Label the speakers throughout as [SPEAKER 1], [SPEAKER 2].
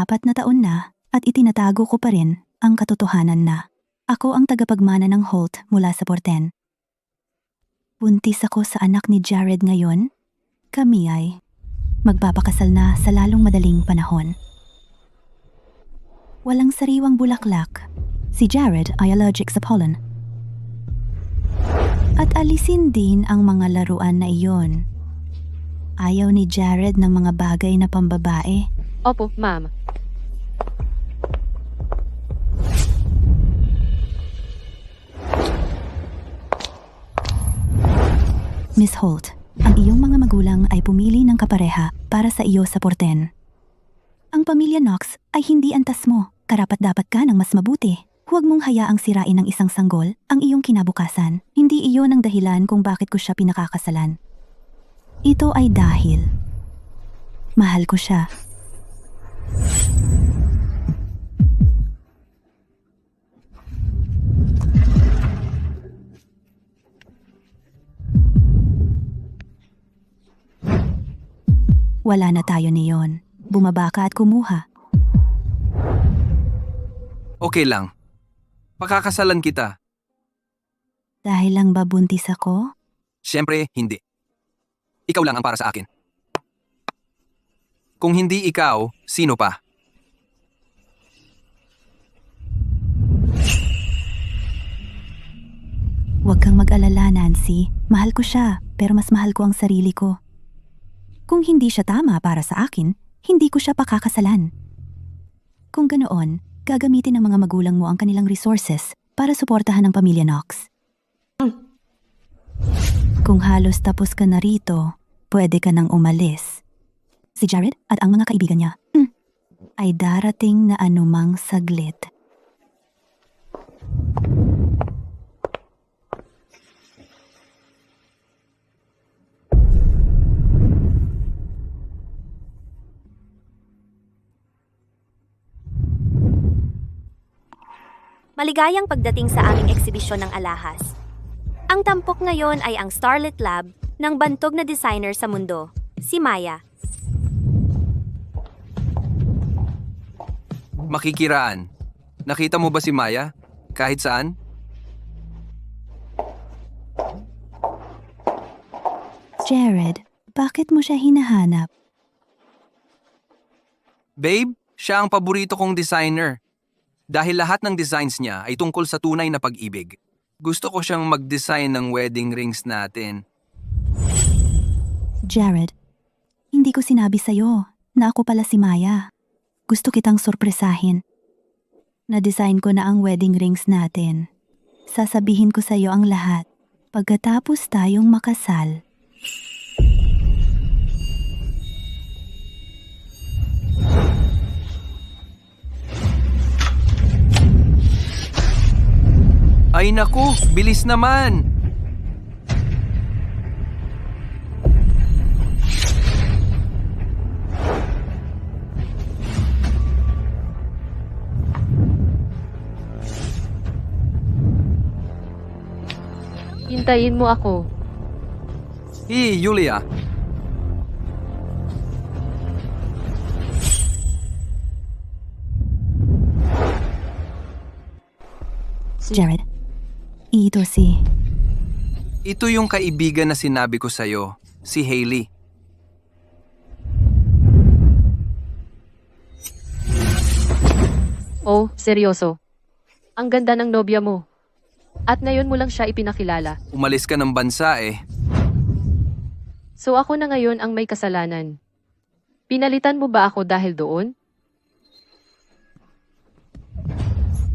[SPEAKER 1] 4 na taon na at itinatago ko pa rin ang katotohanan na ako ang tagapagmana ng Holt mula sa Porten. Buntis ako sa anak ni Jared ngayon. Kami ay magpapakasal na sa lalong madaling panahon. Walang sariwang bulaklak. Si Jared ay allergic sa pollen. At alisin din ang mga laruan na iyon. Ayaw ni Jared ng mga bagay na pambabae.
[SPEAKER 2] Opo, ma'am.
[SPEAKER 1] Miss Holt, ang iyong mga magulang ay pumili ng kapareha para sa iyo sa Porten. Ang pamilya Knox ay hindi antas mo. Karapat-dapat ka ng mas mabuti. Huwag mong hayaang sirain ng isang sanggol ang iyong kinabukasan. Hindi iyon ang dahilan kung bakit ko siya pinakakasalan. Ito ay dahil mahal ko siya. Wala na tayo niyon. Bumaba ka at kumuha.
[SPEAKER 3] Okay lang. Pakakasalan kita.
[SPEAKER 1] Dahil lang ba buntis ako?
[SPEAKER 3] Siyempre, hindi. Ikaw lang ang para sa akin. Kung hindi ikaw, sino pa?
[SPEAKER 1] Huwag kang mag-alala, Nancy. Mahal ko siya, pero mas mahal ko ang sarili ko. Kung hindi siya tama para sa akin, hindi ko siya pakakasalan. Kung ganoon, gagamitin ng mga magulang mo ang kanilang resources para suportahan ang pamilya Knox. Kung halos tapos ka na rito, pwede ka nang umalis. Si Jared at ang mga kaibigan niya ay darating na anumang saglit.
[SPEAKER 4] Maligayang pagdating sa aming eksibisyon ng alahas. Ang tampok ngayon ay ang Starlit Lab ng bantog na designer sa mundo, si Maya.
[SPEAKER 3] Makikiraan. Nakita mo ba si Maya? Kahit saan?
[SPEAKER 1] Jared, bakit mo siya hinahanap?
[SPEAKER 3] Babe, siya ang paborito kong designer. Dahil lahat ng designs niya ay tungkol sa tunay na pag-ibig. Gusto ko siyang mag-design ng wedding rings natin.
[SPEAKER 1] Jared, hindi ko sinabi sa'yo na ako pala si Maya. Gusto kitang sorpresahin. Na-design ko na ang wedding rings natin. Sasabihin ko sa'yo ang lahat pagkatapos tayong makasal.
[SPEAKER 3] Ay naku, bilis naman!
[SPEAKER 2] Hintayin mo ako.
[SPEAKER 3] Hey, Julia.
[SPEAKER 1] Jared, ito si...
[SPEAKER 3] Ito yung kaibigan na sinabi ko sa'yo, si Hailey.
[SPEAKER 2] Oh, seryoso. Ang ganda ng nobya mo. At ngayon mo lang siya ipinakilala.
[SPEAKER 3] Umalis ka ng bansa eh.
[SPEAKER 2] So ako na ngayon ang may kasalanan. Pinalitan mo ba ako dahil doon?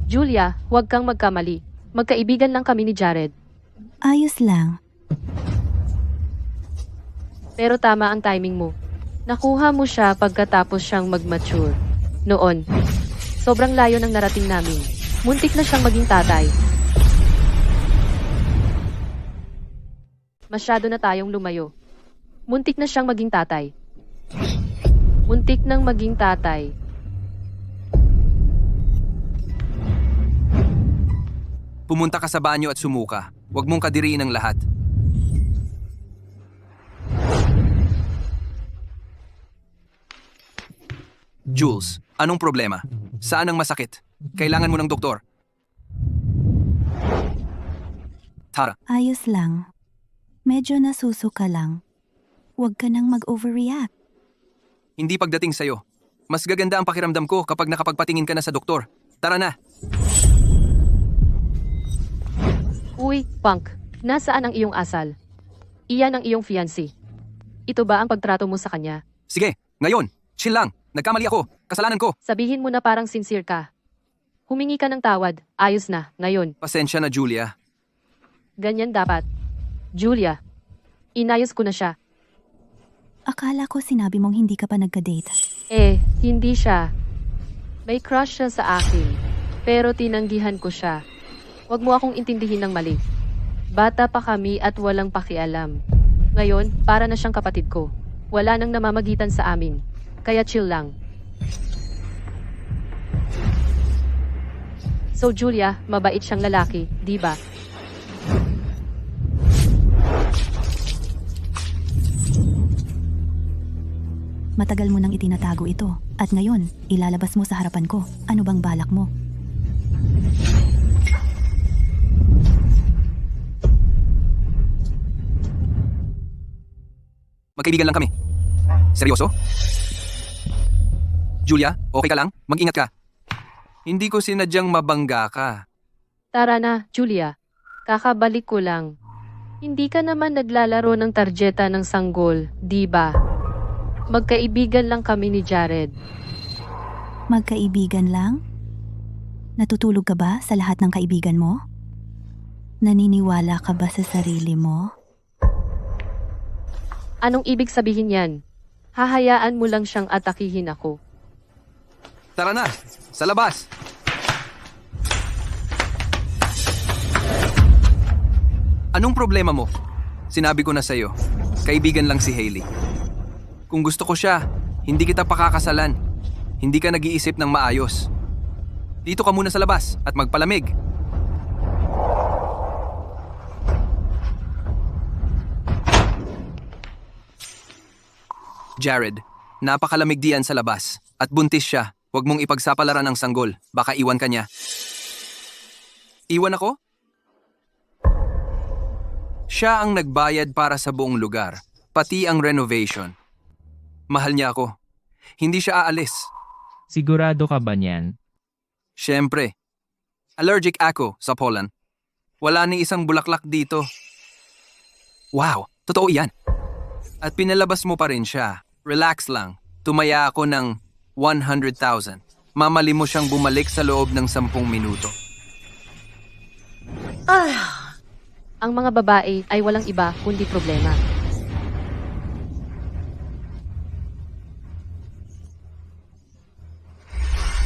[SPEAKER 2] Julia, huwag kang magkamali. Magkaibigan lang kami ni Jared.
[SPEAKER 1] Ayos lang.
[SPEAKER 2] Pero tama ang timing mo. Nakuha mo siya pagkatapos siyang mag-mature. Noon, sobrang layo ng narating namin. Muntik na siyang maging tatay. Masyado na tayong lumayo. Muntik na siyang maging tatay. Muntik nang maging tatay.
[SPEAKER 3] Pumunta ka sa banyo at sumuka. Huwag mong kadiriin ang lahat. Jules, Anong problema? Saan ang masakit? Kailangan mo ng doktor. Tara,
[SPEAKER 1] Ayos lang. Medyo nasusuka lang. Huwag ka nang mag-overreact.
[SPEAKER 3] hindi pagdating sa'yo. Mas gaganda ang pakiramdam ko kapag nakapagpatingin ka na sa doktor. Tara na.
[SPEAKER 2] Uy, punk. Nasaan ang iyong asal? Iyan ang iyong fiancé. Ito ba ang pagtrato mo sa kanya?
[SPEAKER 3] Sige, ngayon. Chill lang. Nagkamali ako. Kasalanan ko.
[SPEAKER 2] Sabihin mo na parang sincere ka. Humingi ka ng tawad. Ayos na. Ngayon.
[SPEAKER 3] Pasensya na, Julia.
[SPEAKER 2] Ganyan dapat. Julia. Inayos ko na siya.
[SPEAKER 1] Akala ko sinabi mong hindi ka pa nagka-date.
[SPEAKER 2] Hindi siya. May crush siya sa akin. Pero tinanggihan ko siya. Huwag mo akong intindihin ng mali. Bata pa kami at walang pakialam. Ngayon, para na siyang kapatid ko. Wala nang namamagitan sa amin. Kaya chill lang. So Julia, mabait siyang lalaki, di ba?
[SPEAKER 1] Matagal mo nang itinatago ito. At ngayon, ilalabas mo sa harapan ko. Ano bang balak mo?
[SPEAKER 3] Magkaibigan lang kami. Seryoso? Julia, okay ka lang? Mag-ingat ka. Hindi ko sinadyang mabangga ka.
[SPEAKER 2] Tara na, Julia. Kakabalik ko lang. Hindi ka naman naglalaro ng tarjeta ng sanggol, di ba? Magkaibigan lang kami ni Jared.
[SPEAKER 1] Magkaibigan lang? Natutulog ka ba sa lahat ng kaibigan mo? Naniniwala ka ba sa sarili mo?
[SPEAKER 2] Anong ibig sabihin yan? Hahayaan mo lang siyang atakihin ako.
[SPEAKER 3] Tara na, sa labas. Anong problema mo? Sinabi ko na sa'yo, kaibigan lang si Hailey. Kung gusto ko siya, hindi kita pakakasalan. Hindi ka nag-iisip ng maayos. Dito ka muna sa labas at magpalamig. Jared, napakalamig diyan sa labas at buntis siya. Huwag mong ipagsapalaran ang sanggol. Baka iwan ka niya. Iwan ako? Siya ang nagbayad para sa buong lugar, pati ang renovation. Mahal niya ako. Hindi siya aalis.
[SPEAKER 5] Sigurado ka ba niyan?
[SPEAKER 3] Siyempre. Allergic ako sa pollen. Wala ni isang bulaklak dito. Wow, totoo yan. At pinalabas mo pa rin siya. Relax lang. Tumaya ako ng 100,000. Mamali mo siyang bumalik sa loob ng 10 minuto.
[SPEAKER 2] Ang mga babae ay walang iba kundi problema.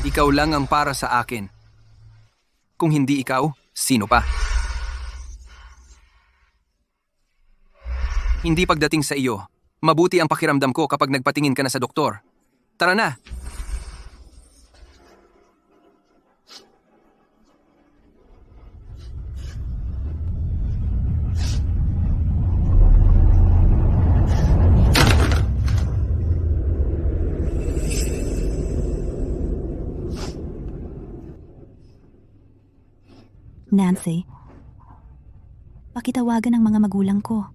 [SPEAKER 3] Ikaw lang ang para sa akin. Kung hindi ikaw, sino pa? Hindi pagdating sa iyo. Mabuti ang pakiramdam ko kapag nagpatingin ka na sa doktor. Tara na!
[SPEAKER 1] Nancy, pakitawagan ang mga magulang ko.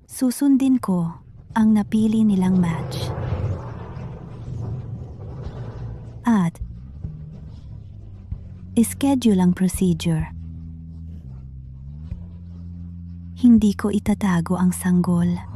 [SPEAKER 1] Susundin ko ang napili nilang match. At ischedule ang procedure. Hindi ko itatago ang sanggol.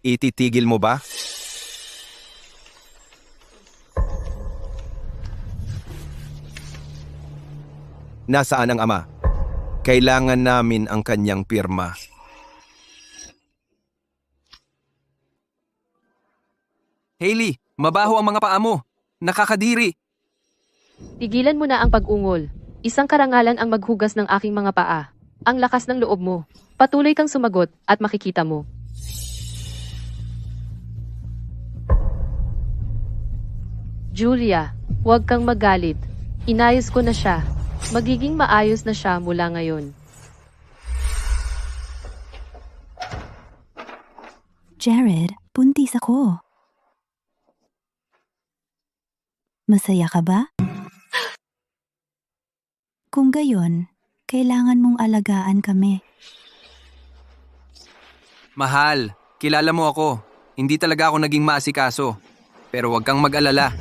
[SPEAKER 6] Ititigil mo ba? Nasaan ang ama? Kailangan namin ang kanyang pirma.
[SPEAKER 3] Hailey, mabaho ang mga paa mo. Nakakadiri.
[SPEAKER 2] Tigilan mo na ang pag-ungol. Isang karangalan ang maghugas ng aking mga paa. Ang lakas ng loob mo. Patuloy kang sumagot at makikita mo. Julia, huwag kang magalit. Inayos ko na siya. Magiging maayos na siya mula ngayon.
[SPEAKER 1] Jared, buntis ako. Masaya ka ba? Kung gayon, kailangan mong alagaan kami.
[SPEAKER 3] Mahal, kilala mo ako. Hindi talaga ako naging maasikaso. Pero huwag kang mag-alala.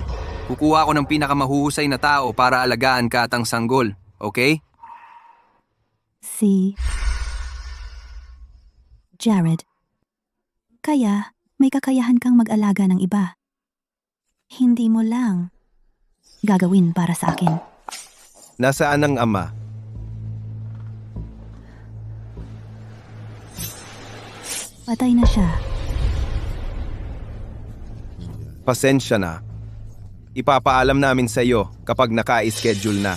[SPEAKER 3] Kukuha ako ng pinakamahuhusay na tao para alagaan ka at ang sanggol. Okay?
[SPEAKER 1] Si Jared. Kaya, may kakayahan kang mag-alaga ng iba. Hindi mo lang gagawin para sa akin.
[SPEAKER 6] Nasaan ang ama?
[SPEAKER 1] Patay na siya.
[SPEAKER 6] Pasensya na. Ipapaalam namin sa iyo kapag naka-schedule na.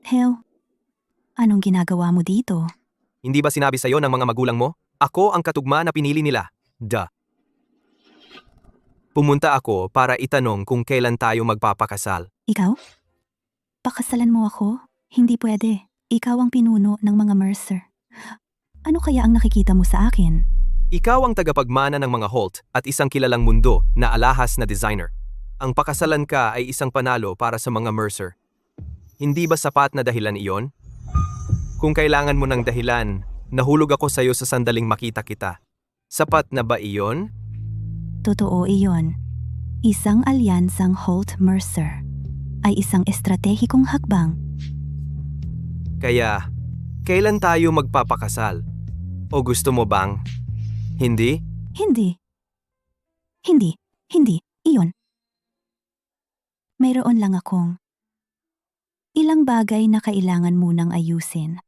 [SPEAKER 1] Hell, anong ginagawa mo dito?
[SPEAKER 7] Hindi ba sinabi sa'yo ng mga magulang mo? Ako ang katugma na pinili nila. Duh. Pumunta ako para itanong kung kailan tayo magpapakasal.
[SPEAKER 1] Ikaw? Pakasalan mo ako? Hindi pwede. Ikaw ang pinuno ng mga Mercer. Ano kaya ang nakikita mo sa akin?
[SPEAKER 7] Ikaw ang tagapagmana ng mga Holt at isang kilalang mundo na alahas na designer. Ang pakasalan ka ay isang panalo para sa mga Mercer. Hindi ba sapat na dahilan iyon? Kung kailangan mo ng dahilan, nahulog ako sa'yo sa sandaling makita kita. Sapat na ba iyon?
[SPEAKER 1] Totoo iyon. Isang alyansang Holt-Mercer ay isang estratehikong hakbang.
[SPEAKER 7] Kaya, kailan tayo magpapakasal? O gusto mo bang? Hindi?
[SPEAKER 1] Hindi. Hindi. Iyon. Mayroon lang akong ilang bagay na kailangan munang ayusin.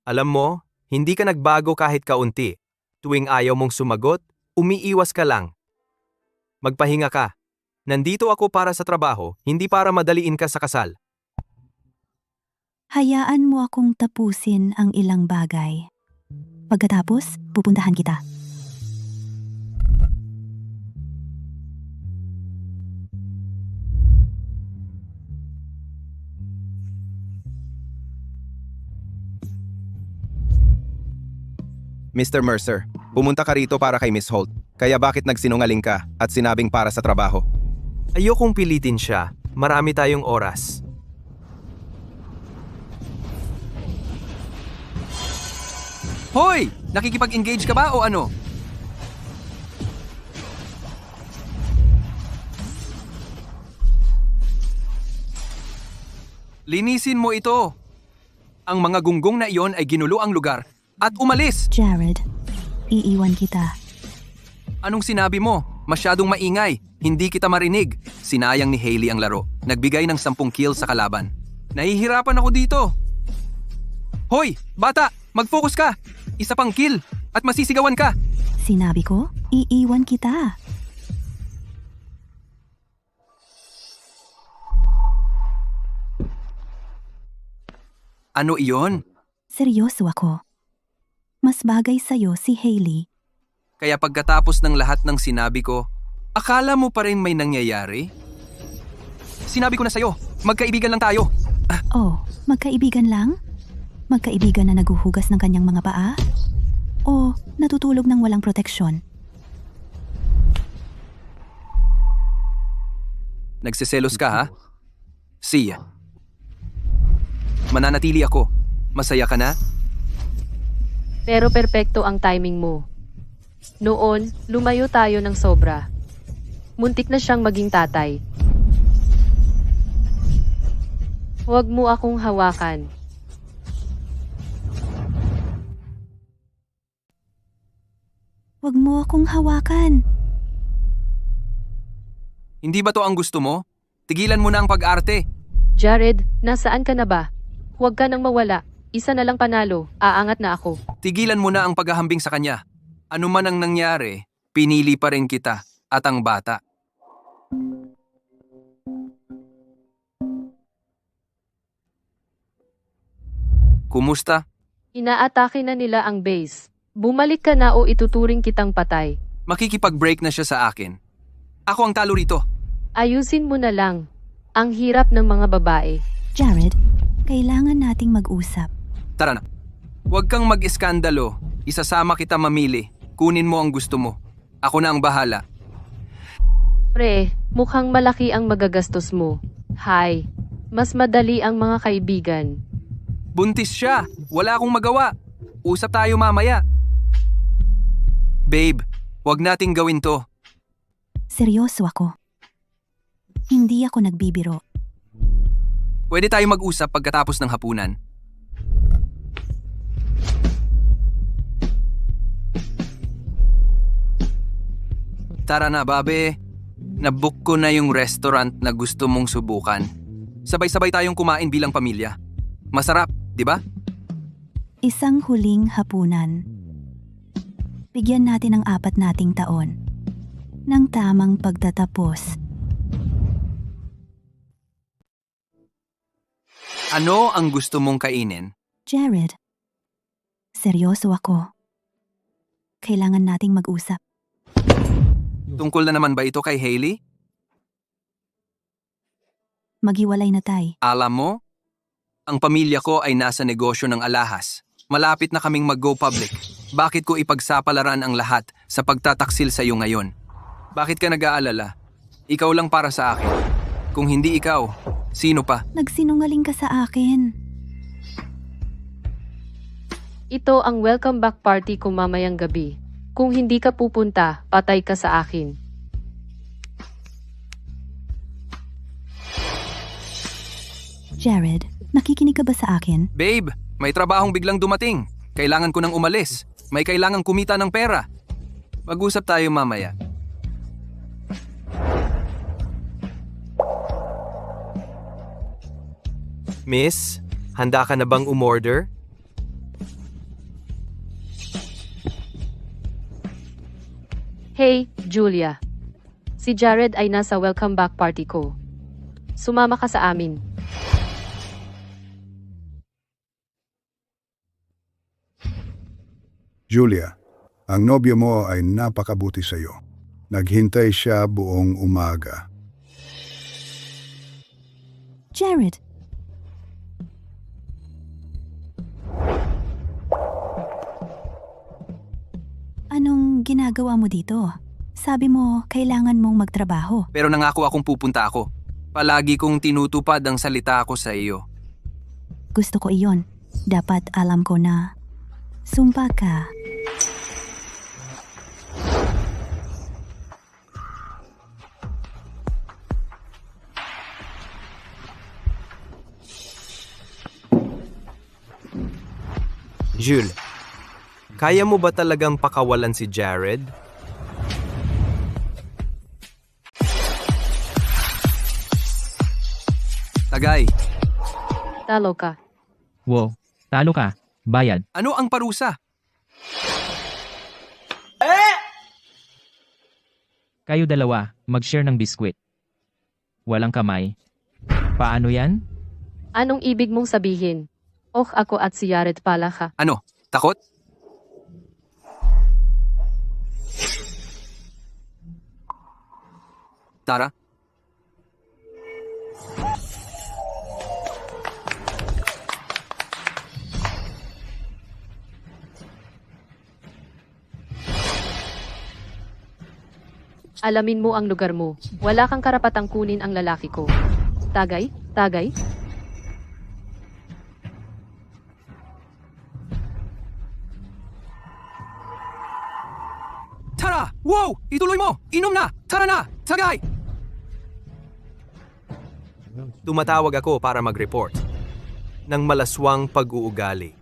[SPEAKER 7] Alam mo, hindi ka nagbago kahit kaunti. Tuwing ayaw mong sumagot, umiiwas ka lang. Magpahinga ka. Nandito ako para sa trabaho, hindi para madaliin ka sa kasal.
[SPEAKER 1] Hayaan mo akong tapusin ang ilang bagay. Pagkatapos, pupuntahan kita.
[SPEAKER 6] Mr. Mercer, pumunta ka rito para kay Miss Holt. Kaya bakit nagsinungaling ka at sinabing para sa trabaho?
[SPEAKER 7] Ayokong pilitin siya. Marami tayong oras.
[SPEAKER 3] Hoy! Nakikipag-engage ka ba o ano? Linisin mo ito. Ang mga gunggong na iyon ay ginulo ang lugar at umalis.
[SPEAKER 1] Jared, iiwan kita.
[SPEAKER 3] Anong sinabi mo? Masyadong maingay. Hindi kita marinig. Sinayang ni Hailey ang laro. Nagbigay ng 10 kill sa kalaban. Nahihirapan ako dito. Hoy! Bata! Mag-focus ka! Isa pang kill at masisigawan ka.
[SPEAKER 1] Sinabi ko, iiwan kita.
[SPEAKER 3] Ano iyon?
[SPEAKER 1] Seryoso ako. Mas bagay sa'yo si Hailey.
[SPEAKER 3] Kaya pagkatapos ng lahat ng sinabi ko, akala mo pa rin may nangyayari? Sinabi ko na sa'yo, magkaibigan lang tayo.
[SPEAKER 1] Oh, magkaibigan lang? Magkaibigan na naguhugas ng kanyang mga paa? O natutulog ng walang proteksyon?
[SPEAKER 3] Nagsiselos ka ha? Siya. Mananatili ako. Masaya ka na?
[SPEAKER 2] Pero perpekto ang timing mo. Noon, lumayo tayo ng sobra. Muntik na siyang maging tatay. Huwag mo akong hawakan.
[SPEAKER 1] Huwag mo akong hawakan.
[SPEAKER 3] Hindi ba to ang gusto mo? Tigilan mo na ang pag-arte.
[SPEAKER 2] Jared, nasaan ka na ba? Huwag ka nang mawala. Isa na lang panalo, aangat na ako.
[SPEAKER 3] Tigilan mo na ang paghahambing sa kanya. Ano man ang nangyari, pinili pa rin kita at ang bata. Kumusta?
[SPEAKER 2] Inaatake na nila ang base. Bumalik ka na o ituturing kitang patay.
[SPEAKER 3] Makikipag-break na siya sa akin. Ako ang talo rito.
[SPEAKER 2] Ayusin mo na lang. Ang hirap ng mga babae.
[SPEAKER 1] Jared, kailangan nating mag-usap.
[SPEAKER 3] Tara na. Huwag kang mag-iskandalo. Isasama kita mamili. Kunin mo ang gusto mo. Ako na ang bahala.
[SPEAKER 2] Pre, mukhang malaki ang magagastos mo. Hay, mas madali ang mga kaibigan.
[SPEAKER 3] Buntis siya. Wala akong magawa. Usap tayo mamaya. Babe, huwag nating gawin to.
[SPEAKER 1] Seryoso ako. Hindi ako nagbibiro.
[SPEAKER 3] Pwede tayo mag-usap pagkatapos ng hapunan. Tara na, babe. Nabook ko na yung restaurant na gusto mong subukan. Sabay-sabay tayong kumain bilang pamilya. Masarap, di ba?
[SPEAKER 1] Isang huling hapunan. Bigyan natin ang 4 nating taon ng tamang pagtatapos.
[SPEAKER 3] Ano ang gusto mong kainin?
[SPEAKER 1] Jared, seryoso ako. Kailangan nating mag-usap.
[SPEAKER 3] Tungkol na naman ba ito kay Hailey?
[SPEAKER 1] Maghiwalay na tayo.
[SPEAKER 3] Alam mo, ang pamilya ko ay nasa negosyo ng alahas. Malapit na kaming mag-go public. Bakit ko ipagsapalaran ang lahat sa pagtataksil sa iyo ngayon? Bakit ka nag-aalala? Ikaw lang para sa akin. Kung hindi ikaw, sino pa?
[SPEAKER 1] Nagsinungaling ka sa akin.
[SPEAKER 2] Ito ang welcome back party ko mamayang gabi. Kung hindi ka pupunta, patay ka sa akin.
[SPEAKER 1] Jared, nakikinig ka ba sa akin?
[SPEAKER 3] Babe, may trabahong biglang dumating. Kailangan ko nang umalis. May kailangang kumita ng pera. Mag-usap tayo mamaya.
[SPEAKER 7] Miss, handa ka na bang umorder?
[SPEAKER 2] Hey, Julia. Si Jared ay nasa welcome back party ko. Sumama ka sa amin.
[SPEAKER 8] Julia, ang nobyo mo ay napakabuti sa iyo. Naghintay siya buong umaga.
[SPEAKER 1] Jared, anong ginagawa mo dito? Sabi mo, kailangan mong magtrabaho.
[SPEAKER 3] Pero nangako akong pupunta ako. Palagi kong tinutupad ang salita ko sa iyo.
[SPEAKER 1] Gusto ko iyon. Dapat alam ko na. Sumpa ka.
[SPEAKER 7] Jules, kaya mo ba talagang pakawalan si Jared?
[SPEAKER 3] Tagay,
[SPEAKER 2] Talo ka.
[SPEAKER 5] Wow, talo ka. Bayad.
[SPEAKER 3] ano ang parusa?
[SPEAKER 5] Kayo dalawa, mag-share ng biskwit. Walang kamay. Paano yan?
[SPEAKER 2] Anong ibig mong sabihin? Oh, ako at si Jared pala ka.
[SPEAKER 3] Ano? Takot? Tara,
[SPEAKER 2] Alamin mo ang lugar mo. Wala kang karapatang kunin ang lalaki ko. Tagay? Tagay?
[SPEAKER 3] tara! Wow! Ituloy mo! Inom na! Tara na! Tagay!
[SPEAKER 7] Tumatawag ako para mag-report ng malaswang pag-uugali.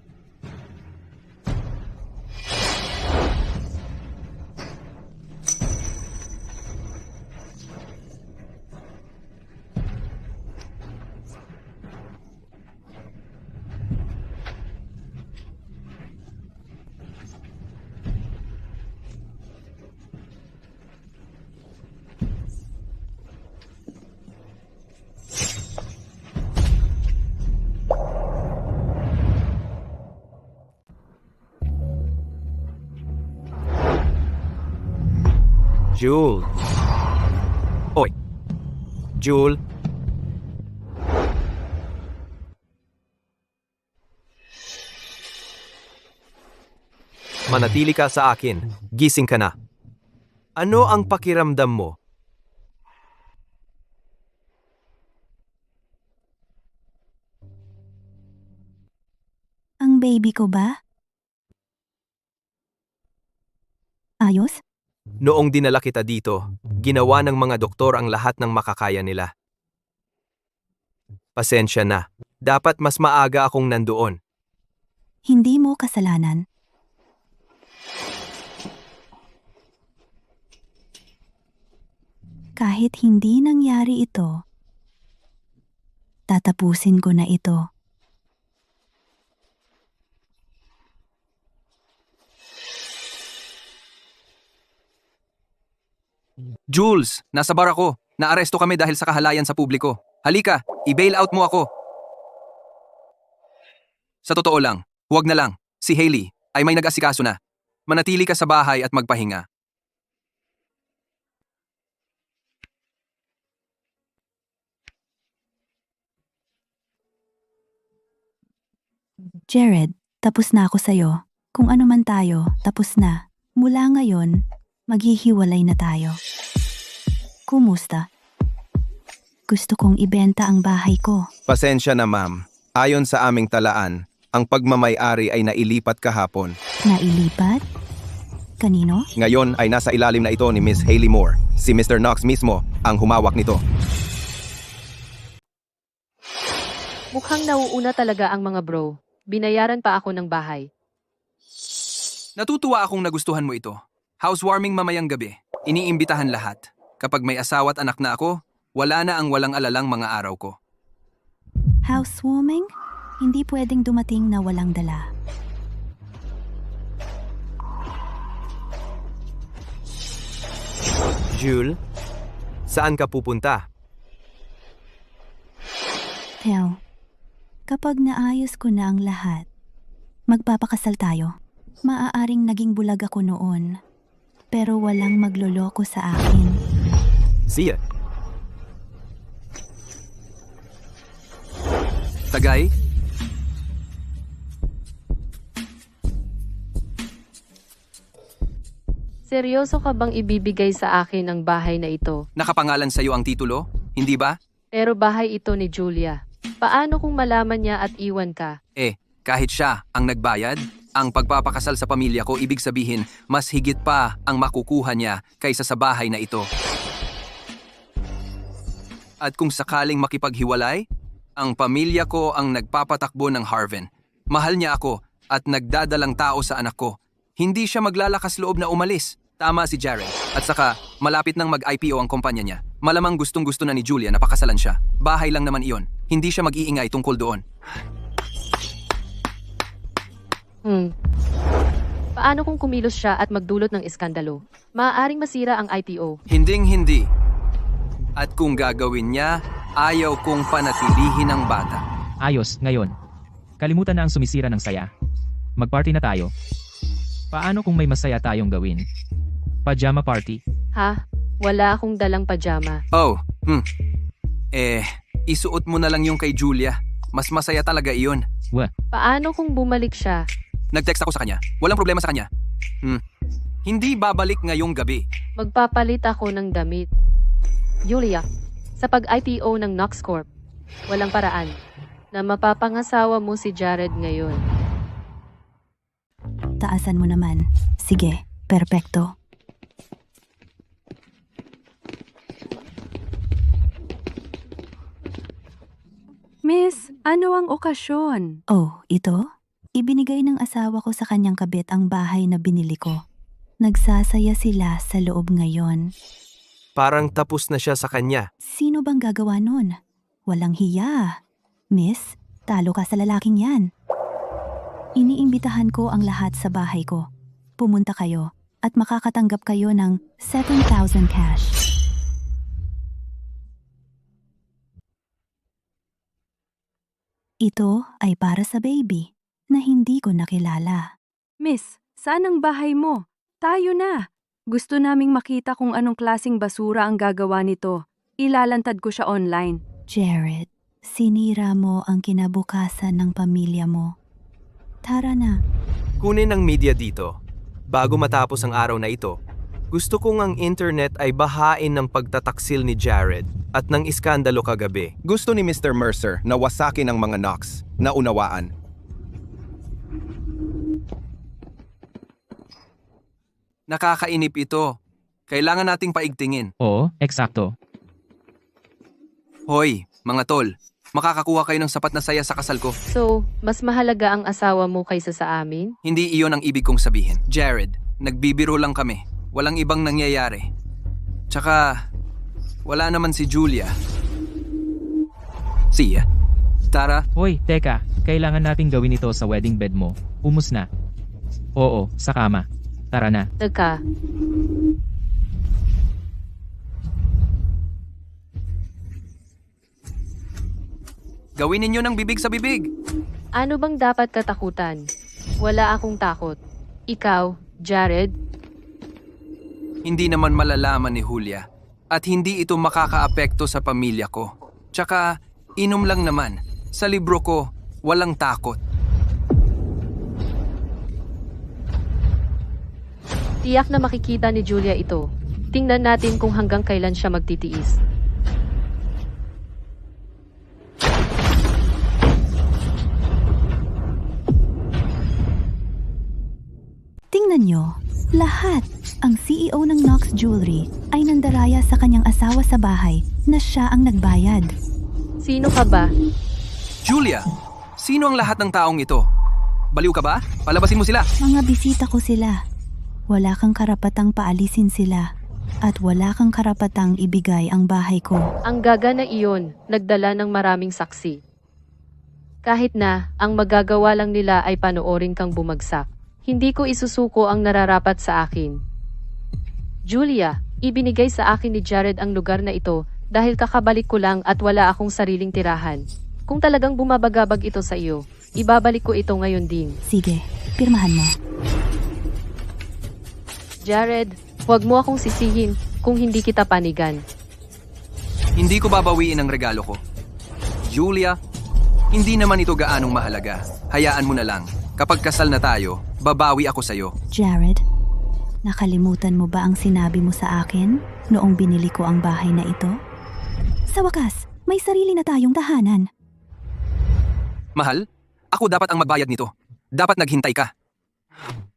[SPEAKER 7] Jewel. Oy. Jewel. Manatili ka sa akin. Gising ka na. Ano ang pakiramdam mo?
[SPEAKER 1] Ang baby ko ba? Ayos?
[SPEAKER 7] Noong dinala kita dito, ginawa ng mga doktor ang lahat ng makakaya nila. Pasensya na. Dapat mas maaga akong nandoon.
[SPEAKER 1] Hindi mo kasalanan. Kahit hindi nangyari ito, tatapusin ko na ito.
[SPEAKER 3] Jules, nasa bar ako. Naaresto kami dahil sa kahalayan sa publiko. Halika, i-bail out mo ako. Sa totoo lang, huwag na lang. Si Hailey ay may nag-asikaso na. Manatili ka sa bahay at magpahinga.
[SPEAKER 1] Jared, tapos na ako sa'yo. Kung ano man tayo, tapos na. Mula ngayon, maghihiwalay na tayo. Kumusta? Gusto kong ibenta ang bahay ko.
[SPEAKER 6] Pasensya na ma'am. Ayon sa aming talaan, ang pagmamay-ari ay nailipat kahapon.
[SPEAKER 1] Nailipat? Kanino?
[SPEAKER 6] Ngayon ay nasa ilalim na ito ni Miss Hailey Moore. Si Mr. Knox mismo ang humawak nito.
[SPEAKER 2] Mukhang nauuna talaga ang mga bro. Binayaran pa ako ng bahay.
[SPEAKER 3] Natutuwa akong nagustuhan mo ito. Housewarming mamayang gabi. Iniimbitahan lahat. Kapag may asawa at anak na ako, wala na ang walang alalang mga araw ko.
[SPEAKER 1] Housewarming? Hindi pwedeng dumating na walang dala.
[SPEAKER 7] Jewel, saan ka pupunta?
[SPEAKER 1] Theo, kapag naayos ko na ang lahat, magpapakasal tayo. Maaaring naging bulag ako noon, pero walang magloloko sa akin.
[SPEAKER 7] Zia,
[SPEAKER 3] Tagay,
[SPEAKER 2] Seryoso ka bang ibibigay sa akin ang bahay na ito?
[SPEAKER 3] nakapangalan sa iyo ang titulo, hindi ba?
[SPEAKER 2] Pero bahay ito ni Julia. Paano kung malaman niya at iwan ka?
[SPEAKER 3] Kahit siya ang nagbayad, ang pagpapakasal sa pamilya ko ibig sabihin mas higit pa ang makukuha niya kaysa sa bahay na ito. At kung sakaling makipaghiwalay, ang pamilya ko ang nagpapatakbo ng Harvin. Mahal niya ako at nagdadalang tao sa anak ko. Hindi siya maglalakas loob na umalis. Tama si Jared. At saka, malapit nang mag-IPO ang kumpanya niya. Malamang gustong-gusto na ni Julia na pakasalan siya. Bahay lang naman iyon. Hindi siya mag-iingay tungkol doon.
[SPEAKER 2] Paano kung kumilos siya at magdulot ng iskandalo? Maaaring masira ang IPO.
[SPEAKER 3] Hinding-hindi. At kung gagawin niya, ayaw kong panatilihin ang bata.
[SPEAKER 5] Ayos, ngayon. Kalimutan na ang sumisira ng saya. Mag-party na tayo. Paano kung may masaya tayong gawin? Pajama party?
[SPEAKER 2] Ha? Wala akong dalang pajama.
[SPEAKER 3] Isuot mo na lang yung kay Julia. Mas masaya talaga iyon.
[SPEAKER 2] Paano kung bumalik siya?
[SPEAKER 3] Nag-text ako sa kanya. Walang problema sa kanya. Hindi babalik ngayong gabi.
[SPEAKER 2] Magpapalit ako ng damit. Julia, sa pag-IPO ng Knox Corp, walang paraan na mapapangasawa mo si Jared ngayon.
[SPEAKER 1] Taasan mo naman. Sige, perpekto.
[SPEAKER 9] Miss, ano ang okasyon?
[SPEAKER 1] Oh, ito? Ibinigay ng asawa ko sa kanyang kabit ang bahay na binili ko. Nagsasaya sila sa loob ngayon.
[SPEAKER 7] parang tapos na siya sa kanya.
[SPEAKER 1] Sino bang gagawa nun? Walang hiya. Miss, talo ka sa lalaking yan. Iniimbitahan ko ang lahat sa bahay ko. Pumunta kayo at makakatanggap kayo ng 7,000 cash. Ito ay para sa baby na hindi ko nakilala.
[SPEAKER 9] Miss, saan ang bahay mo? Tayo na. Gusto naming makita kung anong klasing basura ang gagawa nito. Ilalantad ko siya online.
[SPEAKER 1] Jared, sinira mo ang kinabukasan ng pamilya mo. Tara na.
[SPEAKER 7] Kunin ng media dito. Bago matapos ang araw na ito, gusto kong ang internet ay bahain ng pagtataksil ni Jared at ng iskandalo kagabi.
[SPEAKER 6] Gusto ni Mr. Mercer na wasakin ang mga Knox na unawaan.
[SPEAKER 3] Nakakainip ito. Kailangan nating paigtingin.
[SPEAKER 5] Oo, eksakto.
[SPEAKER 3] Hoy, mga tol. Makakakuha kayo ng sapat na saya sa kasal ko.
[SPEAKER 2] So, mas mahalaga ang asawa mo kaysa sa amin?
[SPEAKER 3] Hindi iyon ang ibig kong sabihin. Jared, nagbibiro lang kami. Walang ibang nangyayari. Tsaka, wala naman si Julia. Siya. Tara,
[SPEAKER 5] Hoy, teka. Kailangan nating gawin ito sa wedding bed mo. Umus na. Oo, sa kama. Tara na.
[SPEAKER 2] Teka,
[SPEAKER 3] gawin ninyo ng bibig sa bibig.
[SPEAKER 2] ano bang dapat katakutan? Wala akong takot. Ikaw, Jared,
[SPEAKER 3] Hindi naman malalaman ni Julia. At hindi ito makakaapekto sa pamilya ko. Tsaka, inom lang naman. Sa libro ko, walang takot.
[SPEAKER 2] tiyak na makikita ni Julia ito. Tingnan natin kung hanggang kailan siya magtitiis.
[SPEAKER 1] Tingnan nyo, lahat. Ang CEO ng Knox Jewelry ay nandaraya sa kanyang asawa sa bahay na siya ang nagbayad.
[SPEAKER 2] Sino ka ba?
[SPEAKER 3] Julia, sino ang lahat ng taong ito? Baliw ka ba? Palabasin mo sila.
[SPEAKER 1] Mga bisita ko sila. Wala kang karapatang paalisin sila. At wala kang karapatang ibigay ang bahay ko.
[SPEAKER 2] Ang gaga na iyon, nagdala ng maraming saksi. Kahit na, ang magagawa lang nila ay panoorin kang bumagsak. Hindi ko isusuko ang nararapat sa akin. Julia, ibinigay sa akin ni Jared ang lugar na ito dahil kakabalik ko lang at wala akong sariling tirahan. Kung talagang bumabagabag ito sa iyo, ibabalik ko ito ngayon din.
[SPEAKER 1] Sige, pirmahan mo.
[SPEAKER 2] Jared, huwag mo akong sisihin kung hindi kita panigan.
[SPEAKER 3] Hindi ko babawiin ang regalo ko. Julia, hindi naman ito gaanong mahalaga. Hayaan mo na lang. Kapag kasal na tayo, babawi ako sa'yo.
[SPEAKER 1] Jared, nakalimutan mo ba ang sinabi mo sa akin noong binili ko ang bahay na ito? Sa wakas, may sarili na tayong tahanan.
[SPEAKER 3] Mahal, ako dapat ang magbayad nito. Dapat naghintay ka.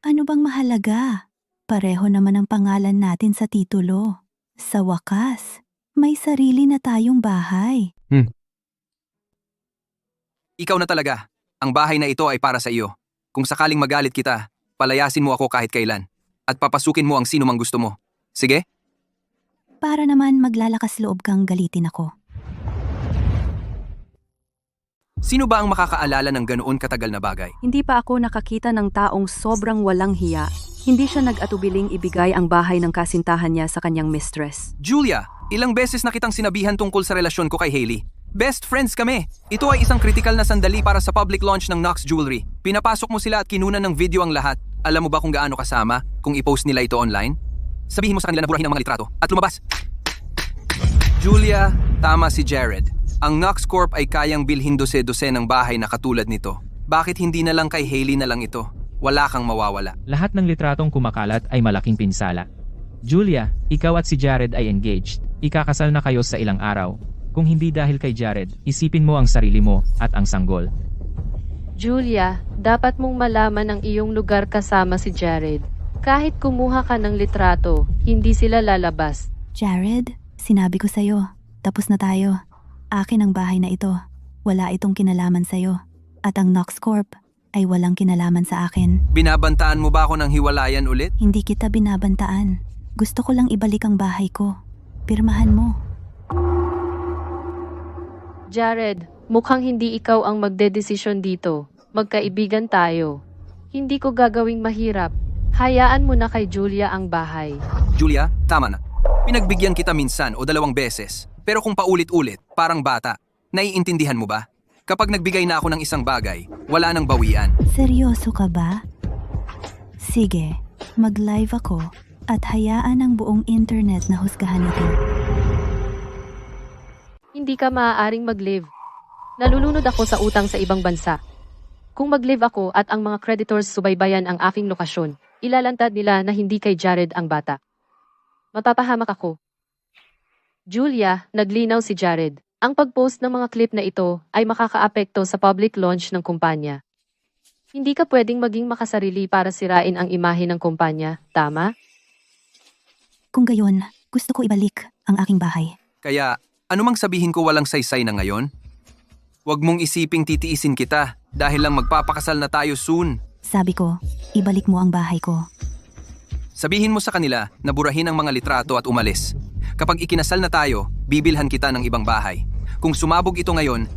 [SPEAKER 1] Ano bang mahalaga? Pareho naman ang pangalan natin sa titulo. Sa wakas, may sarili na tayong bahay.
[SPEAKER 3] Ikaw na talaga. Ang bahay na ito ay para sa iyo. Kung sakaling magalit kita, palayasin mo ako kahit kailan. At papasukin mo ang sino mang gusto mo. Sige?
[SPEAKER 1] Para naman maglalakas loob kang galitin ako.
[SPEAKER 3] Sino ba ang makakaalala ng ganoon katagal na bagay?
[SPEAKER 9] Hindi pa ako nakakita ng taong sobrang walang hiya. Hindi siya nag-atubiling ibigay ang bahay ng kasintahan niya sa kanyang mistress.
[SPEAKER 3] Julia, ilang beses na kitang sinabihan tungkol sa relasyon ko kay Hailey. Best friends kami. Ito ay isang critical na sandali para sa public launch ng Knox Jewelry. Pinapasok mo sila at kinunan ng video ang lahat. Alam mo ba kung gaano kasama kung i-post nila ito online? Sabihin mo sa kanila na burahin ang mga litrato at lumabas. Julia, tama si Jared. Ang Knox Corp ay kayang bilhin dose-dose ng bahay na katulad nito. Bakit hindi na lang kay Hailey na lang ito? Wala kang mawawala.
[SPEAKER 5] Lahat ng litratong kumakalat ay malaking pinsala. Julia, ikaw at si Jared ay engaged. Ikakasal na kayo sa ilang araw. Kung hindi dahil kay Jared, isipin mo ang sarili mo at ang sanggol.
[SPEAKER 2] Julia, dapat mong malaman ang iyong lugar kasama si Jared. Kahit kumuha ka ng litrato, hindi sila lalabas.
[SPEAKER 1] Jared, sinabi ko sa'yo, tapos na tayo. Akin ang bahay na ito. Wala itong kinalaman sa'yo. At ang Knox Corp ay walang kinalaman sa akin.
[SPEAKER 3] Binabantaan mo ba ako ng hiwalayan ulit?
[SPEAKER 1] Hindi kita binabantaan. Gusto ko lang ibalik ang bahay ko. Pirmahan mo.
[SPEAKER 2] Jared, mukhang hindi ikaw ang magdedesisyon dito. Magkaibigan tayo. Hindi ko gagawing mahirap. Hayaan mo na kay Julia ang bahay.
[SPEAKER 3] Julia, tama na. Pinagbigyan kita minsan o 2 beses. Pero kung paulit-ulit, parang bata. Naiintindihan mo ba? Kapag nagbigay na ako ng isang bagay, wala nang bawian.
[SPEAKER 1] Seryoso ka ba? Sige, mag-live ako at hayaan ang buong internet na husgahan ito.
[SPEAKER 2] Hindi ka maaaring mag-live. Nalulunod ako sa utang sa ibang bansa. Kung mag-live ako at ang mga creditors subaybayan ang aking lokasyon, ilalantad nila na hindi kay Jared ang bata. Mapapahamak ako. Julia, naglinaw si Jared. Ang pag-post ng mga clip na ito ay makakaapekto sa public launch ng kumpanya. Hindi ka pwedeng maging makasarili para sirain ang imahe ng kumpanya, tama?
[SPEAKER 1] Kung gayon, gusto ko ibalik ang aking bahay.
[SPEAKER 3] Kaya, anumang sabihin ko walang saysay na ngayon? Huwag mong isiping titiisin kita dahil lang magpapakasal na tayo soon.
[SPEAKER 1] Sabi ko, ibalik mo ang bahay ko.
[SPEAKER 3] Sabihin mo sa kanila na burahin ang mga litrato at umalis. Kapag ikinasal na tayo, bibilhan kita ng ibang bahay. Kung sumabog ito ngayon,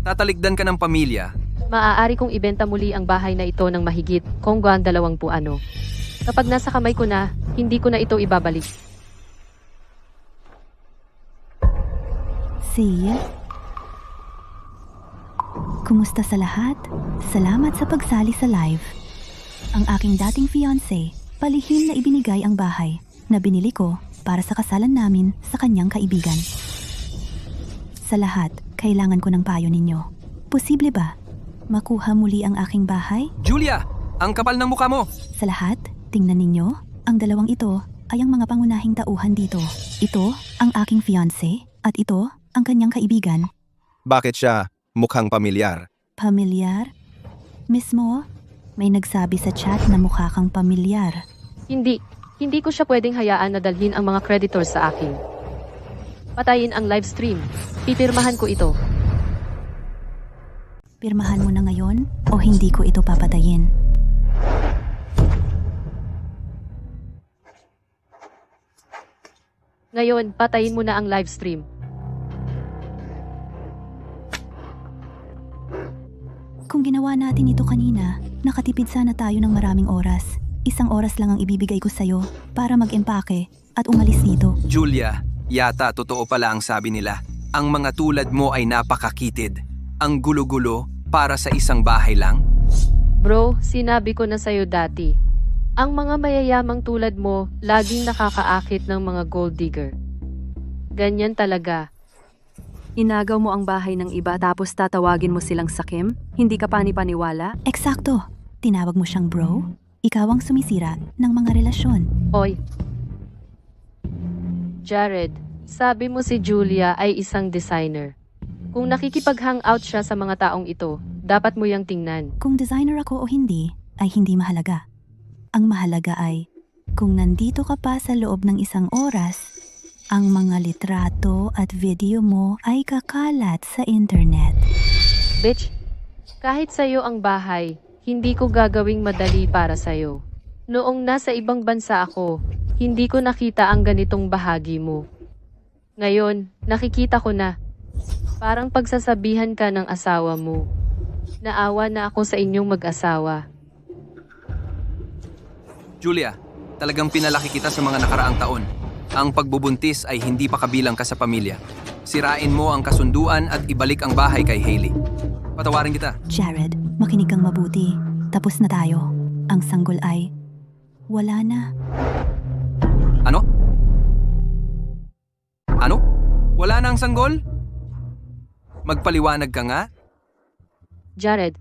[SPEAKER 3] tatalikdan ka ng pamilya.
[SPEAKER 2] Maaari kong ibenta muli ang bahay na ito ng mahigit kung 20 ano. Kapag nasa kamay ko na, hindi ko na ito ibabalik.
[SPEAKER 1] See? Kumusta sa lahat? Salamat sa pagsali sa live. Ang aking dating fiancé, palihim na ibinigay ang bahay na binili ko para sa kasalan namin sa kanyang kaibigan. Sa lahat, kailangan ko ng payo ninyo. Posible ba makuha muli ang aking bahay?
[SPEAKER 3] Julia, ang kapal ng mukha mo!
[SPEAKER 1] Sa lahat, tingnan ninyo, ang dalawang ito ay ang mga pangunahing tauhan dito. Ito ang aking fiancé at ito ang kanyang kaibigan.
[SPEAKER 6] Bakit siya mukhang pamilyar?
[SPEAKER 1] Pamilyar? Mismo, may nagsabi sa chat na mukha kang pamilyar.
[SPEAKER 2] Hindi ko siya pwedeng hayaan na dalhin ang mga creditors sa akin. Patayin ang live stream. Pipirmahan ko ito.
[SPEAKER 1] Pirmahan mo na ngayon o hindi ko ito papatayin.
[SPEAKER 2] Ngayon, patayin mo na ang live stream.
[SPEAKER 1] Kung ginawa natin ito kanina, nakatipid sana tayo ng maraming oras. 1 oras lang ang ibibigay ko sa'yo para mag-empake at umalis dito.
[SPEAKER 3] Julia, yata totoo pala ang sabi nila. Ang mga tulad mo ay napakakitid. Ang gulo-gulo para sa isang bahay lang.
[SPEAKER 2] Bro, sinabi ko na sa'yo dati. Ang mga mayayamang tulad mo, laging nakakaakit ng mga gold digger. Ganyan talaga.
[SPEAKER 9] Inagaw mo ang bahay ng iba tapos tatawagin mo silang sakim? Hindi ka panipaniwala?
[SPEAKER 1] Eksakto. Tinawag mo siyang bro? Ikaw ang sumisira ng mga relasyon.
[SPEAKER 2] Oy. Jared, sabi mo si Julia ay isang designer. Kung nakikipag-hangout siya sa mga taong ito, dapat mo yang tingnan.
[SPEAKER 1] Kung designer ako o hindi, ay hindi mahalaga. Ang mahalaga ay, kung nandito ka pa sa loob ng 1 oras, ang mga litrato at video mo ay kakalat sa internet.
[SPEAKER 2] Bitch, kahit sa'yo ang bahay, hindi ko gagawing madali para sa'yo. Noong nasa ibang bansa ako, hindi ko nakita ang ganitong bahagi mo. Ngayon, nakikita ko na. Parang pagsasabihan ka ng asawa mo. Naawa na ako sa inyong mag-asawa.
[SPEAKER 3] Julia, talagang pinalaki kita sa mga nakaraang taon. Ang pagbubuntis ay hindi pa kabilang ka sa pamilya. Sirain mo ang kasunduan at ibalik ang bahay kay Hailey. Patawarin kita.
[SPEAKER 1] Jared, makinig kang mabuti. Tapos na tayo. Ang sanggol ay wala na.
[SPEAKER 3] Ano? Ano? Wala na ang sanggol? Magpaliwanag ka nga?
[SPEAKER 2] Jared,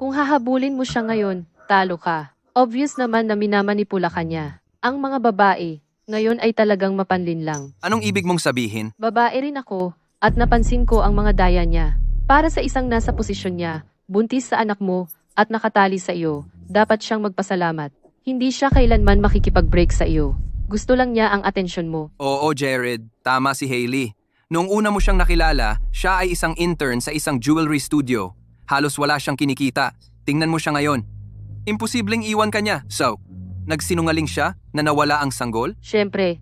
[SPEAKER 2] kung hahabulin mo siya ngayon, talo ka. Obvious naman na minamanipula ka niya. Ang mga babae, ngayon ay talagang mapanlinlang.
[SPEAKER 3] Anong ibig mong sabihin?
[SPEAKER 2] Babae rin ako, at napansin ko ang mga daya niya. Para sa isang nasa posisyon niya, buntis sa anak mo, at nakatali sa iyo, dapat siyang magpasalamat. Hindi siya kailanman makikipag-break sa iyo. Gusto lang niya ang atensyon mo.
[SPEAKER 3] Oo, Jared. Tama si Hailey. Noong una mo siyang nakilala, siya ay isang intern sa isang jewelry studio. Halos wala siyang kinikita. Tingnan mo siya ngayon. Imposibleng iwan ka niya. So, nagsinungaling siya na nawala ang sanggol?
[SPEAKER 2] Siyempre.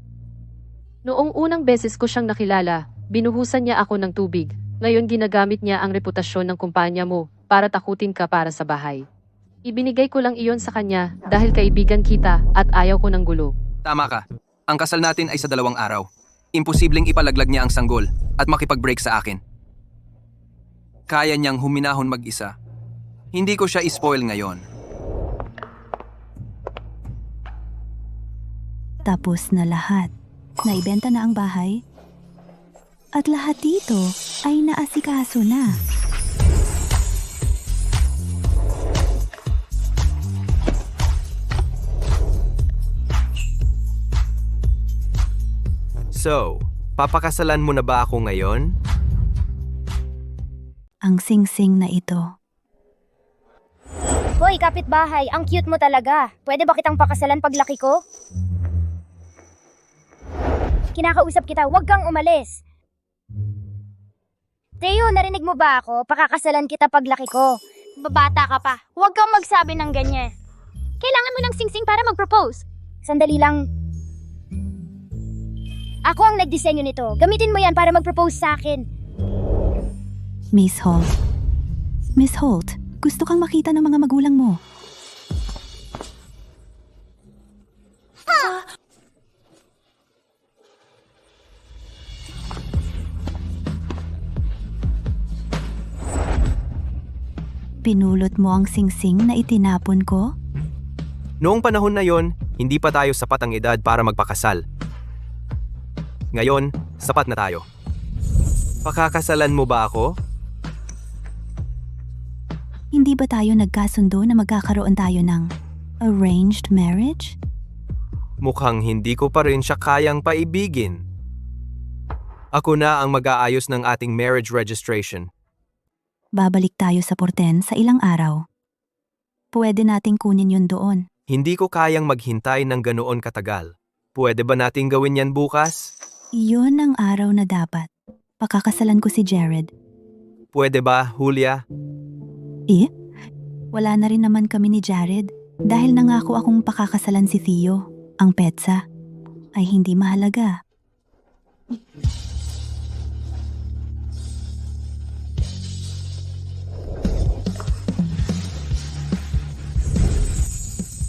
[SPEAKER 2] Noong unang beses ko siyang nakilala, binuhusan niya ako ng tubig. Ngayon ginagamit niya ang reputasyon ng kumpanya mo para takutin ka para sa bahay. Ibinigay ko lang iyon sa kanya dahil kaibigan kita at ayaw ko ng gulo.
[SPEAKER 3] Tama ka. Ang kasal natin ay sa 2 araw. Imposibleng ipalaglag niya ang sanggol at makipag-break sa akin. Kaya niyang huminahon mag-isa. Hindi ko siya ispoil ngayon.
[SPEAKER 1] Tapos na lahat. Naibenta na ang bahay. At lahat dito ay naasikaso na.
[SPEAKER 7] So, papakasalan mo na ba ako ngayon?
[SPEAKER 1] Ang singsing na ito.
[SPEAKER 10] Hoy, kapitbahay, ang cute mo talaga. Pwede ba kitang pakasalan paglaki ko? Kinakausap kita, huwag kang umalis. Teo, narinig mo ba ako? Pakakasalan kita paglaki ko. Babata ka pa. Huwag kang magsabi ng ganyan. Kailangan mo ng singsing para mag-propose. Sandali lang. Ako ang nagdisenyo nito. Gamitin mo yan para mag-propose sa akin.
[SPEAKER 1] Miss Holt. Miss Holt, gusto kang makita ng mga magulang mo. Pinulot mo ang singsing na itinapon ko?
[SPEAKER 7] Noong panahon na yon, hindi pa tayo sapat ang edad para magpakasal. Ngayon, sapat na tayo. Pakakasalan mo ba ako?
[SPEAKER 1] Hindi ba tayo nagkasundo na magkakaroon tayo ng arranged marriage?
[SPEAKER 7] Mukhang hindi ko pa rin siya kayang paibigin. Ako na ang mag-aayos ng ating marriage registration.
[SPEAKER 1] Babalik tayo sa Porten sa ilang araw. Pwede nating kunin yun doon.
[SPEAKER 7] Hindi ko kayang maghintay ng ganoon katagal. Pwede ba nating gawin yan bukas?
[SPEAKER 1] Iyon ang araw na dapat. Pakakasalan ko si Jared.
[SPEAKER 7] Pwede ba, Julia?
[SPEAKER 1] Wala na rin naman kami ni Jared dahil nangako akong pakakasalan si Theo. Ang petsa ay hindi mahalaga.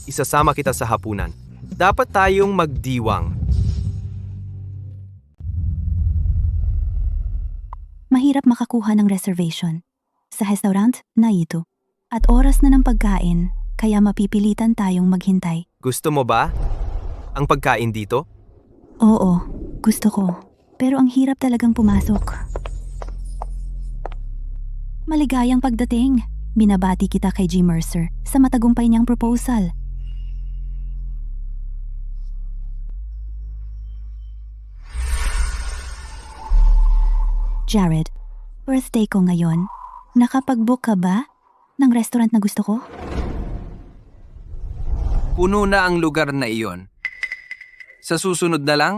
[SPEAKER 7] Isasama kita sa hapunan. Dapat tayong magdiwang.
[SPEAKER 1] Mahirap makakuha ng reservation sa restaurant na ito. At oras na ng pagkain, kaya mapipilitan tayong maghintay.
[SPEAKER 7] Gusto mo ba ang pagkain dito?
[SPEAKER 1] Oo, gusto ko. Pero ang hirap talagang pumasok. Maligayang pagdating. Binabati kita kay G. Mercer sa matagumpay niyang proposal. Jared, birthday ko ngayon. Nakapag-book ka ba ng restaurant na gusto ko?
[SPEAKER 3] Puno na ang lugar na iyon. Sa susunod na lang,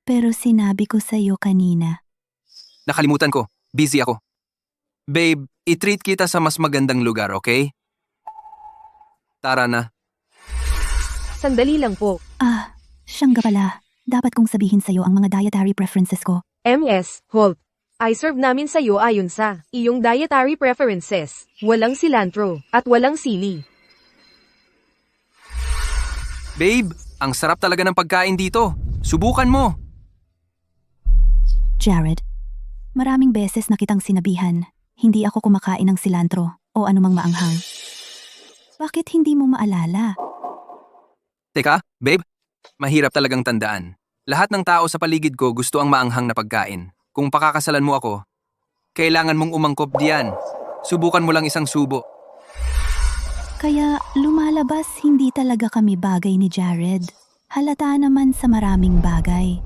[SPEAKER 1] Pero sinabi ko sa'yo kanina.
[SPEAKER 3] nakalimutan ko. Busy ako. Babe, i-treat kita sa mas magandang lugar, okay? Tara na.
[SPEAKER 2] Sandali lang po.
[SPEAKER 1] Siyang nga pala. Dapat kong sabihin sa'yo ang mga dietary preferences ko.
[SPEAKER 2] MS, Holt. I-serve namin sa'yo ayon sa iyong dietary preferences. Walang cilantro at walang sili.
[SPEAKER 3] Babe, ang sarap talaga ng pagkain dito. Subukan mo.
[SPEAKER 1] Jared, maraming beses na kitang sinabihan, hindi ako kumakain ng cilantro o anumang maanghang. Bakit hindi mo maalala?
[SPEAKER 3] Teka, babe, mahirap talagang tandaan. Lahat ng tao sa paligid ko gusto ang maanghang na pagkain. Kung pakakasalan mo ako, kailangan mong umangkop diyan. Subukan mo lang isang subo.
[SPEAKER 1] Kaya lumalabas hindi talaga kami bagay ni Jared. Halata naman sa maraming bagay.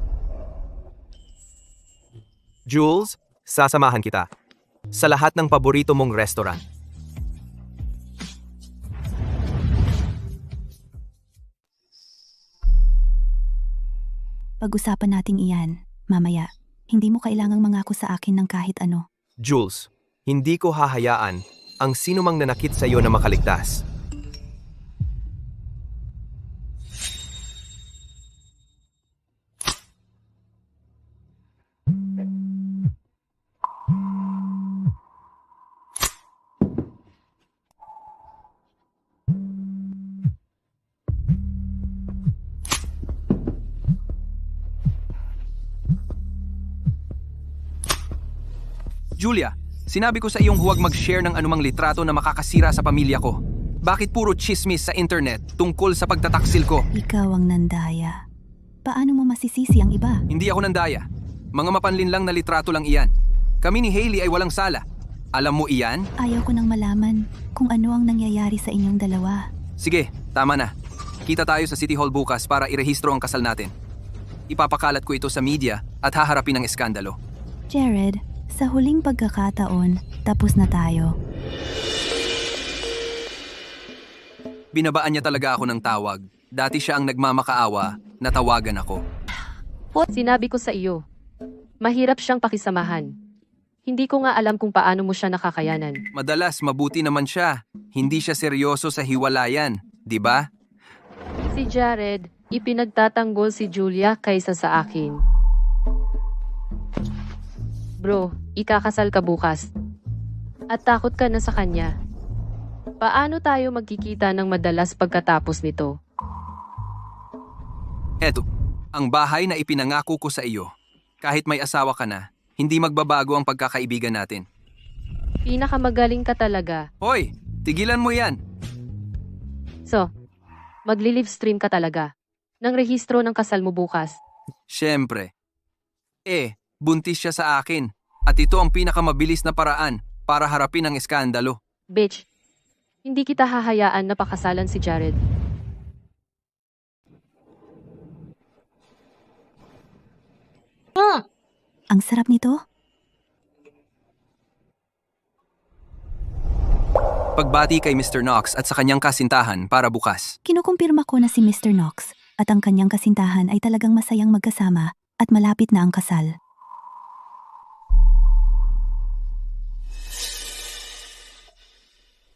[SPEAKER 7] Jules, sasamahan kita. Sa lahat ng paborito mong restaurant.
[SPEAKER 1] Pag-usapan natin iyan, mamaya. Hindi mo kailangang mangako sa akin ng kahit ano.
[SPEAKER 7] Jules, hindi ko hahayaan ang sinumang nanakit sa iyo na makaligtas.
[SPEAKER 3] Julia, sinabi ko sa iyong huwag mag-share ng anumang litrato na makakasira sa pamilya ko. Bakit puro chismis sa internet tungkol sa pagtataksil ko?
[SPEAKER 1] Ikaw ang nandaya. Paano mo masisisi ang iba?
[SPEAKER 3] Hindi ako nandaya. Mga mapanlinlang na litrato lang iyan. Kami ni Hailey ay walang sala. Alam mo iyan?
[SPEAKER 1] Ayaw ko nang malaman kung ano ang nangyayari sa inyong dalawa.
[SPEAKER 3] Sige, tama na. Kita tayo sa City Hall bukas para irehistro ang kasal natin. Ipapakalat ko ito sa media at haharapin ang eskandalo.
[SPEAKER 1] Jared, sa huling pagkakataon, tapos na tayo.
[SPEAKER 3] Binabaan niya talaga ako ng tawag. Dati siya ang nagmamakaawa, natawagan ako.
[SPEAKER 2] Sinabi ko sa iyo, mahirap siyang pakisamahan. Hindi ko nga alam kung paano mo siya nakakayanan.
[SPEAKER 3] Madalas mabuti naman siya. Hindi siya seryoso sa hiwalayan, di ba?
[SPEAKER 2] Si Jared, ipinagtatanggol si Julia kaysa sa akin. Bro, ikakasal ka bukas. At takot ka na sa kanya. Paano tayo magkikita ng madalas pagkatapos nito?
[SPEAKER 3] Eto, ang bahay na ipinangako ko sa iyo. Kahit may asawa ka na, hindi magbabago ang pagkakaibigan natin.
[SPEAKER 2] Pinakamagaling ka talaga.
[SPEAKER 3] Hoy, tigilan mo yan.
[SPEAKER 2] So, magli-livestream ka talaga ng rehistro ng kasal mo bukas.
[SPEAKER 3] Siyempre. Buntis siya sa akin. At ito ang pinakamabilis na paraan para harapin ang eskandalo.
[SPEAKER 2] Bitch, hindi kita hahayaan na pakasalan si Jared.
[SPEAKER 1] Ang sarap nito.
[SPEAKER 3] Pagbati kay Mr. Knox at sa kanyang kasintahan para bukas.
[SPEAKER 1] Kinukumpirma ko na si Mr. Knox at ang kanyang kasintahan ay talagang masayang magkasama at malapit na ang kasal.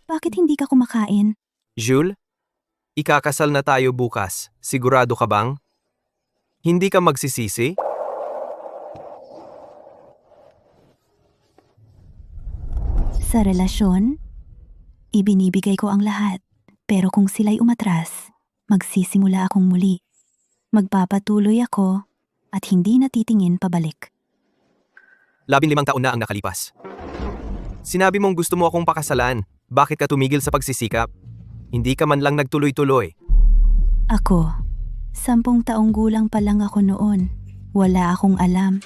[SPEAKER 1] Bakit hindi ka kumakain?
[SPEAKER 7] Jules, ikakasal na tayo bukas. Sigurado ka bang? Hindi ka magsisisi?
[SPEAKER 1] Sa relasyon, ibinibigay ko ang lahat. Pero kung sila'y umatras, magsisimula akong muli. Magpapatuloy ako at hindi natitingin pabalik.
[SPEAKER 7] 15 taon na ang nakalipas. Sinabi mong gusto mo akong pakasalan. Bakit ka tumigil sa pagsisikap? Hindi ka man lang nagtuloy-tuloy.
[SPEAKER 1] Ako, 10 taong gulang pa lang ako noon. Wala akong alam.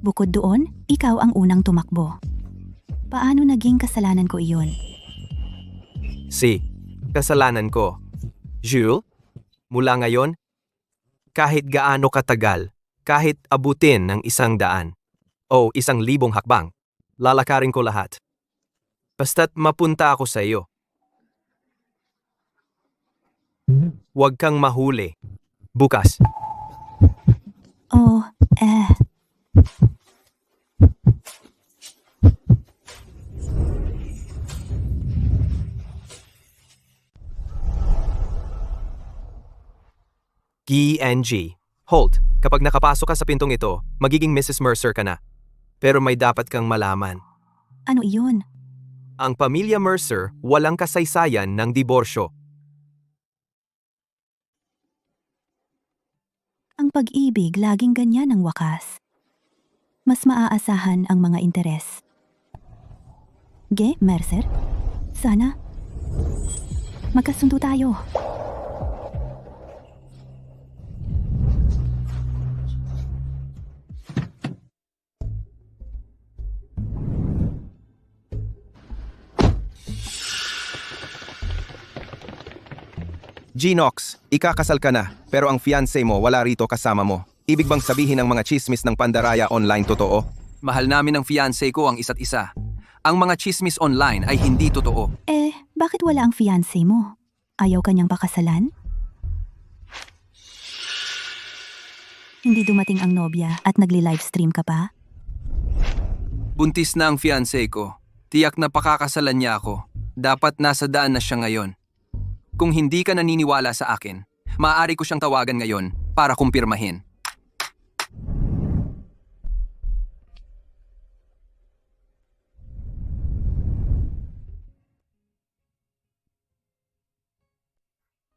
[SPEAKER 1] Bukod doon, ikaw ang unang tumakbo. Paano naging kasalanan ko iyon?
[SPEAKER 7] Kasalanan ko. Jules, mula ngayon, kahit gaano katagal, kahit abutin ng 100 o 1,000 hakbang, lalakarin ko lahat. Basta't mapunta ako sa iyo. Huwag kang mahuli. Bukas.
[SPEAKER 1] Oh,
[SPEAKER 7] GNG. Holt, kapag nakapasok ka sa pintong ito, magiging Mrs. Mercer ka na. Pero may dapat kang malaman.
[SPEAKER 1] Ano iyon?
[SPEAKER 7] Ang pamilya Mercer walang kasaysayan ng diborsyo.
[SPEAKER 1] Ang pag-ibig laging ganyan ang wakas. Mas maaasahan ang mga interes. Mercer? Sana magkasundo tayo.
[SPEAKER 6] G-Knox, ikakasal ka na, pero ang fiancé mo wala rito kasama mo. Ibig bang sabihin ng mga chismis ng pandaraya online totoo?
[SPEAKER 3] Mahal namin ng fiancé ko ang isa't isa. Ang mga chismis online ay hindi totoo.
[SPEAKER 1] Bakit wala ang fiancé mo? Ayaw kanyang pakasalan? Hindi dumating ang nobya at nagli-livestream ka pa?
[SPEAKER 3] Buntis na ang fiancé ko. Tiyak na pakakasalan niya ako. Dapat nasa daan na siya ngayon. Kung hindi ka naniniwala sa akin, maaari ko siyang tawagan ngayon para kumpirmahin.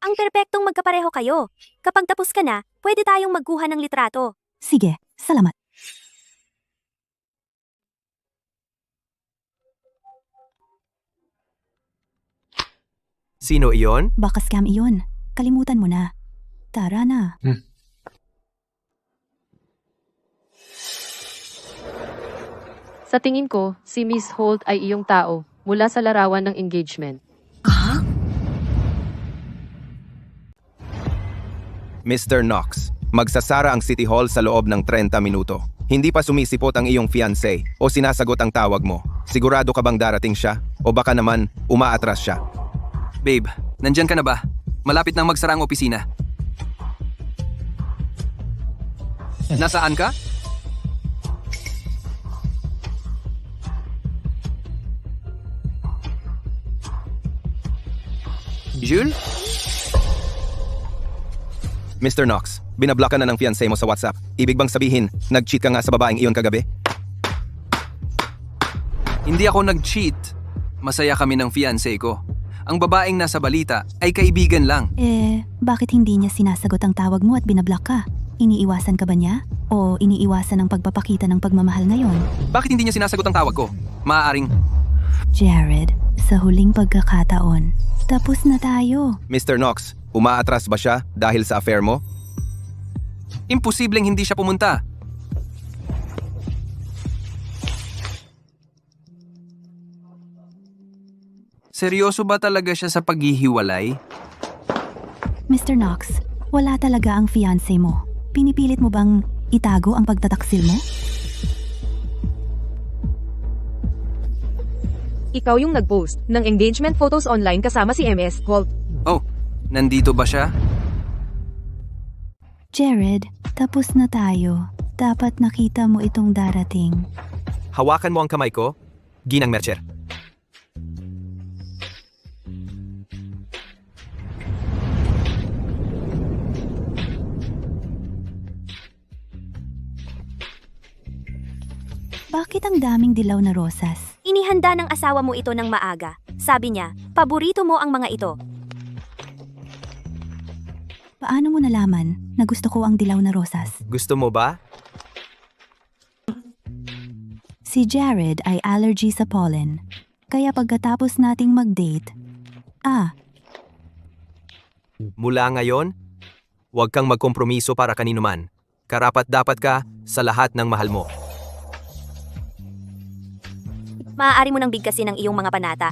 [SPEAKER 4] Ang perpektong magkapareho kayo. Kapag tapos ka na, pwede tayong magkuha ng litrato.
[SPEAKER 1] Sige, salamat.
[SPEAKER 7] Sino iyon?
[SPEAKER 1] Baka scam iyon. Kalimutan mo na. Tara na.
[SPEAKER 2] Sa tingin ko, si Miss Holt ay iyong tao mula sa larawan ng engagement.
[SPEAKER 6] Mr. Knox, magsasara ang City Hall sa loob ng 30 minuto. Hindi pa sumisipot ang iyong fiancé o sinasagot ang tawag mo. Sigurado ka bang darating siya? O baka naman, umaatras siya?
[SPEAKER 3] Babe, nandyan ka na ba? Malapit nang magsara ang opisina. Nasaan ka? Jules?
[SPEAKER 6] Mr. Knox, binablock ka na ng fiancé mo sa WhatsApp. Ibig bang sabihin, nag-cheat ka nga sa babaeng iyon kagabi?
[SPEAKER 3] Hindi ako nag-cheat. Masaya kami ng fiancé ko. Ang babaeng nasa balita ay kaibigan lang.
[SPEAKER 1] Bakit hindi niya sinasagot ang tawag mo at binablock ka? Iniiwasan ka ba niya? O iniiwasan ang pagpapakita ng pagmamahal ngayon?
[SPEAKER 3] Bakit hindi niya sinasagot ang tawag ko? Maaaring...
[SPEAKER 1] Jared, sa huling pagkakataon, tapos na tayo.
[SPEAKER 6] Mr. Knox, umaatras ba siya dahil sa affair mo?
[SPEAKER 3] Imposibleng hindi siya pumunta. Seryoso ba talaga siya sa paghihiwalay?
[SPEAKER 1] Mr. Knox, wala talaga ang fiancé mo. Pinipilit mo bang itago ang pagtataksil mo?
[SPEAKER 11] Ikaw yung nag-post ng engagement photos online kasama si MS Holt.
[SPEAKER 3] Oh, nandito ba siya?
[SPEAKER 1] Jared, tapos na tayo. Dapat nakita mo itong darating.
[SPEAKER 7] Hawakan mo ang kamay ko, Ginang Mercer.
[SPEAKER 1] Bakit ang daming dilaw na rosas?
[SPEAKER 4] Inihanda ng asawa mo ito ng maaga. Sabi niya, paborito mo ang mga ito.
[SPEAKER 1] Paano mo nalaman na gusto ko ang dilaw na rosas?
[SPEAKER 7] Gusto mo ba?
[SPEAKER 1] Si Jared ay allergy sa pollen. Kaya pagkatapos nating mag-date,
[SPEAKER 7] Mula ngayon, huwag kang magkompromiso para kanino man. Karapat-dapat ka sa lahat ng mahal mo.
[SPEAKER 4] Maaari mo nang bigkasin ang iyong mga panata.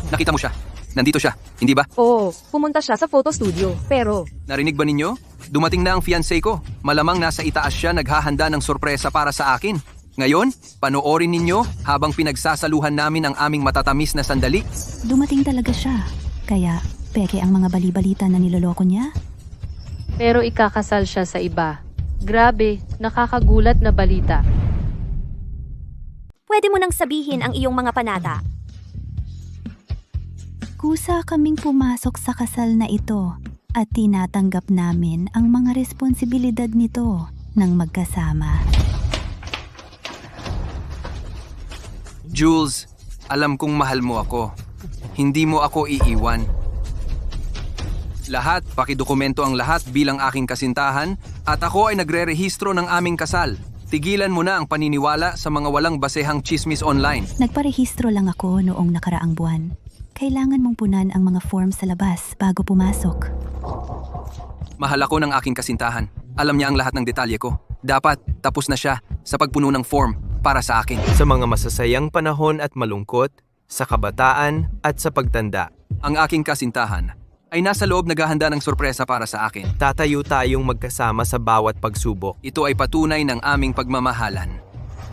[SPEAKER 3] Nakita mo siya. Nandito siya, hindi ba?
[SPEAKER 11] Oo, pumunta siya sa photo studio. Pero,
[SPEAKER 3] Narinig ba ninyo? Dumating na ang fiancé ko. Malamang nasa itaas siya naghahanda ng sorpresa para sa akin. Ngayon, panoorin ninyo habang pinagsasaluhan namin ang aming matatamis na sandali.
[SPEAKER 1] Dumating talaga siya. Kaya, peke ang mga bali-balita na niloloko niya?
[SPEAKER 2] Pero ikakasal siya sa iba. Grabe, nakakagulat na balita.
[SPEAKER 4] Pwede mo nang sabihin ang iyong mga panata.
[SPEAKER 1] Kusa kaming pumasok sa kasal na ito at tinatanggap namin ang mga responsibilidad nito ng magkasama.
[SPEAKER 3] Jules, alam kong mahal mo ako. Hindi mo ako iiwan. Lahat, pakidokumento ang lahat bilang aking kasintahan at ako ay nagre-rehistro ng aming kasal. Tigilan mo na ang paniniwala sa mga walang basehang chismis online.
[SPEAKER 1] Nagparehistro lang ako noong nakaraang buwan. Kailangan mong punan ang mga form sa labas bago pumasok.
[SPEAKER 3] Mahal ako ng aking kasintahan. Alam niya ang lahat ng detalye ko. Dapat tapos na siya sa pagpuno ng form para sa akin.
[SPEAKER 7] Sa mga masasayang panahon at malungkot, sa kabataan at sa pagtanda,
[SPEAKER 3] Ang aking kasintahan ay nasa loob naghahanda ng sorpresa para sa akin.
[SPEAKER 7] tatayo tayong magkasama sa bawat pagsubok
[SPEAKER 3] Ito ay patunay ng aming pagmamahalan.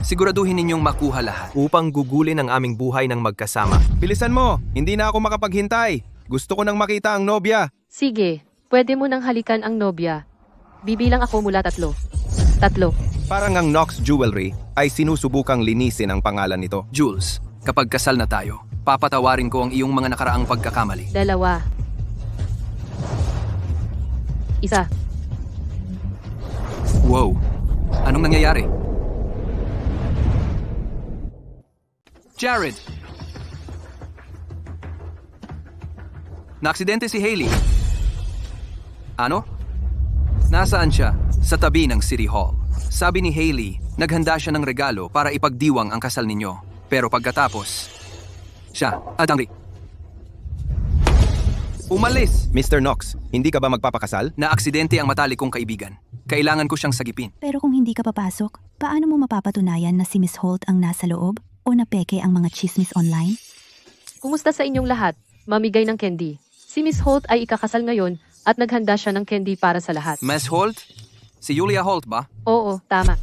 [SPEAKER 3] Siguraduhin ninyong makuha lahat.
[SPEAKER 7] upang gugulin ang aming buhay ng magkasama.
[SPEAKER 6] Bilisan mo, hindi na ako makapaghintay. Gusto ko nang makita ang nobya.
[SPEAKER 2] Sige, pwede mo nang halikan ang nobya. Bibilang ako mula 3. 3.
[SPEAKER 6] Parang ang Knox Jewelry ay sinusubukang linisin ang pangalan nito.
[SPEAKER 3] Jules, kapag kasal na tayo, papatawarin ko ang iyong mga nakaraang pagkakamali.
[SPEAKER 2] 2. 1.
[SPEAKER 3] Wow, anong nangyayari? Jared! Naaksidente si Hailey. Ano? Nasaan siya? Sa tabi ng City Hall. Sabi ni Hailey, Naghanda siya ng regalo para ipagdiwang ang kasal ninyo. Pero pagkatapos, siya at ang umalis!
[SPEAKER 6] Mr. Knox, hindi ka ba magpapakasal?
[SPEAKER 3] Na aksidente ang matalik kong kaibigan. Kailangan ko siyang sagipin.
[SPEAKER 1] Pero kung hindi ka papasok, paano mo mapapatunayan na si Miss Holt ang nasa loob o napeke ang mga chismis online?
[SPEAKER 2] Kumusta sa inyong lahat? Mamigay ng candy. Si Miss Holt ay ikakasal ngayon at naghanda siya ng candy para sa lahat.
[SPEAKER 3] Miss Holt? Si Julia Holt ba?
[SPEAKER 2] Oo, tama.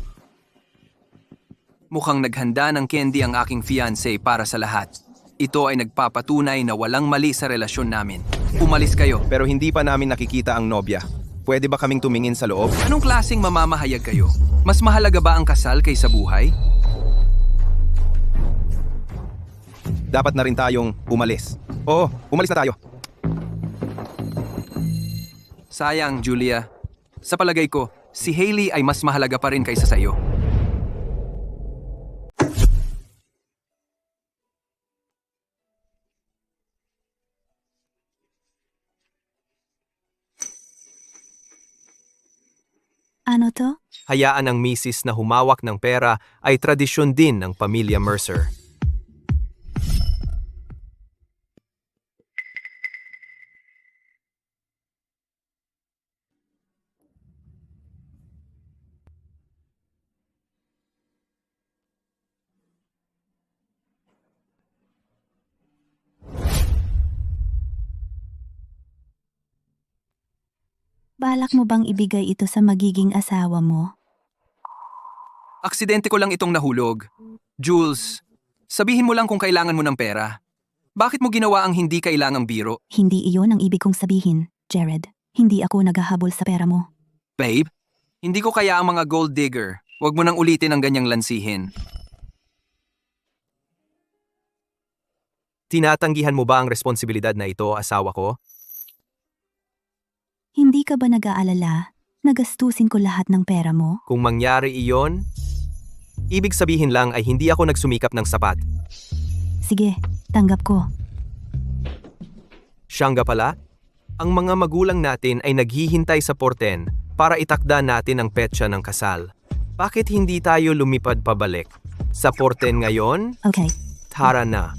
[SPEAKER 3] Mukhang naghanda ng candy ang aking fiancé para sa lahat. Ito ay nagpapatunay na walang mali sa relasyon namin. Umalis kayo.
[SPEAKER 6] Pero hindi pa namin nakikita ang nobya. Pwede ba kaming tumingin sa loob?
[SPEAKER 3] Anong klaseng mamamahayag kayo? Mas mahalaga ba ang kasal kaysa buhay?
[SPEAKER 6] Dapat na rin tayong umalis. Oo, umalis na tayo.
[SPEAKER 3] Sayang, Julia. Sa palagay ko, si Hailey ay mas mahalaga pa rin kaysa sa iyo.
[SPEAKER 1] Ano to?
[SPEAKER 7] Hayaan ang misis na humawak ng pera ay tradisyon din ng pamilya Mercer.
[SPEAKER 1] Balak mo bang ibigay ito sa magiging asawa mo?
[SPEAKER 3] Aksidente ko lang itong nahulog. Jules, sabihin mo lang kung kailangan mo ng pera. Bakit mo ginawa ang hindi kailangang biro?
[SPEAKER 1] Hindi iyon ang ibig kong sabihin, Jared. Hindi ako naghahabol sa pera mo.
[SPEAKER 3] Babe, hindi ko kaya ang mga gold digger. Huwag mo nang ulitin ang ganyang lansihin.
[SPEAKER 7] Tinatanggihan mo ba ang responsibilidad na ito, asawa ko?
[SPEAKER 1] Hindi ka ba nag-aalala? Nagastusin ko lahat ng pera mo?
[SPEAKER 7] Kung mangyari iyon, ibig sabihin lang ay hindi ako nagsumikap ng sapat.
[SPEAKER 1] Sige, tanggap ko.
[SPEAKER 7] Siya nga pala, ang mga magulang natin ay naghihintay sa porten para itakda natin ang petsa ng kasal. Bakit hindi tayo lumipad pabalik? Sa porten ngayon?
[SPEAKER 1] Okay.
[SPEAKER 7] Tara na.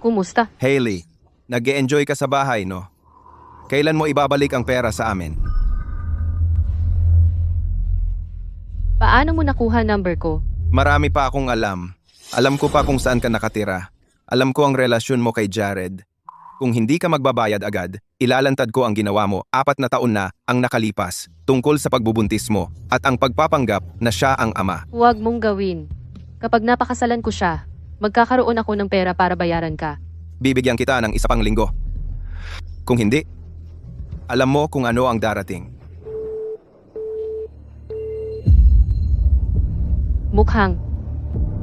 [SPEAKER 2] Kumusta?
[SPEAKER 6] Hailey, nag-e-enjoy ka sa bahay, no? Kailan mo ibabalik ang pera sa amin?
[SPEAKER 2] Paano mo nakuha number ko?
[SPEAKER 6] Marami pa akong alam. Alam ko pa kung saan ka nakatira. Alam ko ang relasyon mo kay Jared. Kung hindi ka magbabayad agad, ilalantad ko ang ginawa mo 4 na taon na ang nakalipas tungkol sa pagbubuntis mo at ang pagpapanggap na siya ang ama.
[SPEAKER 2] Huwag mong gawin. Kapag napakasalan ko siya, magkakaroon ako ng pera para bayaran ka.
[SPEAKER 6] Bibigyan kita ng 1 pang linggo. Kung hindi, alam mo kung ano ang darating.
[SPEAKER 2] Mukhang,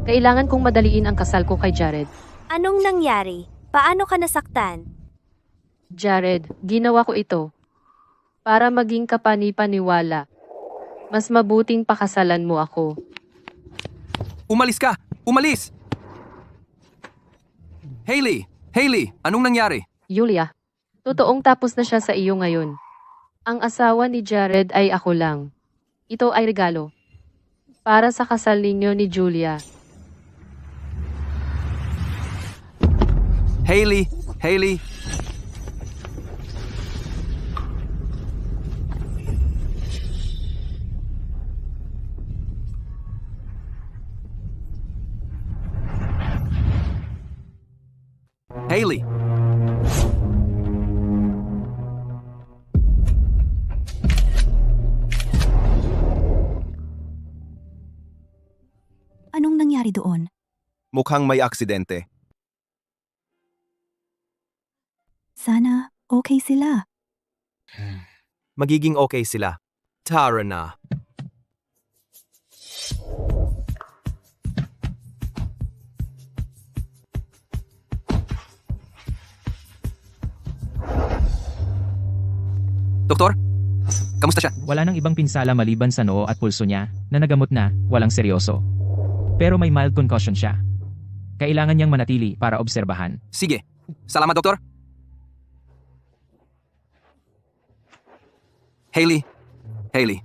[SPEAKER 2] kailangan kong madaliin ang kasal ko kay Jared.
[SPEAKER 4] Anong nangyari? Paano ka nasaktan?
[SPEAKER 2] Jared, ginawa ko ito para maging kapani-paniwala. Mas mabuting pakasalan mo ako.
[SPEAKER 3] Umalis ka! Umalis! Hailey! Hailey! Anong nangyari?
[SPEAKER 2] Julia, totoong tapos na siya sa iyo ngayon. Ang asawa ni Jared ay ako lang. Ito ay regalo. Para sa kasal ninyo ni Julia.
[SPEAKER 3] Hailey! Hailey! Hailey!
[SPEAKER 1] Anong nangyari doon?
[SPEAKER 6] Mukhang may aksidente.
[SPEAKER 1] Sana okay sila.
[SPEAKER 7] Magiging okay sila. Tara na.
[SPEAKER 3] Kamusta siya?
[SPEAKER 5] Wala nang ibang pinsala maliban sa noo at pulso niya, na nagamot na, walang seryoso. Pero may mild concussion siya. Kailangan niyang manatili para obserbahan.
[SPEAKER 3] Sige. Salamat, doktor. Hailey. Hailey.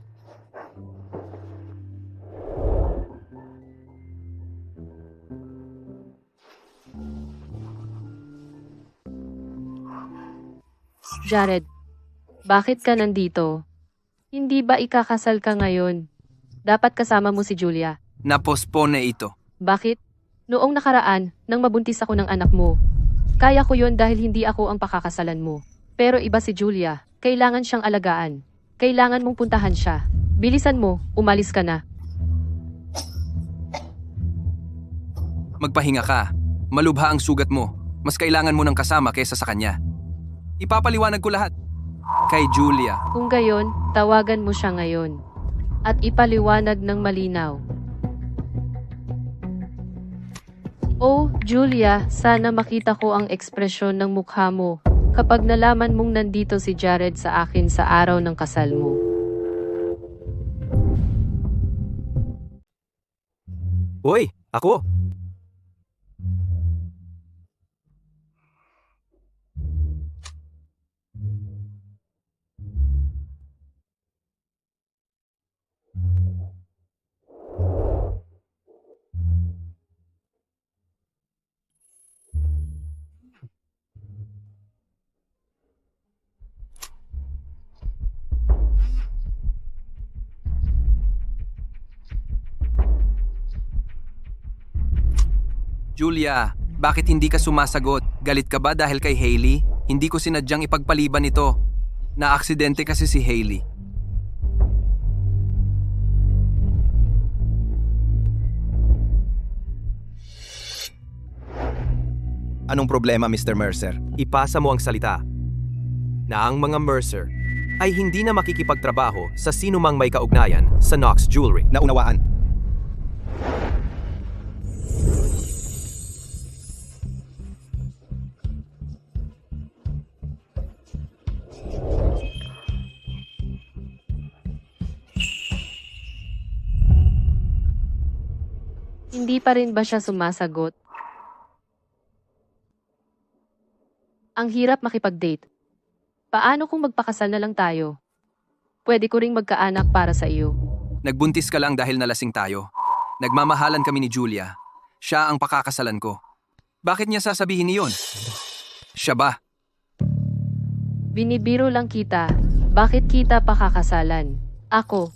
[SPEAKER 2] Jared, bakit ka nandito? Hindi ba ikakasal ka ngayon? Dapat kasama mo si Julia.
[SPEAKER 3] Napospone ito.
[SPEAKER 2] Bakit? Noong nakaraan, nang mabuntis ako ng anak mo. Kaya ko yon dahil hindi ako ang pakakasalan mo. Pero iba si Julia. Kailangan siyang alagaan. Kailangan mong puntahan siya. Bilisan mo, umalis ka na.
[SPEAKER 3] Magpahinga ka. Malubha ang sugat mo. Mas kailangan mo ng kasama kaysa sa kanya. Ipapaliwanag ko lahat. Kay Julia.
[SPEAKER 2] Kung gayon, tawagan mo siya ngayon. At ipaliwanag ng malinaw. Oh, Julia, sana makita ko ang ekspresyon ng mukha mo kapag nalaman mong nandito si Jared sa akin sa araw ng kasal mo.
[SPEAKER 7] Hoy, ako!
[SPEAKER 3] Julia, bakit hindi ka sumasagot? Galit ka ba dahil kay Hailey? Hindi ko sinadyang ipagpaliban ito. Naaksidente kasi si Hailey.
[SPEAKER 6] Anong problema, Mr. Mercer?
[SPEAKER 7] Ipasa mo ang salita na ang mga Mercer ay hindi na makikipagtrabaho sa sinumang may kaugnayan sa Knox Jewelry.
[SPEAKER 6] Naunawaan.
[SPEAKER 2] Hindi pa rin ba siya sumasagot? Ang hirap makipag-date. Paano kung magpakasal na lang tayo? Pwede ko ring magkaanak para sa iyo.
[SPEAKER 3] Nagbuntis ka lang dahil nalasing tayo. Nagmamahalan kami ni Julia. Siya ang pakakasalan ko. Bakit niya sasabihin iyon? Siya ba?
[SPEAKER 2] Binibiro lang kita. Bakit kita pakakasalan? Ako.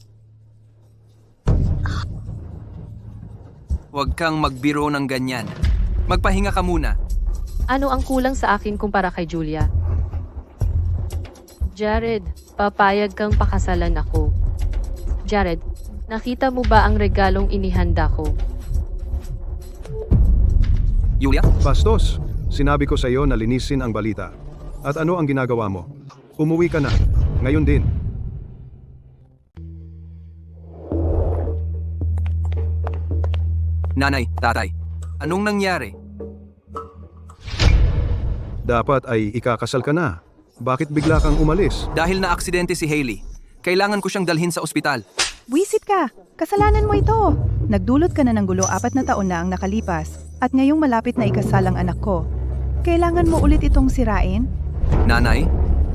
[SPEAKER 3] Huwag kang magbiro ng ganyan. Magpahinga ka muna.
[SPEAKER 2] Ano ang kulang sa akin kumpara kay Julia? Jared, papayag kang pakasalan ako. Jared, nakita mo ba ang regalong inihanda ko?
[SPEAKER 3] Julia?
[SPEAKER 8] Bastos, sinabi ko sa iyo na linisin ang balita. At ano ang ginagawa mo? Umuwi ka na. Ngayon din.
[SPEAKER 3] Nanay, tatay, anong nangyari?
[SPEAKER 8] Dapat ay ikakasal ka na. Bakit bigla kang umalis?
[SPEAKER 3] Dahil na aksidente si Hailey. Kailangan ko siyang dalhin sa ospital.
[SPEAKER 12] Wisit ka! Kasalanan mo ito! Nagdulot ka na ng gulo 4 na taon na ang nakalipas at ngayong malapit na ikasal ang anak ko. Kailangan mo ulit itong sirain?
[SPEAKER 3] Nanay,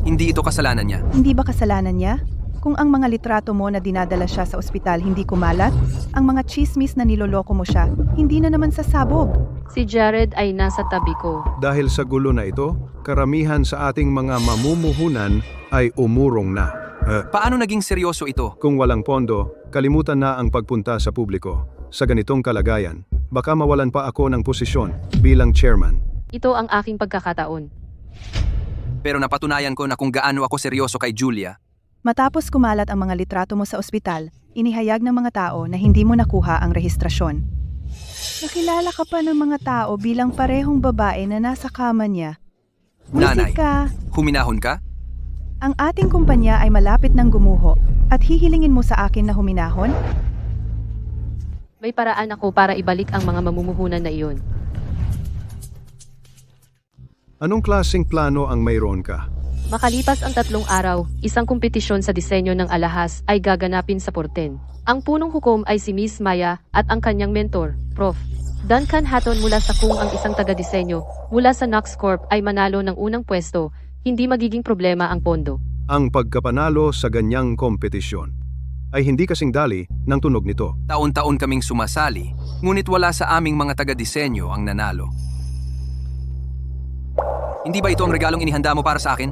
[SPEAKER 3] hindi ito kasalanan niya.
[SPEAKER 12] Hindi ba kasalanan niya? Kung ang mga litrato mo na dinadala siya sa ospital hindi kumalat, ang mga chismis na niloloko mo siya, hindi na naman sasabog.
[SPEAKER 2] Si Jared ay nasa tabi ko.
[SPEAKER 8] Dahil sa gulo na ito, karamihan sa ating mga mamumuhunan ay umurong na.
[SPEAKER 3] Paano naging seryoso ito?
[SPEAKER 8] Kung walang pondo, kalimutan na ang pagpunta sa publiko. Sa ganitong kalagayan, baka mawalan pa ako ng posisyon bilang chairman.
[SPEAKER 2] Ito ang aking pagkakataon.
[SPEAKER 3] Pero napatunayan ko na kung gaano ako seryoso kay Julia.
[SPEAKER 12] Matapos kumalat ang mga litrato mo sa ospital, inihayag ng mga tao na hindi mo nakuha ang rehistrasyon. Nakilala ka pa ng mga tao bilang parehong babae na nasa kama niya.
[SPEAKER 3] Nanay,
[SPEAKER 12] Wisit ka!
[SPEAKER 3] huminahon ka?
[SPEAKER 12] Ang ating kumpanya ay malapit ng gumuho at hihilingin mo sa akin na huminahon?
[SPEAKER 2] May paraan ako para ibalik ang mga mamumuhunan na iyon.
[SPEAKER 8] Anong klaseng plano ang mayroon ka?
[SPEAKER 2] Makalipas ang 3 araw, isang kompetisyon sa disenyo ng alahas ay gaganapin sa Porten. Ang punong hukom ay si Miss Maya at ang kanyang mentor, Prof. Duncan Hatton mula sa kung ang isang taga-disenyo mula sa Nox Corp ay manalo ng unang pwesto, hindi magiging problema ang pondo.
[SPEAKER 8] Ang pagkapanalo sa ganyang kompetisyon ay hindi kasing dali ng tunog nito.
[SPEAKER 3] Taon-taon kaming sumasali, ngunit wala sa aming mga taga-disenyo ang nanalo. Hindi ba ito ang regalong inihanda mo para sa akin?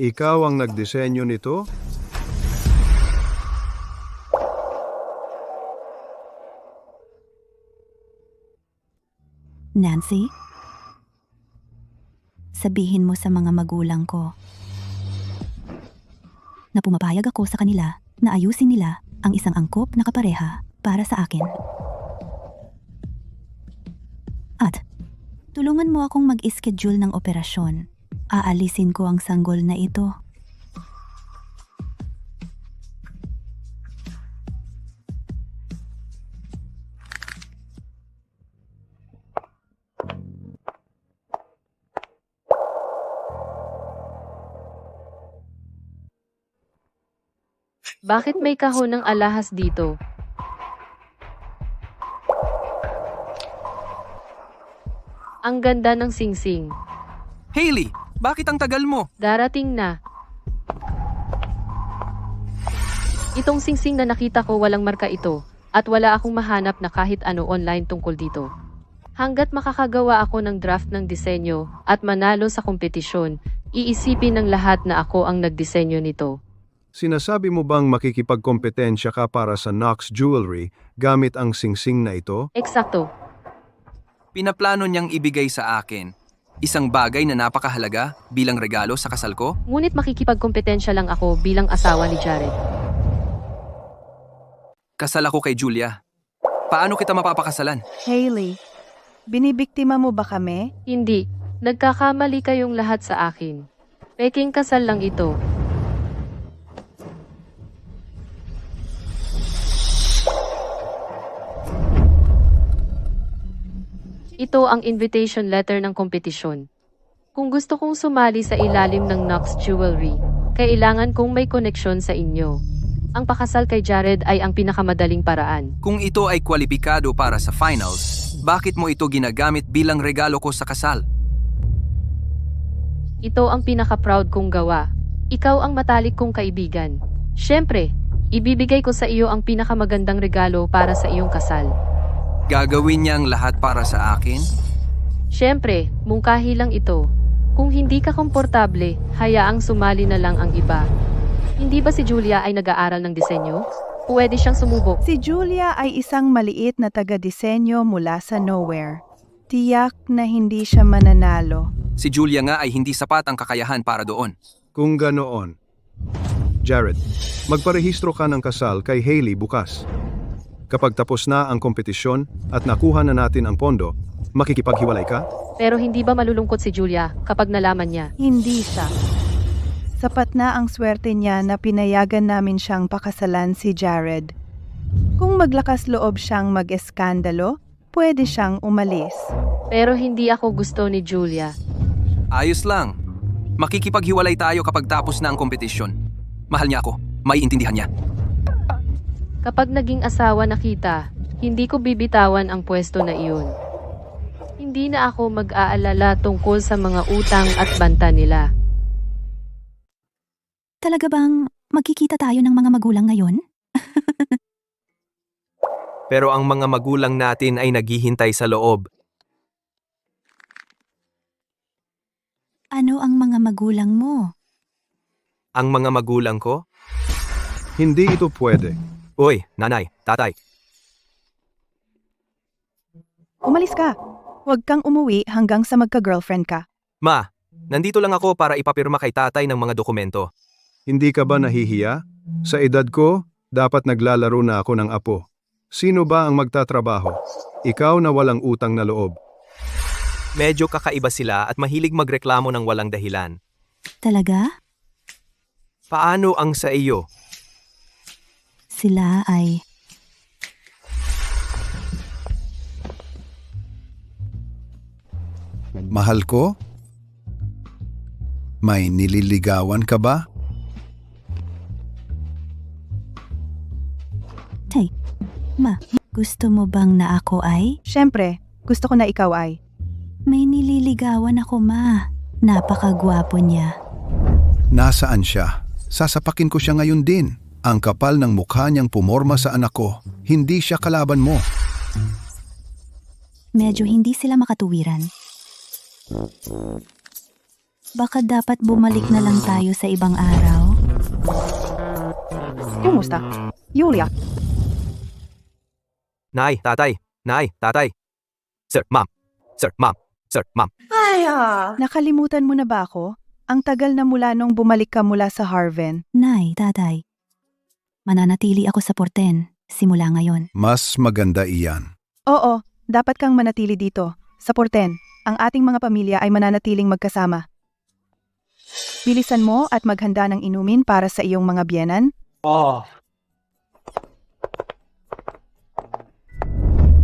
[SPEAKER 8] Ikaw ang nagdisenyo nito?
[SPEAKER 1] Nancy? Sabihin mo sa mga magulang ko na pumapayag ako sa kanila na ayusin nila ang isang angkop na kapareha para sa akin. At tulungan mo akong mag-schedule ng operasyon. Aalisin ko ang sanggol na ito.
[SPEAKER 2] Bakit may kahon ng alahas dito? Ang ganda ng singsing.
[SPEAKER 3] Hailey, bakit ang tagal mo?
[SPEAKER 2] Darating na. Itong singsing na nakita ko walang marka ito, at wala akong mahanap na kahit ano online tungkol dito. Hanggat makakagawa ako ng draft ng disenyo at manalo sa kompetisyon, iisipin ng lahat na ako ang nagdisenyo nito.
[SPEAKER 8] Sinasabi mo bang makikipagkompetensya ka para sa Nox Jewelry gamit ang singsing na ito?
[SPEAKER 2] Eksakto.
[SPEAKER 3] Pinaplano niyang ibigay sa akin isang bagay na napakahalaga bilang regalo sa kasal ko?
[SPEAKER 2] Ngunit makikipagkompetensya lang ako bilang asawa ni Jared.
[SPEAKER 3] Kasal ako kay Julia. Paano kita mapapakasalan?
[SPEAKER 12] Hailey, binibiktima mo ba kami?
[SPEAKER 2] Hindi. Nagkakamali kayong lahat sa akin. Peking kasal lang ito. Ito ang invitation letter ng kompetisyon. Kung gusto kong sumali sa ilalim ng Nox Jewelry, kailangan kong may koneksyon sa inyo. Ang pakasal kay Jared ay ang pinakamadaling paraan.
[SPEAKER 3] Kung ito ay kwalipikado para sa finals, bakit mo ito ginagamit bilang regalo ko sa kasal?
[SPEAKER 2] Ito ang pinaka-proud kong gawa. Ikaw ang matalik kong kaibigan. Siyempre, ibibigay ko sa iyo ang pinakamagandang regalo para sa iyong kasal.
[SPEAKER 3] Gagawin niya ang lahat para sa akin?
[SPEAKER 2] Siyempre, mungkahi lang ito. Kung hindi ka komportable, hayaang sumali na lang ang iba. Hindi ba si Julia ay nag-aaral ng disenyo? Pwede siyang sumubok.
[SPEAKER 12] Si Julia ay isang maliit na taga-disenyo mula sa nowhere. Tiyak na hindi siya mananalo.
[SPEAKER 3] Si Julia nga ay hindi sapat ang kakayahan para doon.
[SPEAKER 8] Kung ganoon. Jared, magparehistro ka ng kasal kay Hailey bukas. Kapag tapos na ang kompetisyon at nakuha na natin ang pondo, makikipaghiwalay ka?
[SPEAKER 2] Pero hindi ba malulungkot si Julia kapag nalaman niya?
[SPEAKER 12] Hindi siya. Sapat na ang swerte niya na pinayagan namin siyang pakasalan si Jared. Kung maglakas loob siyang mag-eskandalo, pwede siyang umalis.
[SPEAKER 2] Pero hindi ako gusto ni Julia.
[SPEAKER 3] Ayos lang. Makikipaghiwalay tayo kapag tapos na ang kompetisyon. Mahal niya ako. Maiintindihan niya.
[SPEAKER 2] Kapag naging asawa na kita, hindi ko bibitawan ang pwesto na iyon. Hindi na ako mag-aalala tungkol sa mga utang at banta nila.
[SPEAKER 1] Talaga bang magkikita tayo ng mga magulang ngayon?
[SPEAKER 7] Pero ang mga magulang natin ay naghihintay sa loob.
[SPEAKER 1] Ano ang mga magulang mo?
[SPEAKER 7] Ang mga magulang ko?
[SPEAKER 8] Hindi ito pwede.
[SPEAKER 7] Uy, nanay, tatay.
[SPEAKER 12] Umalis ka. Huwag kang umuwi hanggang sa magka-girlfriend ka.
[SPEAKER 7] Ma, nandito lang ako para ipapirma kay tatay ng mga dokumento.
[SPEAKER 8] Hindi ka ba nahihiya? Sa edad ko, dapat naglalaro na ako ng apo. Sino ba ang magtatrabaho? Ikaw na walang utang na loob.
[SPEAKER 7] Medyo kakaiba sila at mahilig magreklamo ng walang dahilan.
[SPEAKER 1] Talaga?
[SPEAKER 7] Paano ang sa iyo?
[SPEAKER 1] Sila ay...
[SPEAKER 8] Mahal ko? May nililigawan ka ba?
[SPEAKER 1] Hey, gusto mo bang na ako ay?
[SPEAKER 12] Siyempre, gusto ko na ikaw ay.
[SPEAKER 1] May nililigawan ako, ma. Napakagwapo niya.
[SPEAKER 8] Nasaan siya? Sasapakin ko siya ngayon din. Ang kapal ng mukha niyang pumorma sa anak ko. Hindi siya kalaban mo.
[SPEAKER 1] Medyo hindi sila makatuwiran. Baka dapat bumalik na lang tayo sa ibang araw.
[SPEAKER 9] Kumusta? Julia,
[SPEAKER 7] Nay, tatay. Nay, tatay. Sir, ma'am. Sir, ma'am. Sir, ma'am.
[SPEAKER 12] Nakalimutan mo na ba ako? Ang tagal na mula nung bumalik ka mula sa Harven.
[SPEAKER 1] Nay, tatay. Mananatili ako sa Porten simula ngayon.
[SPEAKER 8] Mas maganda iyan.
[SPEAKER 12] Oo, dapat kang manatili dito. Sa Porten, ang ating mga pamilya ay mananatiling magkasama. Bilisan mo at maghanda ng inumin para sa iyong mga biyenan.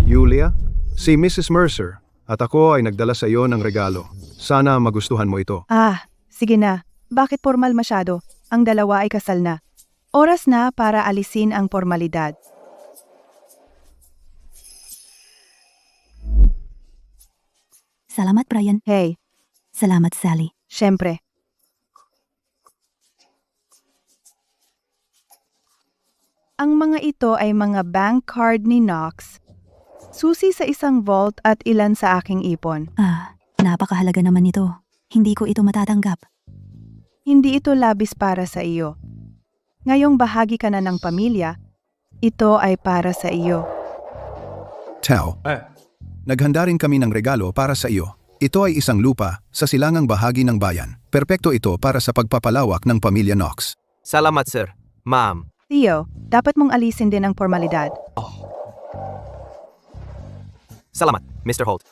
[SPEAKER 8] Julia, si Mrs. Mercer at ako ay nagdala sa iyo ng regalo. Sana magustuhan mo ito.
[SPEAKER 12] Sige na. Bakit formal masyado? Ang dalawa ay kasal na. Oras na para alisin ang formalidad.
[SPEAKER 1] Salamat, Brian.
[SPEAKER 12] Hey,
[SPEAKER 1] Salamat, Sally.
[SPEAKER 12] syempre. Ang mga ito ay mga bank card ni Knox, susi sa isang vault at ilan sa aking ipon.
[SPEAKER 1] Napakahalaga naman ito. Hindi ko ito matatanggap.
[SPEAKER 12] Hindi ito labis para sa iyo. Ngayong bahagi ka na ng pamilya, ito ay para sa iyo.
[SPEAKER 8] Tao, naghanda rin kami ng regalo para sa iyo. Ito ay isang lupa sa silangang bahagi ng bayan. Perpekto ito para sa pagpapalawak ng pamilya Knox.
[SPEAKER 7] Salamat, sir. Ma'am.
[SPEAKER 12] Theo, dapat mong alisin din ang formalidad.
[SPEAKER 7] Salamat, Mr. Holt.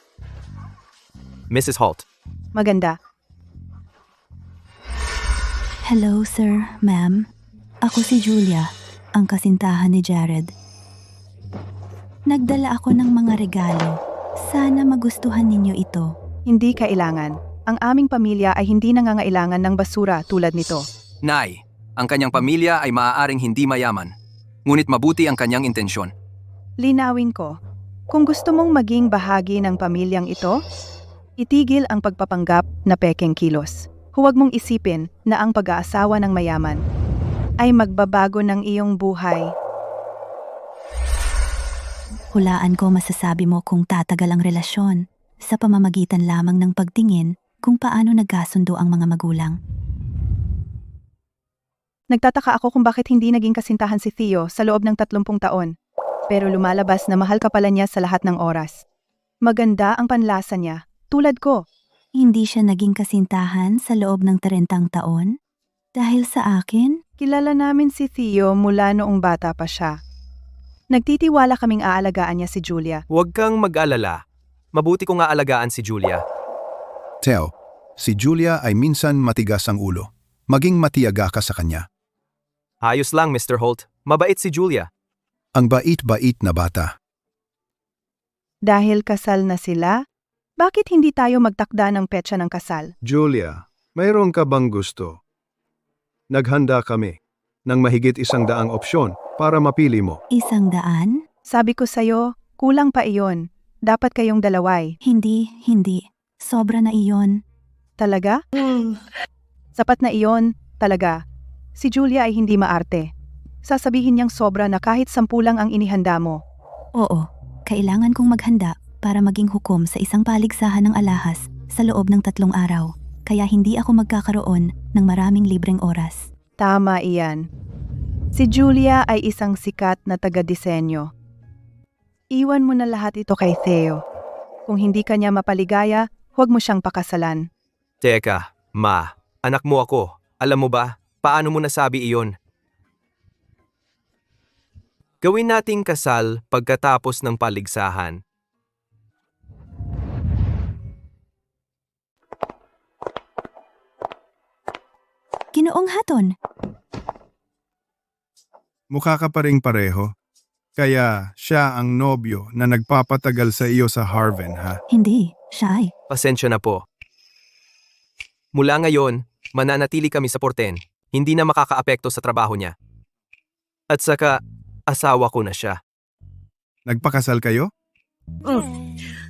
[SPEAKER 7] Mrs. Holt.
[SPEAKER 12] Maganda.
[SPEAKER 1] Hello, sir, ma'am. Ako si Julia, ang kasintahan ni Jared. Nagdala ako ng mga regalo. Sana magustuhan ninyo ito.
[SPEAKER 12] Hindi kailangan. Ang aming pamilya ay hindi nangangailangan ng basura tulad nito.
[SPEAKER 3] Nay, ang kanyang pamilya ay maaaring hindi mayaman. Ngunit mabuti ang kanyang intensyon.
[SPEAKER 12] Linawin ko, kung gusto mong maging bahagi ng pamilyang ito, itigil ang pagpapanggap na pekeng kilos. Huwag mong isipin na ang pag-aasawa ng mayaman ay magbabago ng iyong buhay.
[SPEAKER 1] Hulaan ko masasabi mo kung tatagal ang relasyon sa pamamagitan lamang ng pagtingin kung paano nagkasundo ang mga magulang.
[SPEAKER 12] Nagtataka ako kung bakit hindi naging kasintahan si Theo sa loob ng 30 taon. Pero lumalabas na mahal ka pala niya sa lahat ng oras. Maganda ang panlasa niya, tulad ko.
[SPEAKER 1] Hindi siya naging kasintahan sa loob ng 30 taon? Dahil sa akin?
[SPEAKER 12] Kilala namin si Theo mula noong bata pa siya. Nagtitiwala kaming aalagaan niya si Julia.
[SPEAKER 7] Huwag kang mag-alala. Mabuti kong aalagaan si Julia.
[SPEAKER 8] Teo, si Julia ay minsan matigas ang ulo. Maging matiyaga ka sa kanya.
[SPEAKER 7] Ayos lang, Mr. Holt. Mabait si Julia.
[SPEAKER 8] Ang bait-bait na bata.
[SPEAKER 12] Dahil kasal na sila, bakit hindi tayo magtakda ng petsa ng kasal?
[SPEAKER 8] Julia, mayroon ka bang gusto? Naghanda kami ng mahigit 100 opsyon para mapili mo.
[SPEAKER 1] 100?
[SPEAKER 12] Sabi ko sa'yo, kulang pa iyon. Dapat kayong dalaway.
[SPEAKER 1] Hindi. Sobra na iyon.
[SPEAKER 12] Talaga? Sapat na iyon, talaga. Si Julia ay hindi maarte. Sasabihin niyang sobra na kahit 10 lang ang inihanda mo.
[SPEAKER 1] Oo, kailangan kong maghanda para maging hukom sa isang paligsahan ng alahas sa loob ng 3 araw. Kaya hindi ako magkakaroon ng maraming libreng oras.
[SPEAKER 12] Tama iyan. Si Julia ay isang sikat na taga-disenyo. Iwan mo na lahat ito kay Theo. Kung hindi ka niya mapaligaya, huwag mo siyang pakasalan.
[SPEAKER 7] Teka, Ma. Anak mo ako. Alam mo ba, paano mo nasabi iyon? Gawin nating kasal pagkatapos ng paligsahan.
[SPEAKER 1] Ginoong Haton,
[SPEAKER 8] Mukha ka pa ring pareho. Kaya siya ang nobyo na nagpapatagal sa iyo sa Harven, ha?
[SPEAKER 1] hindi. Siya ay
[SPEAKER 7] Pasensya na po. Mula ngayon, mananatili kami sa Porten. Hindi na makakaapekto sa trabaho niya. At saka, asawa ko na siya.
[SPEAKER 8] Nagpakasal kayo?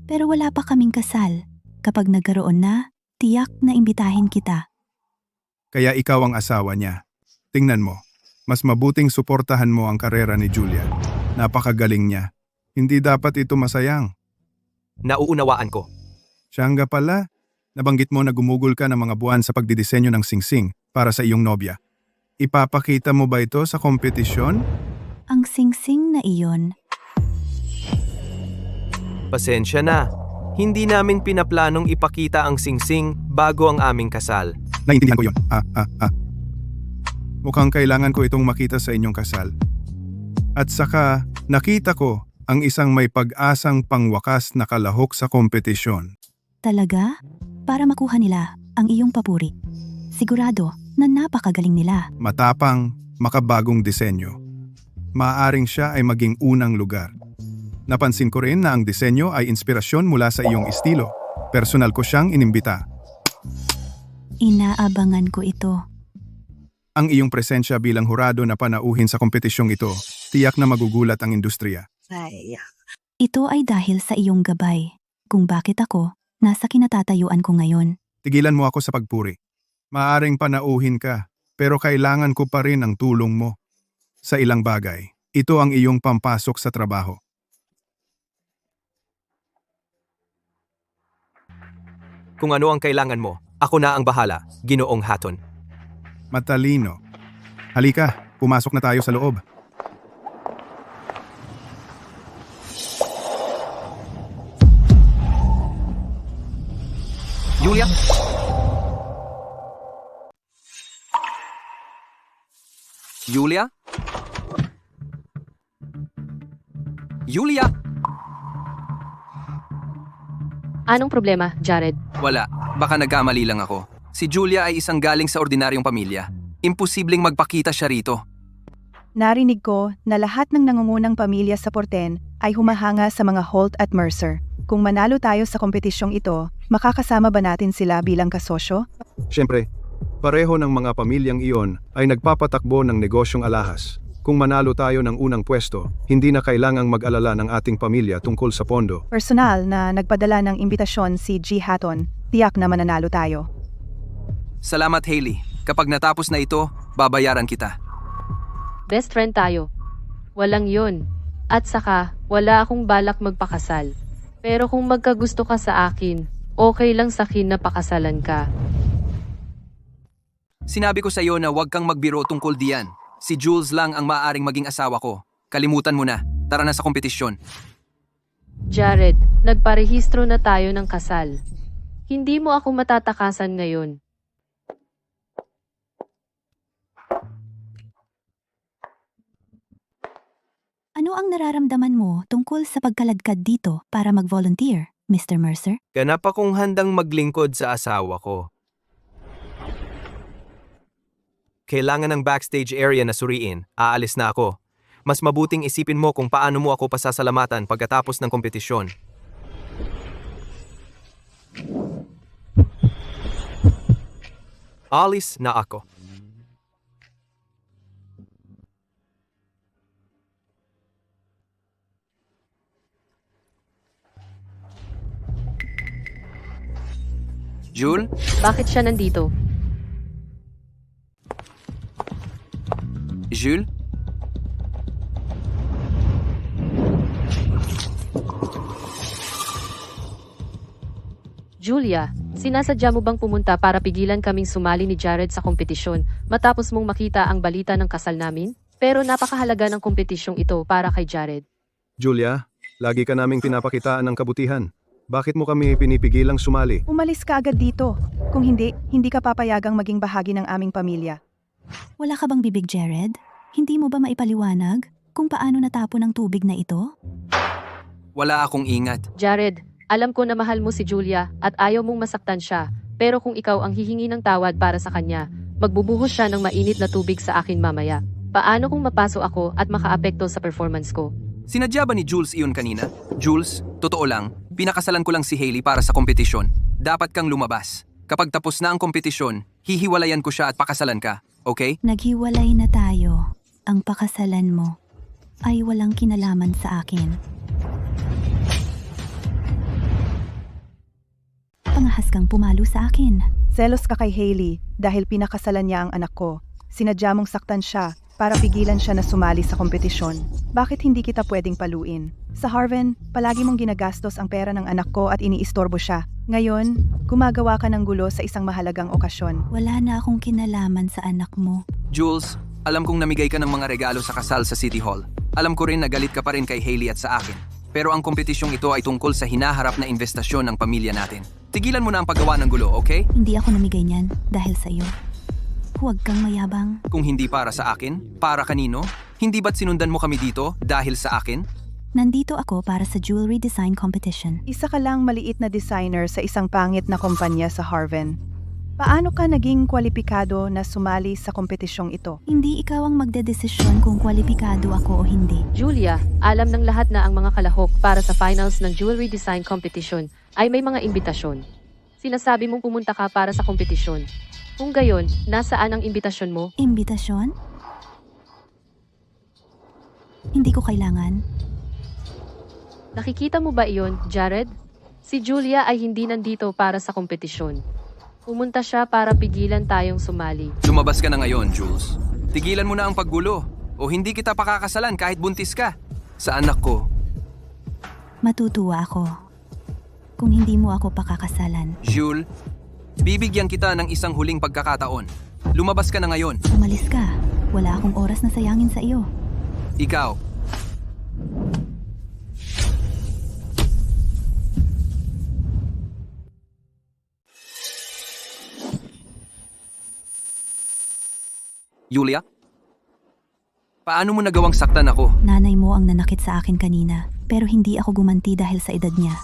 [SPEAKER 1] pero wala pa kaming kasal. Kapag nagkaroon na, tiyak na imbitahin kita.
[SPEAKER 8] Kaya ikaw ang asawa niya. Tingnan mo, mas mabuting suportahan mo ang karera ni Julia. Napakagaling niya. Hindi dapat ito masayang.
[SPEAKER 7] Nauunawaan ko.
[SPEAKER 8] Siya nga pala, nabanggit mo na gumugol ka ng mga buwan sa pagdidisenyo ng singsing para sa iyong nobya. Ipapakita mo ba ito sa kompetisyon?
[SPEAKER 1] Ang singsing na iyon,
[SPEAKER 7] Pasensya na. Hindi namin pinaplanong ipakita ang singsing bago ang aming kasal.
[SPEAKER 8] Naintindihan ko yun. Mukhang kailangan ko itong makita sa inyong kasal. At saka, nakita ko ang isang may pag-asang pangwakas na kalahok sa kompetisyon.
[SPEAKER 1] talaga? Para makuha nila ang iyong papuri. Sigurado na napakagaling nila.
[SPEAKER 8] Matapang, makabagong disenyo. Maaaring siya ay maging unang lugar. Napansin ko rin na ang disenyo ay inspirasyon mula sa iyong estilo. Personal ko siyang inimbita.
[SPEAKER 1] Inaabangan ko ito.
[SPEAKER 8] Ang iyong presensya bilang hurado na panauhin sa kompetisyong ito, tiyak na magugulat ang industriya.
[SPEAKER 1] Ito ay dahil sa iyong gabay. Kung bakit ako, nasa kinatatayuan ko ngayon.
[SPEAKER 8] Tigilan mo ako sa pagpuri. Maaring panauhin ka, pero kailangan ko pa rin ang tulong mo. Sa ilang bagay, ito ang iyong pampasok sa trabaho.
[SPEAKER 7] Kung ano ang kailangan mo, ako na ang bahala, Ginoong Hatton.
[SPEAKER 8] Matalino. Halika, pumasok na tayo sa loob.
[SPEAKER 3] Julia? Julia? Julia?
[SPEAKER 2] Anong problema, Jared?
[SPEAKER 3] Wala. Baka nagkamali lang ako. Si Julia ay isang galing sa ordinaryong pamilya. Imposibleng magpakita siya rito.
[SPEAKER 12] Narinig ko na lahat ng nangungunang pamilya sa Porten ay humahanga sa mga Holt at Mercer. Kung manalo tayo sa kompetisyong ito, makakasama ba natin sila bilang kasosyo?
[SPEAKER 8] Siyempre, pareho ng mga pamilyang iyon ay nagpapatakbo ng negosyong alahas. Kung manalo tayo ng unang pwesto, hindi na kailangang mag-alala ng ating pamilya tungkol sa pondo.
[SPEAKER 12] Personal na nagpadala ng imbitasyon si G. Hatton, tiyak na mananalo tayo.
[SPEAKER 3] Salamat, Hailey. Kapag natapos na ito, babayaran kita.
[SPEAKER 2] Best friend tayo. Walang yun. At saka, wala akong balak magpakasal. Pero kung magkagusto ka sa akin, okay lang sa akin na pakasalan ka.
[SPEAKER 3] Sinabi ko sa iyo na huwag kang magbiro tungkol diyan. Si Jules lang ang maaaring maging asawa ko. Kalimutan mo na. Tara na sa kompetisyon.
[SPEAKER 2] Jared, nagparehistro na tayo ng kasal. Hindi mo ako matatakasan ngayon.
[SPEAKER 1] Ano ang nararamdaman mo tungkol sa pagkaladkad dito para mag-volunteer, Mr. Mercer?
[SPEAKER 7] Ganap akong handang maglingkod sa asawa ko. Kailangan ng backstage area na suriin. Aalis na ako. Mas mabuting isipin mo kung paano mo ako pasasalamatan pagkatapos ng kompetisyon. Alis na ako.
[SPEAKER 3] Jules?
[SPEAKER 2] Bakit siya nandito?
[SPEAKER 3] Jules?
[SPEAKER 2] Julia, sinasadya mo bang pumunta para pigilan kaming sumali ni Jared sa kompetisyon matapos mong makita ang balita ng kasal namin? Pero napakahalaga ng kompetisyong ito para kay Jared.
[SPEAKER 8] Julia, lagi ka naming pinapakitaan ng kabutihan. Bakit mo kami pinipigilang sumali?
[SPEAKER 12] Umalis ka agad dito. Kung hindi, hindi ka papayagang maging bahagi ng aming pamilya.
[SPEAKER 1] Wala ka bang bibig, Jared? Hindi mo ba maipaliwanag kung paano natapon ang tubig na ito?
[SPEAKER 3] Wala akong ingat.
[SPEAKER 2] Jared, alam ko na mahal mo si Julia at ayaw mong masaktan siya. Pero kung ikaw ang hihingi ng tawad para sa kanya, magbubuhos siya ng mainit na tubig sa akin mamaya. Paano kung mapaso ako at makaapekto sa performance ko?
[SPEAKER 3] Sinadya ba ni Jules iyon kanina? Jules, totoo lang, Pinakasalan ko lang si Hailey para sa kompetisyon. Dapat kang lumabas. Kapag tapos na ang kompetisyon, hihiwalayan ko siya at pakasalan ka. Okay?
[SPEAKER 1] Naghiwalay na tayo. Ang pakasalan mo ay walang kinalaman sa akin. Pangahas kang pumalo sa akin.
[SPEAKER 12] Selos ka kay Hailey dahil pinakasalan niya ang anak ko. Sinadya mong saktan siya para pigilan siya na sumali sa kompetisyon. Bakit hindi kita pwedeng paluin? Sa Harven, palagi mong ginagastos ang pera ng anak ko at iniistorbo siya. Ngayon, gumagawa ka ng gulo sa isang mahalagang okasyon.
[SPEAKER 1] Wala na akong kinalaman sa anak mo.
[SPEAKER 3] Jules, alam kong namigay ka ng mga regalo sa kasal sa City Hall. Alam ko rin na galit ka pa rin kay Hailey at sa akin. Pero ang kompetisyong ito ay tungkol sa hinaharap na investasyon ng pamilya natin. Tigilan mo na ang paggawa ng gulo, okay?
[SPEAKER 1] Hindi ako namigay niyan dahil sa iyo. Huwag kang mayabang.
[SPEAKER 3] Kung hindi para sa akin, para kanino? Hindi ba't sinundan mo kami dito dahil sa akin?
[SPEAKER 1] Nandito ako para sa jewelry design competition.
[SPEAKER 12] Isa ka lang maliit na designer sa isang pangit na kumpanya sa Harven. Paano ka naging kwalipikado na sumali sa kompetisyong ito?
[SPEAKER 1] Hindi ikaw ang magdedesisyon kung kwalipikado ako o hindi.
[SPEAKER 2] Julia, alam ng lahat na ang mga kalahok para sa finals ng jewelry design competition ay may mga imbitasyon. Sinasabi mong pumunta ka para sa kompetisyon. Kung gayon, nasaan ang imbitasyon mo?
[SPEAKER 1] Imbitasyon? Hindi ko kailangan.
[SPEAKER 2] Nakikita mo ba iyon, Jared? Si Julia ay hindi nandito para sa kompetisyon. Pumunta siya para pigilan tayong sumali.
[SPEAKER 3] Lumabas ka na ngayon, Jules. Tigilan mo na ang paggulo. O hindi kita pakakasalan kahit buntis ka. Sa anak ko.
[SPEAKER 1] Matutuwa ako kung hindi mo ako pakakasalan.
[SPEAKER 3] Jules, bibigyan kita ng isang huling pagkakataon. Lumabas ka na ngayon.
[SPEAKER 1] Umalis ka. Wala akong oras na sayangin sa iyo.
[SPEAKER 3] Ikaw. Julia? Paano mo nagawang saktan ako?
[SPEAKER 1] Nanay mo ang nanakit sa akin kanina, pero hindi ako gumanti dahil sa edad niya.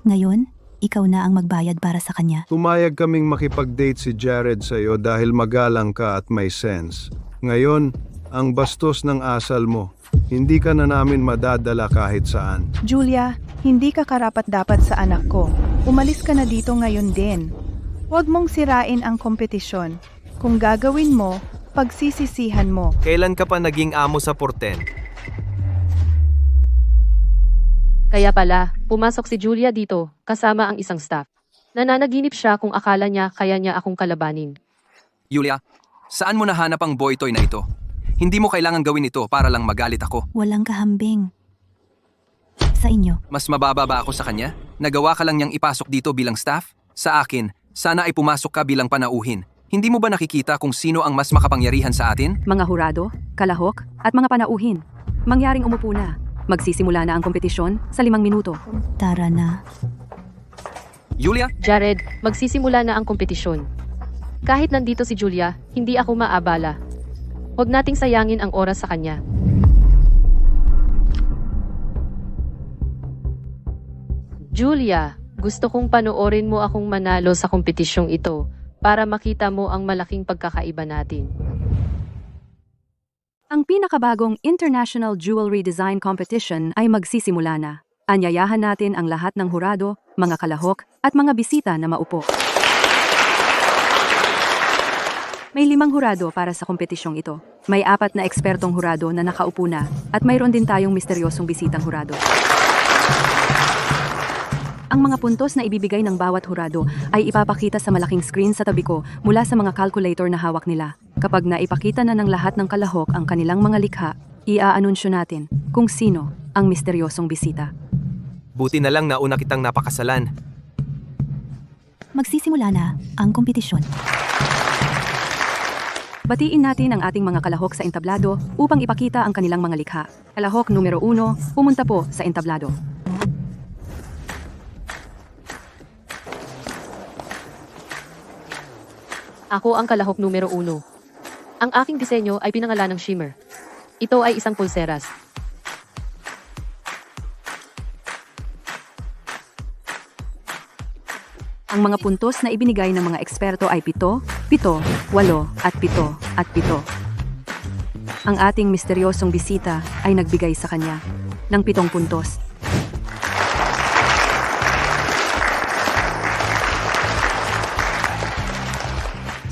[SPEAKER 1] Ngayon, ikaw na ang magbayad para sa kanya.
[SPEAKER 8] Pumayag kaming makipag-date si Jared sa iyo dahil magalang ka at may sense. Ngayon, ang bastos ng asal mo. Hindi ka na namin madadala kahit saan.
[SPEAKER 12] Julia, hindi ka karapat-dapat sa anak ko. Umalis ka na dito ngayon din. Huwag mong sirain ang kompetisyon. Kung gagawin mo, pagsisisihan mo.
[SPEAKER 7] Kailan ka pa naging amo sa Porten?
[SPEAKER 2] Kaya pala, pumasok si Julia dito, kasama ang isang staff. Nananaginip siya kung akala niya kaya niya akong kalabanin.
[SPEAKER 3] Julia, saan mo nahanap ang boy toy na ito? Hindi mo kailangan gawin ito para lang magalit ako.
[SPEAKER 1] Walang kahambing. Sa inyo.
[SPEAKER 3] Mas mababa ba ako sa kanya? Nagawa ka lang niyang ipasok dito bilang staff? Sa akin, sana ay pumasok ka bilang panauhin. Hindi mo ba nakikita kung sino ang mas makapangyarihan sa atin?
[SPEAKER 9] Mga hurado, kalahok, at mga panauhin. Mangyaring umupo na. Magsisimula na ang kompetisyon sa 5 minuto.
[SPEAKER 1] Tara na.
[SPEAKER 3] Julia?
[SPEAKER 2] Jared, magsisimula na ang kompetisyon. Kahit nandito si Julia, hindi ako maabala. Huwag nating sayangin ang oras sa kanya. Julia, gusto kong panoorin mo akong manalo sa kompetisyong ito para makita mo ang malaking pagkakaiba natin.
[SPEAKER 9] Ang pinakabagong International Jewelry Design Competition ay magsisimula na. Anyayahan natin ang lahat ng hurado, mga kalahok, at mga bisita na maupo. May 5 hurado para sa kompetisyong ito. May 4 na ekspertong hurado na nakaupo na, at mayroon din tayong misteryosong bisitang hurado. Ang mga puntos na ibibigay ng bawat hurado ay ipapakita sa malaking screen sa tabi ko mula sa mga calculator na hawak nila. Kapag naipakita na ng lahat ng kalahok ang kanilang mga likha, ia-anunsyo natin kung sino ang misteryosong bisita.
[SPEAKER 7] Buti na lang nauna kitang napakasalan.
[SPEAKER 1] Magsisimula na ang kompetisyon.
[SPEAKER 9] Batiin natin ang ating mga kalahok sa entablado upang ipakita ang kanilang mga likha. Kalahok numero 1, pumunta po sa entablado.
[SPEAKER 2] Ako ang kalahok numero 1. Ang aking disenyo ay pinangalan ng Shimmer. Ito ay isang pulseras.
[SPEAKER 9] Ang mga puntos na ibinigay ng mga eksperto ay 7, 7, 8, at 7, at 7. Ang ating misteryosong bisita ay nagbigay sa kanya ng 7 puntos.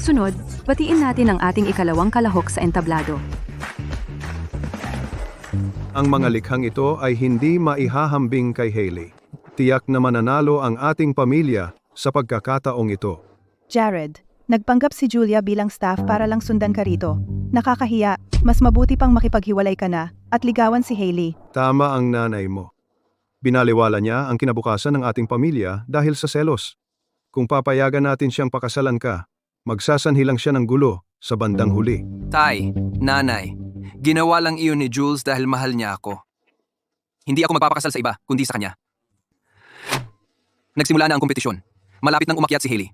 [SPEAKER 9] Sunod, batiin natin ang ating ikalawang kalahok sa entablado.
[SPEAKER 8] Ang mga likhang ito ay hindi maihahambing kay Hailey. Tiyak na mananalo ang ating pamilya sa pagkakataong ito.
[SPEAKER 12] Jared, nagpanggap si Julia bilang staff para lang sundan ka rito. Nakakahiya, mas mabuti pang makipaghiwalay ka na at ligawan si Hailey.
[SPEAKER 8] Tama ang nanay mo. Binaliwala niya ang kinabukasan ng ating pamilya dahil sa selos. Kung papayagan natin siyang pakasalan ka, magsasanhi lang siya ng gulo sa bandang huli.
[SPEAKER 3] Tay, nanay, ginawa lang iyon ni Jules dahil mahal niya ako. Hindi ako magpapakasal sa iba, kundi sa kanya. Nagsimula na ang kompetisyon. Malapit nang umakyat si Hailey.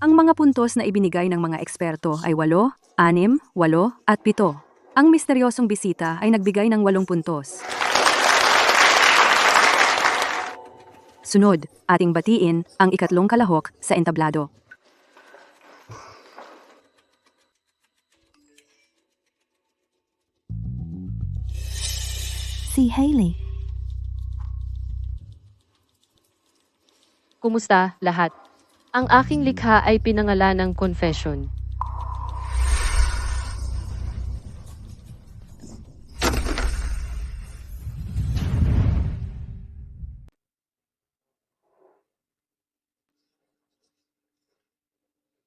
[SPEAKER 9] Ang mga puntos na ibinigay ng mga eksperto ay 8, 6, 8 at 7. Ang misteryosong bisita ay nagbigay ng 8 puntos. Sunod, ating batiin ang ikatlong kalahok sa entablado.
[SPEAKER 1] Si Hailey.
[SPEAKER 2] Kumusta lahat? Ang aking likha ay pinangalan ng Confession.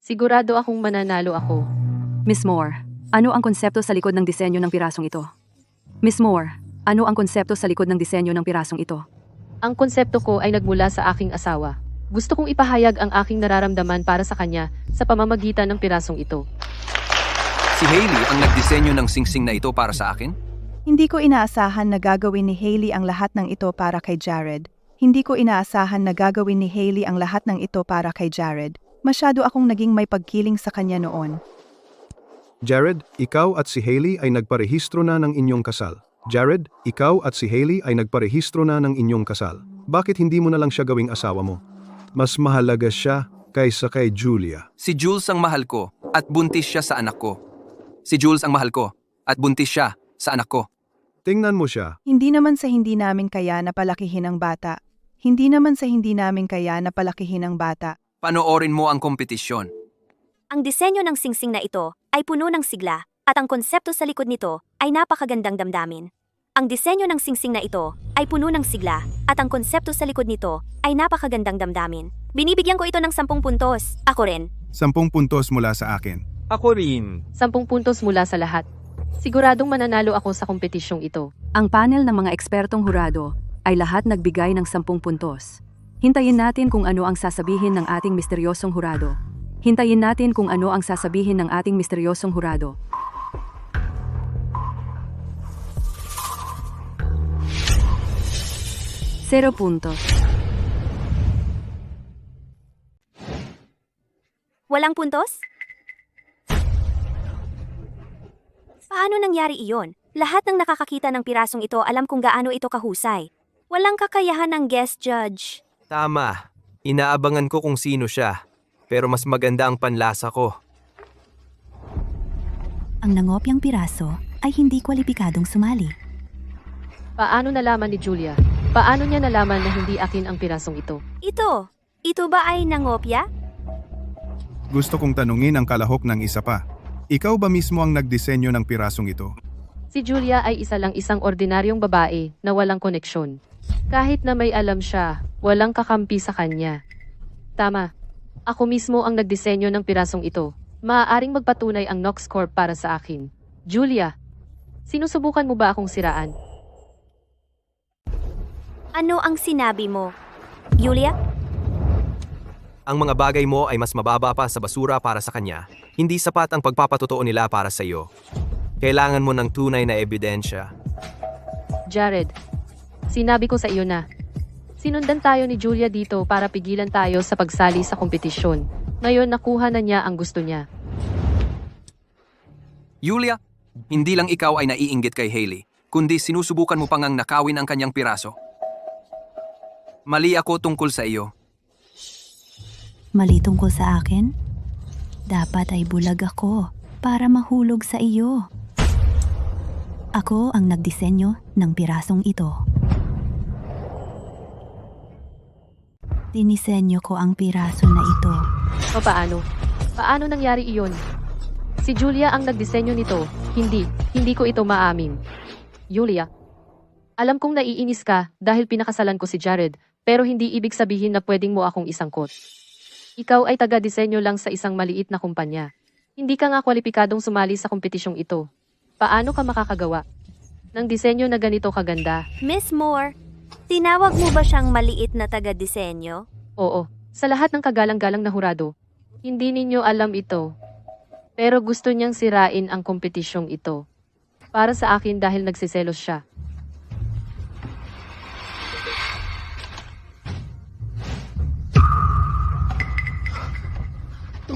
[SPEAKER 2] Sigurado akong mananalo ako.
[SPEAKER 9] Miss Moore, ano ang konsepto sa likod ng disenyo ng pirasong ito? Miss Moore, ano ang konsepto sa likod ng disenyo ng pirasong ito?
[SPEAKER 2] Ang konsepto ko ay nagmula sa aking asawa. Gusto kong ipahayag ang aking nararamdaman para sa kanya sa pamamagitan ng pirasong ito.
[SPEAKER 3] Si Hailey ang nagdisenyo ng singsing na ito para sa akin?
[SPEAKER 12] Hindi ko inaasahan na gagawin ni Hailey ang lahat ng ito para kay Jared. Hindi ko inaasahan na gagawin ni Hailey ang lahat ng ito para kay Jared. Masyado akong naging may pagkiling sa kanya noon.
[SPEAKER 8] Jared, ikaw at si Hailey ay nagparehistro na ng inyong kasal. Jared, ikaw at si Hailey ay nagparehistro na ng inyong kasal. Bakit hindi mo na lang siya gawing asawa mo? Mas mahalaga siya kaysa kay Julia.
[SPEAKER 3] Si Jules ang mahal ko at buntis siya sa anak ko. Si Jules ang mahal ko at buntis siya sa anak ko.
[SPEAKER 8] Tingnan mo siya.
[SPEAKER 12] Hindi naman sa hindi namin kaya na palakihin ang bata. Hindi naman sa hindi namin kaya na palakihin ang bata.
[SPEAKER 3] Panoorin mo ang kompetisyon.
[SPEAKER 4] Ang disenyo ng singsing na ito ay puno ng sigla at ang konsepto sa likod nito ay napakagandang damdamin. Ang disenyo ng singsing na ito ay puno ng sigla at ang konsepto sa likod nito ay napakagandang damdamin. Binibigyan ko ito ng 10 puntos. Ako rin.
[SPEAKER 8] 10 puntos mula sa akin.
[SPEAKER 11] Ako rin.
[SPEAKER 2] 10 puntos mula sa lahat. Siguradong mananalo ako sa kompetisyong ito.
[SPEAKER 9] Ang panel ng mga ekspertong hurado ay lahat nagbigay ng 10 puntos. Hintayin natin kung ano ang sasabihin ng ating misteryosong hurado. Hintayin natin kung ano ang sasabihin ng ating misteryosong hurado. Zero puntos.
[SPEAKER 4] Walang puntos? Paano nangyari iyon? Lahat ng nakakakita ng pirasong ito alam kung gaano ito kahusay. Walang kakayahan ng guest judge.
[SPEAKER 7] Tama. Inaabangan ko kung sino siya. Pero mas maganda ang panlasa ko.
[SPEAKER 1] Ang nangopyang piraso ay hindi kwalipikadong sumali.
[SPEAKER 2] Paano nalaman ni Julia? Paano niya nalaman na hindi akin ang pirasong ito?
[SPEAKER 4] Ito ba ay nangopya?
[SPEAKER 8] Gusto kong tanungin ang kalahok ng isa pa. Ikaw ba mismo ang nagdisenyo ng pirasong ito?
[SPEAKER 2] Si Julia ay isang ordinaryong babae na walang koneksyon. Kahit na may alam siya, walang kakampi sa kanya. Tama. Ako mismo ang nagdisenyo ng pirasong ito. Maaaring magpatunay ang Nox Corp para sa akin. Julia, sinusubukan mo ba akong siraan?
[SPEAKER 4] Ano ang sinabi mo? Julia?
[SPEAKER 7] Ang mga bagay mo ay mas mababa pa sa basura para sa kanya. Hindi sapat ang pagpapatotoo nila para sa iyo. Kailangan mo ng tunay na ebidensya.
[SPEAKER 2] Jared, sinabi ko sa iyo na. Sinundan tayo ni Julia dito para pigilan tayo sa pagsali sa kompetisyon. Ngayon nakuha na niya ang gusto niya.
[SPEAKER 3] Julia, hindi lang ikaw ay naiinggit kay Hailey, kundi sinusubukan mo pang ang nakawin ang kanyang piraso. Mali ako tungkol sa iyo.
[SPEAKER 1] Mali tungkol sa akin? Dapat ay bulag ako para mahulog sa iyo. Ako ang nagdisenyo ng pirasong ito. Dinisenyo ko ang piraso na ito.
[SPEAKER 2] O paano? Paano nangyari iyon? Si Julia ang nagdisenyo nito. Hindi ko ito maamin. Julia, alam kong naiinis ka dahil pinakasalan ko si Jared, pero hindi ibig sabihin na pwedeng mo akong isangkot. Ikaw ay taga-disenyo lang sa isang maliit na kumpanya. Hindi ka nga kwalipikadong sumali sa kompetisyong ito. Paano ka makakagawa ng disenyo na ganito kaganda?
[SPEAKER 4] Miss Moore, tinawag mo ba siyang maliit na taga-disenyo?
[SPEAKER 2] Oo, sa lahat ng kagalang-galang na hurado. Hindi ninyo alam ito. Pero gusto niyang sirain ang kompetisyong ito. Para sa akin dahil nagsiselos siya.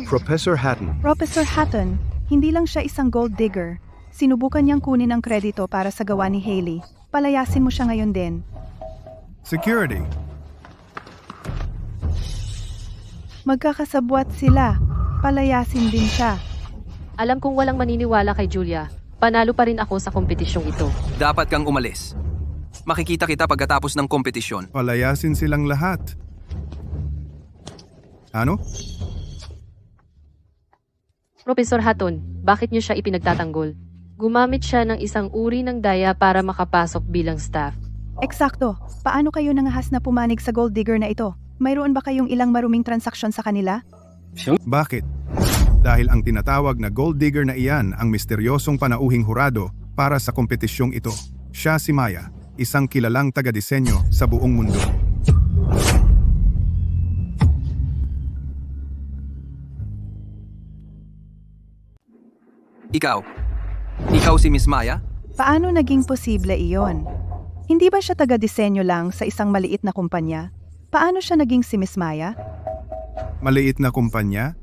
[SPEAKER 8] Professor Hatton,
[SPEAKER 12] Professor Hatton, hindi lang siya isang gold digger. Sinubukan niyang kunin ang kredito para sa gawa ni Hailey. Palayasin mo siya ngayon din.
[SPEAKER 8] Security,
[SPEAKER 12] Magkakasabwat sila. Palayasin din siya.
[SPEAKER 2] Alam kong walang maniniwala kay Julia. Panalo pa rin ako sa kompetisyong ito.
[SPEAKER 3] Dapat kang umalis. Makikita kita pagkatapos ng kompetisyon.
[SPEAKER 8] palayasin silang lahat. Ano?
[SPEAKER 2] Professor Hatton, bakit niyo siya ipinagtatanggol? Gumamit siya ng isang uri ng daya para makapasok bilang staff.
[SPEAKER 12] Eksakto. Paano kayo nangahas na pumanig sa gold digger na ito? Mayroon ba kayong ilang maruming transaksyon sa kanila?
[SPEAKER 8] Bakit? Dahil ang tinatawag na gold digger na iyan ang misteryosong panauhing hurado para sa kompetisyong ito. Siya si Maya, isang kilalang taga-disenyo sa buong mundo.
[SPEAKER 3] Ikaw si Miss Maya?
[SPEAKER 12] Paano naging posible iyon? Hindi ba siya taga-disenyo lang sa isang maliit na kumpanya? Paano siya naging si Miss Maya?
[SPEAKER 8] Maliit na kumpanya?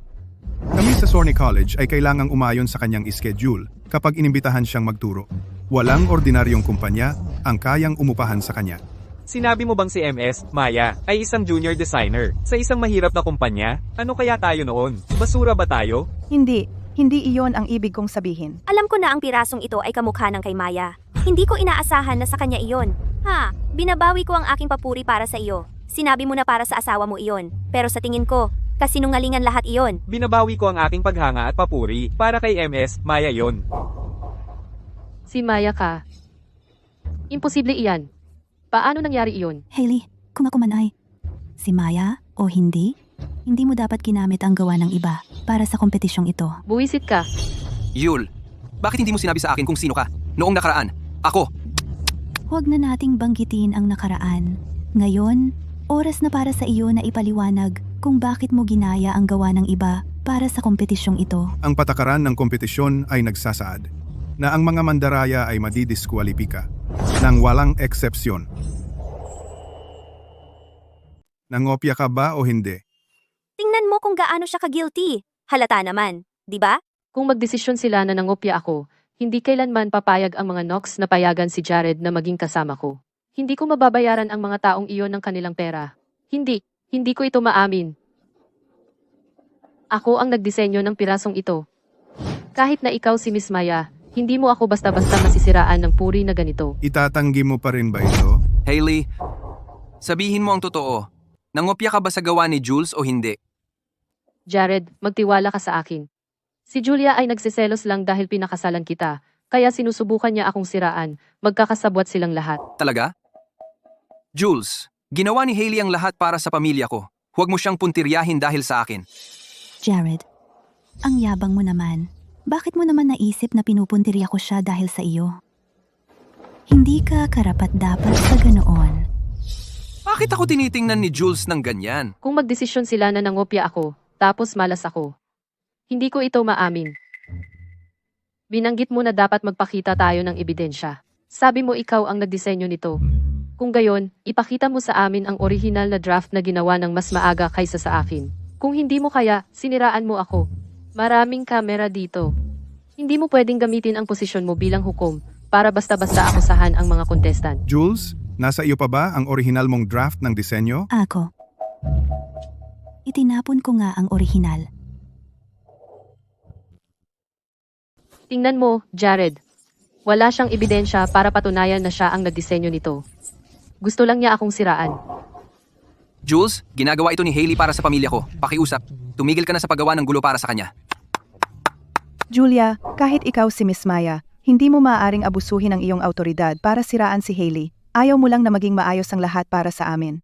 [SPEAKER 8] Kami sa Sorney College ay kailangang umayon sa kanyang schedule kapag inimbitahan siyang magturo. Walang ordinaryong kumpanya ang kayang umupahan sa kanya.
[SPEAKER 13] Sinabi mo bang si MS, Maya, ay isang junior designer sa isang mahirap na kumpanya? Ano kaya tayo noon? Basura ba tayo?
[SPEAKER 12] Hindi iyon ang ibig kong sabihin.
[SPEAKER 4] Alam ko na ang pirasong ito ay kamukha ng kay Maya. Hindi ko inaasahan na sa kanya iyon. Binabawi ko ang aking papuri para sa iyo. Sinabi mo na para sa asawa mo iyon. Pero sa tingin ko, kasinungalingan lahat iyon.
[SPEAKER 13] Binabawi ko ang aking paghanga at papuri para kay MS, Maya yon.
[SPEAKER 2] Si Maya ka. Imposible iyan. Paano nangyari iyon?
[SPEAKER 1] Hailey, kung ako man ay si Maya o hindi mo dapat ginamit ang gawa ng iba para sa kompetisyong ito.
[SPEAKER 2] Buwisit ka.
[SPEAKER 3] Yul, bakit hindi mo sinabi sa akin kung sino ka? Noong nakaraan, ako.
[SPEAKER 1] Huwag na nating banggitin ang nakaraan. Ngayon, oras na para sa iyo na ipaliwanag kung bakit mo ginaya ang gawa ng iba para sa kompetisyong ito.
[SPEAKER 8] Ang patakaran ng kompetisyon ay nagsasaad na ang mga mandaraya ay madidiskwalipika nang walang eksepsyon. Nangopya ka ba o hindi?
[SPEAKER 4] Tingnan mo kung gaano siya ka-guilty. Halata naman, di ba?
[SPEAKER 2] Kung magdesisyon sila na nangopya ako, hindi kailanman papayag ang mga Nox na payagan si Jared na maging kasama ko. Hindi ko mababayaran ang mga taong iyon ng kanilang pera. Hindi ko ito maamin. Ako ang nagdisenyo ng pirasong ito. Kahit na ikaw si Miss Maya, hindi mo ako basta-basta masisiraan ng puri na ganito.
[SPEAKER 8] Itatanggi mo pa rin ba ito?
[SPEAKER 3] Hailey, sabihin mo ang totoo. Nangopya ka ba sa gawa ni Jules o hindi?
[SPEAKER 2] Jared, magtiwala ka sa akin. Si Julia ay nagsiselos lang dahil pinakasalan kita, kaya sinusubukan niya akong siraan, magkakasabwat silang lahat.
[SPEAKER 3] Talaga? Jules, ginawa ni Hailey ang lahat para sa pamilya ko. Huwag mo siyang puntiryahin dahil sa akin.
[SPEAKER 1] Jared, ang yabang mo naman. Bakit mo naman naisip na pinupuntirya ko siya dahil sa iyo? Hindi ka karapat-dapat sa ganoon.
[SPEAKER 3] Bakit ako tinitingnan ni Jules ng ganyan?
[SPEAKER 2] Kung magdesisyon sila na nangopya ako, tapos malas ako, hindi ko ito maamin. Binanggit mo na dapat magpakita tayo ng ebidensya. Sabi mo ikaw ang nagdisenyo nito. Kung gayon, ipakita mo sa amin ang original na draft na ginawa ng mas maaga kaysa sa akin. Kung hindi mo kaya, siniraan mo ako. Maraming kamera dito. Hindi mo pwedeng gamitin ang posisyon mo bilang hukom para basta-basta akusahan ang mga contestant.
[SPEAKER 8] Jules, nasa iyo pa ba ang orihinal mong draft ng disenyo?
[SPEAKER 1] Ako. Itinapon ko nga ang orihinal.
[SPEAKER 2] Tingnan mo, Jared. Wala siyang ebidensya para patunayan na siya ang nagdisenyo nito. Gusto lang niya akong siraan.
[SPEAKER 3] Jules, ginagawa ito ni Hailey para sa pamilya ko. Pakiusap, tumigil ka na sa paggawa ng gulo para sa kanya.
[SPEAKER 12] Julia, kahit ikaw si Miss Maya, hindi mo maaaring abusuhin ang iyong autoridad para siraan si Hailey. Ayaw mo lang na maging maayos ang lahat para sa amin.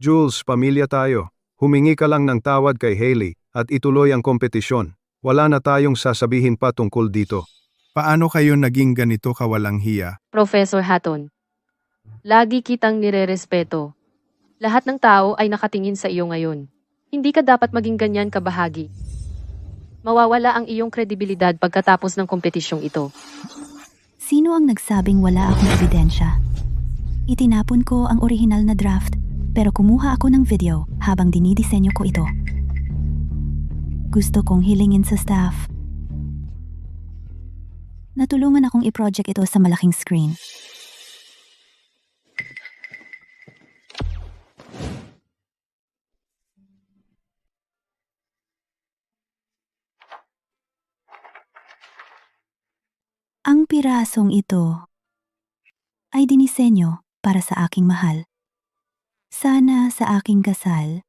[SPEAKER 8] Jules, pamilya tayo. Humingi ka lang ng tawad kay Hailey at ituloy ang kompetisyon. Wala na tayong sasabihin pa tungkol dito.
[SPEAKER 14] Paano kayo naging ganito kawalang hiya?
[SPEAKER 2] Professor Hatton, lagi kitang nirerespeto. Lahat ng tao ay nakatingin sa iyo ngayon. Hindi ka dapat maging ganyan kabahagi. Mawawala ang iyong kredibilidad pagkatapos ng kompetisyong ito.
[SPEAKER 1] Sino ang nagsabing wala akong ebidensya? Itinapon ko ang orihinal na draft, pero kumuha ako ng video habang dinidisenyo ko ito. Gusto kong hilingin sa staff. Natulungan akong i-project ito sa malaking screen. Ang pirasong ito ay dinisenyo para sa aking mahal. Sana sa aking kasal,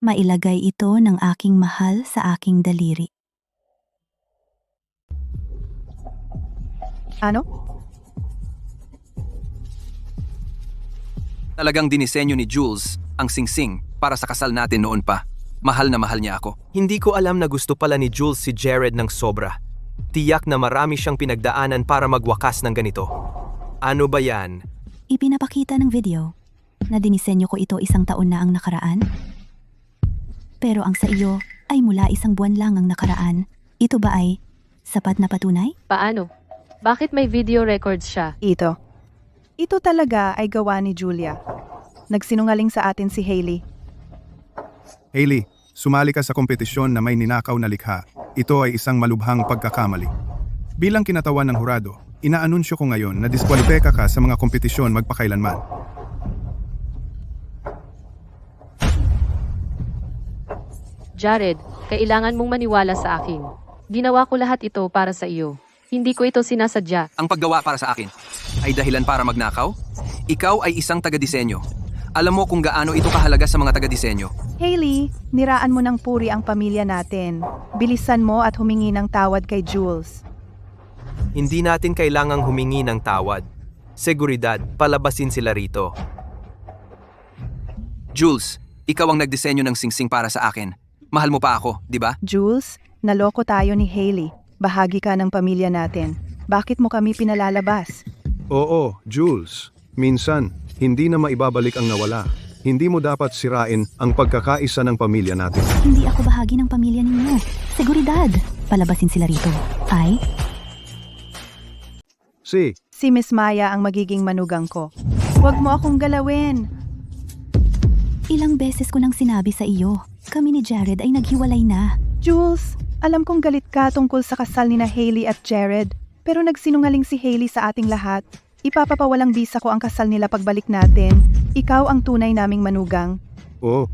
[SPEAKER 1] mailagay ito ng aking mahal sa aking daliri.
[SPEAKER 12] Ano?
[SPEAKER 3] Talagang dinisenyo ni Jules ang singsing para sa kasal natin noon pa. Mahal na mahal niya ako.
[SPEAKER 7] Hindi ko alam na gusto pala ni Jules si Jared ng sobra. Tiyak na marami siyang pinagdaanan para magwakas ng ganito. Ano ba yan?
[SPEAKER 1] Ipinapakita ng video na dinisenyo ko ito 1 taon na ang nakaraan. Pero ang sa iyo ay mula 1 buwan lang ang nakaraan. Ito ba ay sapat na patunay?
[SPEAKER 2] Paano? Bakit may video records siya?
[SPEAKER 12] Ito. Ito talaga ay gawa ni Julia. Nagsinungaling sa atin si Hailey.
[SPEAKER 14] Hailey, sumali ka sa kompetisyon na may ninakaw na likha. Ito ay isang malubhang pagkakamali. Bilang kinatawan ng hurado, inaanunsyo ko ngayon na diskwalipeka ka sa mga kompetisyon magpakailanman.
[SPEAKER 2] Jared, kailangan mong maniwala sa akin. Ginawa ko lahat ito para sa iyo. Hindi ko ito sinasadya.
[SPEAKER 3] Ang paggawa para sa akin ay dahilan para magnakaw? Ikaw ay isang taga-disenyo. Alam mo kung gaano ito kahalaga sa mga taga-disenyo.
[SPEAKER 12] Hailey, niraan mo ng puri ang pamilya natin. Bilisan mo at humingi ng tawad kay Jules.
[SPEAKER 7] Hindi natin kailangang humingi ng tawad. Seguridad, palabasin sila rito.
[SPEAKER 3] Jules, ikaw ang nagdisenyo ng singsing para sa akin. Mahal mo pa ako, di ba?
[SPEAKER 12] Jules, naloko tayo ni Hailey. Bahagi ka ng pamilya natin. Bakit mo kami pinalalabas?
[SPEAKER 8] Oo, Jules. Minsan, hindi na maibabalik ang nawala. Hindi mo dapat sirain ang pagkakaisa ng pamilya natin.
[SPEAKER 1] Hindi ako bahagi ng pamilya ninyo. Seguridad. Palabasin sila rito. Ay?
[SPEAKER 12] Si Miss Maya ang magiging manugang ko. Huwag mo akong galawin.
[SPEAKER 1] Ilang beses ko nang sinabi sa iyo, kami ni Jared ay naghiwalay na.
[SPEAKER 12] Jules, alam kong galit ka tungkol sa kasal ni na Hailey at Jared, pero nagsinungaling si Hailey sa ating lahat. Ipapapawalang bisa ko ang kasal nila pagbalik natin. Ikaw ang tunay naming manugang.
[SPEAKER 8] Oh,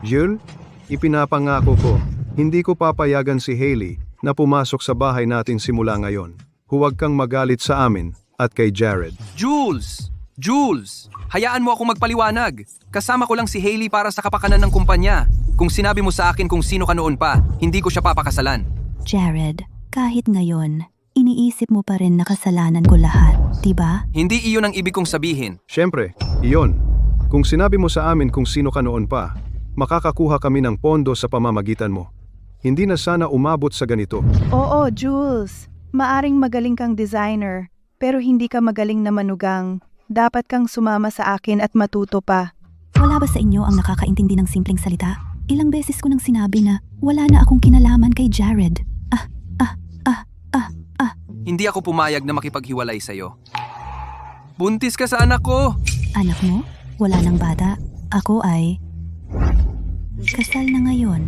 [SPEAKER 8] Jules, ipinapangako ko, hindi ko papayagan si Hailey na pumasok sa bahay natin simula ngayon. Huwag kang magalit sa amin at kay Jared.
[SPEAKER 3] Jules! Jules! Hayaan mo akong magpaliwanag. Kasama ko lang si Hailey para sa kapakanan ng kumpanya. Kung sinabi mo sa akin kung sino ka noon pa, hindi ko siya papakasalan.
[SPEAKER 1] Jared, kahit ngayon, iniisip mo pa rin na kasalanan ko lahat, diba?
[SPEAKER 3] Hindi iyon ang ibig kong sabihin.
[SPEAKER 8] Siyempre, iyon. Kung sinabi mo sa amin kung sino ka noon pa, makakakuha kami ng pondo sa pamamagitan mo. Hindi na sana umabot sa ganito.
[SPEAKER 12] Oo, Jules. Maaring magaling kang designer, pero hindi ka magaling na manugang. Dapat kang sumama sa akin at matuto pa.
[SPEAKER 1] Wala ba sa inyo ang nakakaintindi ng simpleng salita? Ilang beses ko nang sinabi na wala na akong kinalaman kay Jared.
[SPEAKER 3] Hindi ako pumayag na makipaghiwalay sa'yo. Buntis ka sa anak ko!
[SPEAKER 1] Anak mo? Wala nang bata. Ako ay kasal na ngayon.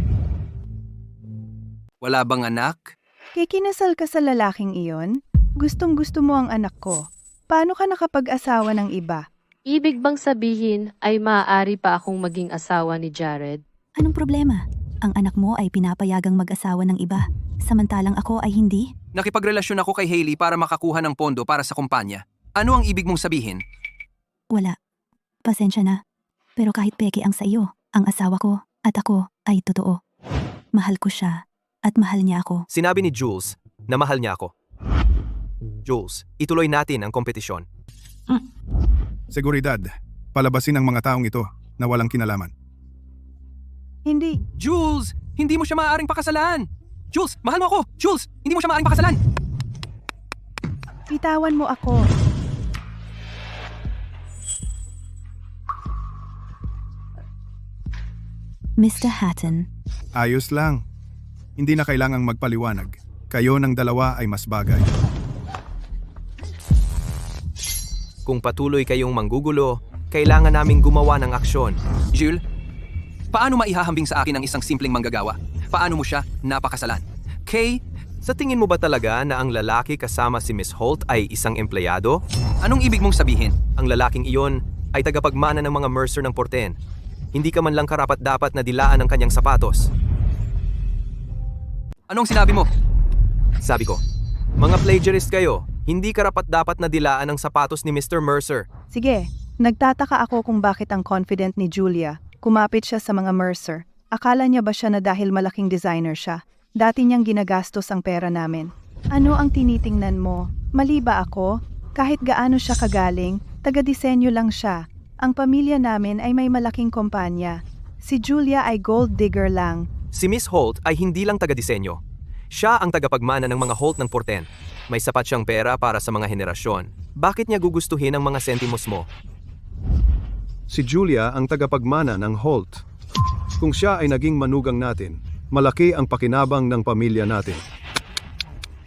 [SPEAKER 3] Wala bang anak?
[SPEAKER 12] Kikinasal ka sa lalaking iyon? Gustong-gusto mo ang anak ko. Paano ka nakapag-asawa ng iba?
[SPEAKER 2] Ibig bang sabihin ay maaari pa akong maging asawa ni Jared?
[SPEAKER 1] Anong problema? Ang anak mo ay pinapayagang mag-asawa ng iba, samantalang ako ay hindi?
[SPEAKER 3] Nakipagrelasyon ako kay Hailey para makakuha ng pondo para sa kumpanya. Ano ang ibig mong sabihin?
[SPEAKER 1] Wala. Pasensya na. Pero kahit peke ang sa iyo, ang asawa ko at ako ay totoo. Mahal ko siya at mahal niya ako.
[SPEAKER 7] Sinabi ni Jules na mahal niya ako. Jules, ituloy natin ang kompetisyon.
[SPEAKER 14] Seguridad, palabasin ang mga taong ito na walang kinalaman.
[SPEAKER 12] Hindi.
[SPEAKER 3] Jules! Hindi mo siya maaaring pakasalan! Jules! Mahal mo ako! Jules! Hindi mo siya maaaring pakasalan!
[SPEAKER 12] Bitawan mo ako.
[SPEAKER 1] Mr. Hatton,
[SPEAKER 14] Ayos lang. Hindi na kailangang magpaliwanag. Kayo ng dalawa ay mas bagay.
[SPEAKER 7] Kung patuloy kayong manggugulo, kailangan naming gumawa ng aksyon.
[SPEAKER 3] Jules, paano maihahambing sa akin ang isang simpleng manggagawa? Paano mo siya napakasalan?
[SPEAKER 7] Kay, sa tingin mo ba talaga na ang lalaki kasama si Miss Holt ay isang empleyado?
[SPEAKER 3] Anong ibig mong sabihin?
[SPEAKER 7] Ang lalaking iyon ay tagapagmana ng mga mercer ng Porten. Hindi ka man lang karapat-dapat na dilaan ang kanyang sapatos.
[SPEAKER 3] Anong sinabi mo?
[SPEAKER 7] Sabi ko, mga plagiarist kayo, hindi karapat-dapat na dilaan ang sapatos ni Mr. Mercer.
[SPEAKER 12] Sige, nagtataka ako kung bakit ang confident ni Julia. Kumapit siya sa mga Mercer. Akala niya ba siya na dahil malaking designer siya? Dati niyang ginagastos ang pera namin. Ano ang tinitingnan mo? Mali ba ako? Kahit gaano siya kagaling, taga-disenyo lang siya. Ang pamilya namin ay may malaking kumpanya. Si Julia ay gold digger lang.
[SPEAKER 7] Si Miss Holt ay hindi lang taga-disenyo. Siya ang tagapagmana ng mga Holt ng Porten. May sapat siyang pera para sa mga henerasyon. Bakit niya gugustuhin ang mga sentimos mo?
[SPEAKER 8] Si Julia ang tagapagmana ng Holt. Kung siya ay naging manugang natin, malaki ang pakinabang ng pamilya natin.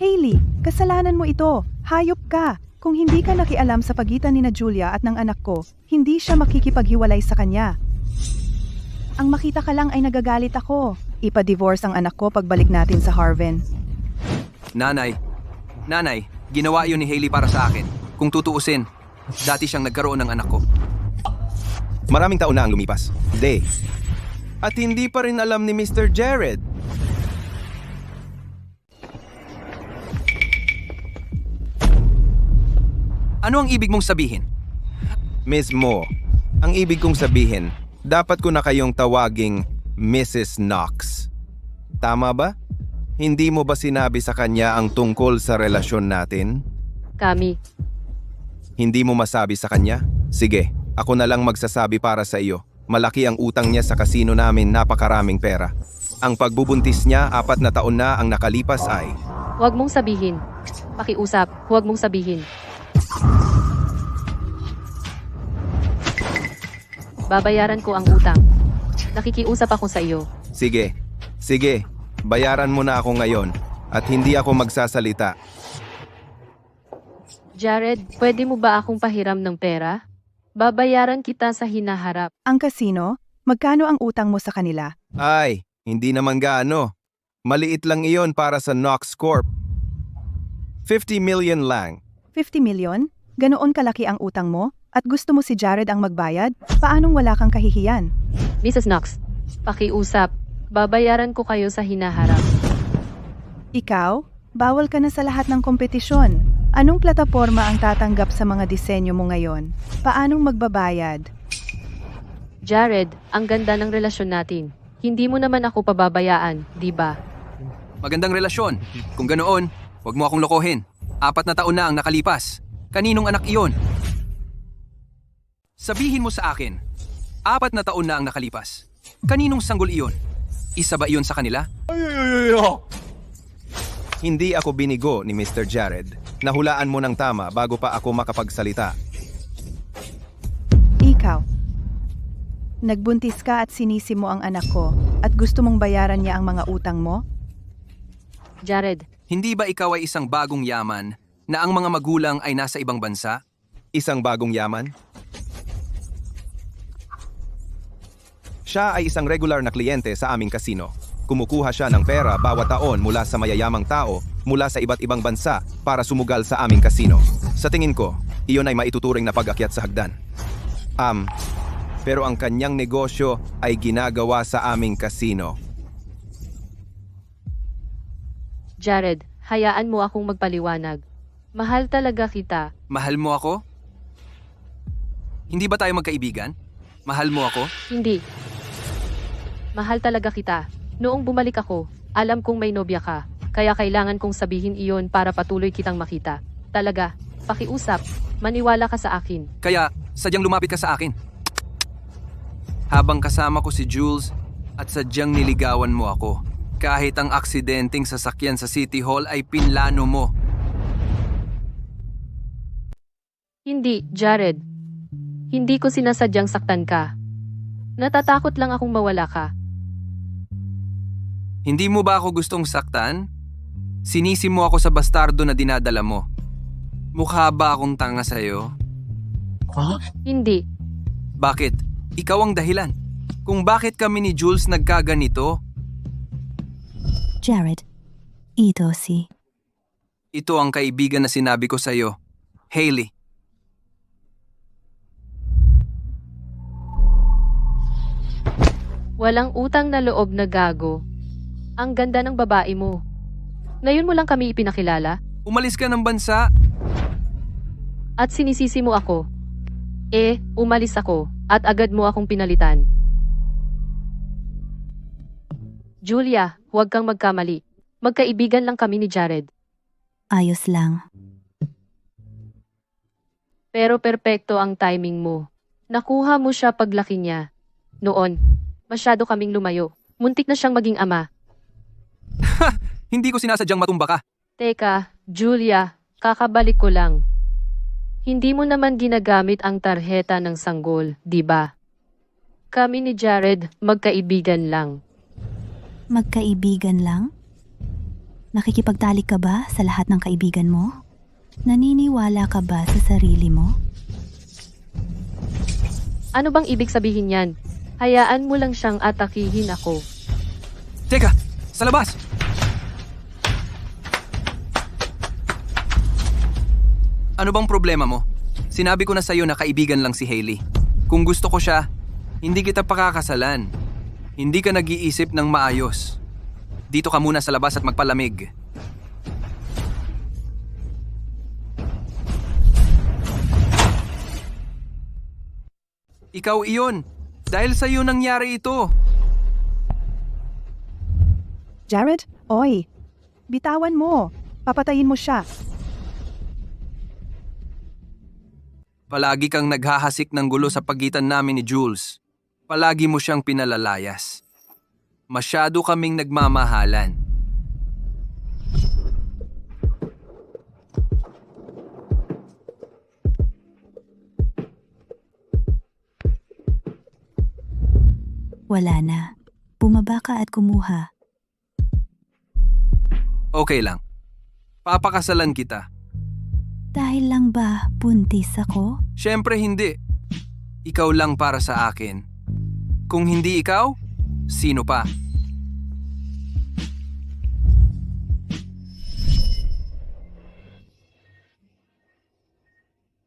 [SPEAKER 12] Hailey, kasalanan mo ito. Hayop ka. Kung hindi ka nakialam sa pagitan ni na Julia at ng anak ko, hindi siya makikipaghiwalay sa kanya. Ang makita ka lang ay nagagalit ako. Ipa-divorce ang anak ko pagbalik natin sa Harven.
[SPEAKER 3] Nanay, ginawa yun ni Hailey para sa akin. Kung tutuusin, dati siyang nagkaroon ng anak ko.
[SPEAKER 6] Maraming taon na ang lumipas. Day. At hindi pa rin alam ni Mr. Jared.
[SPEAKER 3] Ano ang ibig mong sabihin?
[SPEAKER 6] Mismo, ang ibig kong sabihin, dapat ko na kayong tawaging Mrs. Knox. Tama ba? Hindi mo ba sinabi sa kanya ang tungkol sa relasyon natin?
[SPEAKER 2] Kami.
[SPEAKER 6] Hindi mo masabi sa kanya? Sige, ako na lang magsasabi para sa iyo. Malaki ang utang niya sa kasino namin, napakaraming pera. Ang pagbubuntis niya, 4 na taon na ang nakalipas ay...
[SPEAKER 2] Huwag mong sabihin. Pakiusap, huwag mong sabihin. Babayaran ko ang utang. Nakikiusap ako sa iyo.
[SPEAKER 6] Sige, bayaran mo na ako ngayon at hindi ako magsasalita.
[SPEAKER 2] Jared, pwede mo ba akong pahiram ng pera? Babayaran kita sa hinaharap.
[SPEAKER 12] Ang kasino, magkano ang utang mo sa kanila?
[SPEAKER 6] Ay, hindi naman gaano. Maliit lang iyon para sa Knox Corp. 50 million lang.
[SPEAKER 12] 50 million? Ganoon kalaki ang utang mo? At gusto mo si Jared ang magbayad? Paanong wala kang kahihiyan?
[SPEAKER 2] Mrs. Knox, pakiusap. Babayaran ko kayo sa hinaharap.
[SPEAKER 12] Ikaw, bawal ka na sa lahat ng kompetisyon. Anong plataporma ang tatanggap sa mga disenyo mo ngayon? Paanong magbabayad?
[SPEAKER 2] Jared, ang ganda ng relasyon natin. Hindi mo naman ako pababayaan, di ba?
[SPEAKER 3] Magandang relasyon. Kung ganoon, huwag mo akong lokohin. 4 na taon na ang nakalipas. Kaninong anak iyon? Sabihin mo sa akin, 4 na taon na ang nakalipas. Kaninong sanggol iyon? Isa ba iyon sa kanila?
[SPEAKER 6] Hindi ako binigo ni Mr. Jared. Nahulaan mo ng tama bago pa ako makapagsalita.
[SPEAKER 12] Ikaw. Nagbuntis ka at sinisi mo ang anak ko at gusto mong bayaran niya ang mga utang mo?
[SPEAKER 2] Jared.
[SPEAKER 3] Hindi ba ikaw ay isang bagong yaman na ang mga magulang ay nasa ibang bansa?
[SPEAKER 6] Isang bagong yaman? Siya ay isang regular na kliyente sa aming kasino. Kumukuha siya ng pera bawat taon mula sa mayayamang tao mula sa iba't ibang bansa para sumugal sa aming kasino. Sa tingin ko, iyon ay maituturing na pag-akyat sa hagdan. Pero ang kanyang negosyo ay ginagawa sa aming kasino.
[SPEAKER 2] Jared, hayaan mo akong magpaliwanag. Mahal talaga kita.
[SPEAKER 3] Mahal mo ako? Hindi ba tayo magkaibigan? Mahal mo ako?
[SPEAKER 2] Hindi. Mahal talaga kita. Noong bumalik ako, alam kong may nobya ka. Kaya kailangan kong sabihin iyon para patuloy kitang makita. Talaga, pakiusap, maniwala ka sa akin.
[SPEAKER 3] Kaya, sadyang lumapit ka sa akin. Habang kasama ko si Jules at sadyang niligawan mo ako. Kahit ang aksidenteng sasakyan sa City Hall ay pinlano mo.
[SPEAKER 2] Hindi, Jared. Hindi ko sinasadyang saktan ka. Natatakot lang akong mawala ka.
[SPEAKER 3] Hindi mo ba ako gustong saktan? Sinisi mo ako sa bastardo na dinadala mo. Mukha ba akong tanga sa'yo?
[SPEAKER 2] Hindi.
[SPEAKER 3] Bakit? Ikaw ang dahilan. Kung bakit kami ni Jules nagkaganito,
[SPEAKER 1] Jared, ito si...
[SPEAKER 3] ito ang kaibigan na sinabi ko sa'yo, Hailey.
[SPEAKER 2] Walang utang na loob na gago. Ang ganda ng babae mo. Ngayon mo lang kami ipinakilala?
[SPEAKER 3] Umalis ka ng bansa.
[SPEAKER 2] At sinisisi mo ako. Umalis ako at agad mo akong pinalitan. Julia, huwag kang magkamali. Magkaibigan lang kami ni Jared.
[SPEAKER 1] Ayos lang.
[SPEAKER 2] Pero perpekto ang timing mo. Nakuha mo siya paglaki niya. Noon, masyado kaming lumayo. Muntik na siyang maging ama.
[SPEAKER 3] Hindi ko sinasadyang matumba ka.
[SPEAKER 2] Teka, Julia, kakabalik ko lang. Hindi mo naman ginagamit ang tarheta ng sanggol, di ba? Kami ni Jared, magkaibigan lang.
[SPEAKER 1] Magkaibigan lang? Nakikipagtalik ka ba sa lahat ng kaibigan mo? Naniniwala ka ba sa sarili mo?
[SPEAKER 2] Ano bang ibig sabihin yan? Hayaan mo lang siyang atakihin ako.
[SPEAKER 3] Teka, sa labas! Ano bang problema mo? Sinabi ko na sa'yo na kaibigan lang si Hailey. Kung gusto ko siya, hindi kita pakakasalan. Hindi ka nag-iisip ng maayos. Dito ka muna sa labas at magpalamig. Ikaw iyon. Dahil sa'yo nangyari ito.
[SPEAKER 12] Jared, oy. Bitawan mo. Papatayin mo siya.
[SPEAKER 3] Palagi kang naghahasik ng gulo sa pagitan namin ni Jules. Palagi mo siyang pinalalayas. Masyado kaming nagmamahalan.
[SPEAKER 1] Wala na. Bumaba ka at kumuha.
[SPEAKER 3] Okay lang. Papakasalan kita.
[SPEAKER 1] Dahil lang ba buntis ako?
[SPEAKER 3] Siyempre hindi. Ikaw lang para sa akin. Kung hindi ikaw, sino pa?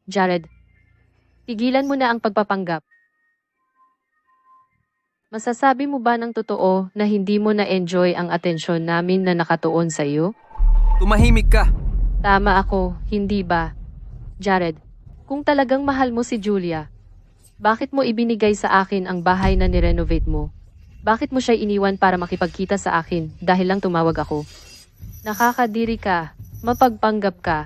[SPEAKER 2] Jared, tigilan mo na ang pagpapanggap. Masasabi mo ba ng totoo na hindi mo na-enjoy ang atensyon namin na nakatuon sa iyo?
[SPEAKER 3] Tumahimik ka.
[SPEAKER 2] Tama ako, hindi ba? Jared, kung talagang mahal mo si Julia, bakit mo ibinigay sa akin ang bahay na nirenovate mo? Bakit mo siya iniwan para makipagkita sa akin dahil lang tumawag ako? Nakakadiri ka, mapagpanggap ka.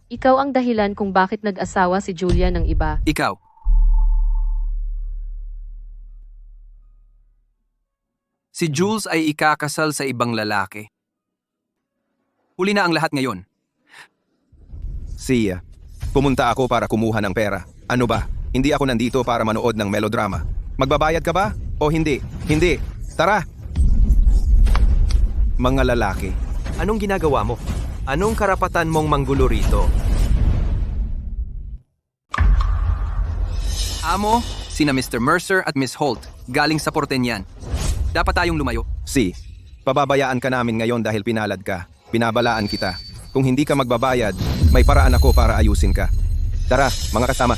[SPEAKER 2] Ikaw ang dahilan kung bakit nag-asawa si Julia ng iba.
[SPEAKER 3] Ikaw. Si Jules ay ikakasal sa ibang lalaki. Huli na ang lahat ngayon.
[SPEAKER 6] Sia, pumunta ako para kumuha ng pera. Ano ba? Hindi ako nandito para manood ng melodrama. Magbabayad ka ba? O hindi? Hindi. Tara! Mga lalaki.
[SPEAKER 7] Anong ginagawa mo? Anong karapatan mong manggulo rito?
[SPEAKER 3] Amo, sina Mr. Mercer at Miss Holt, galing sa Portenyan. Dapat tayong lumayo.
[SPEAKER 6] Si, pababayaan ka namin ngayon dahil pinalad ka. Pinabalaan kita. Kung hindi ka magbabayad, may paraan ako para ayusin ka. Tara, mga kasama.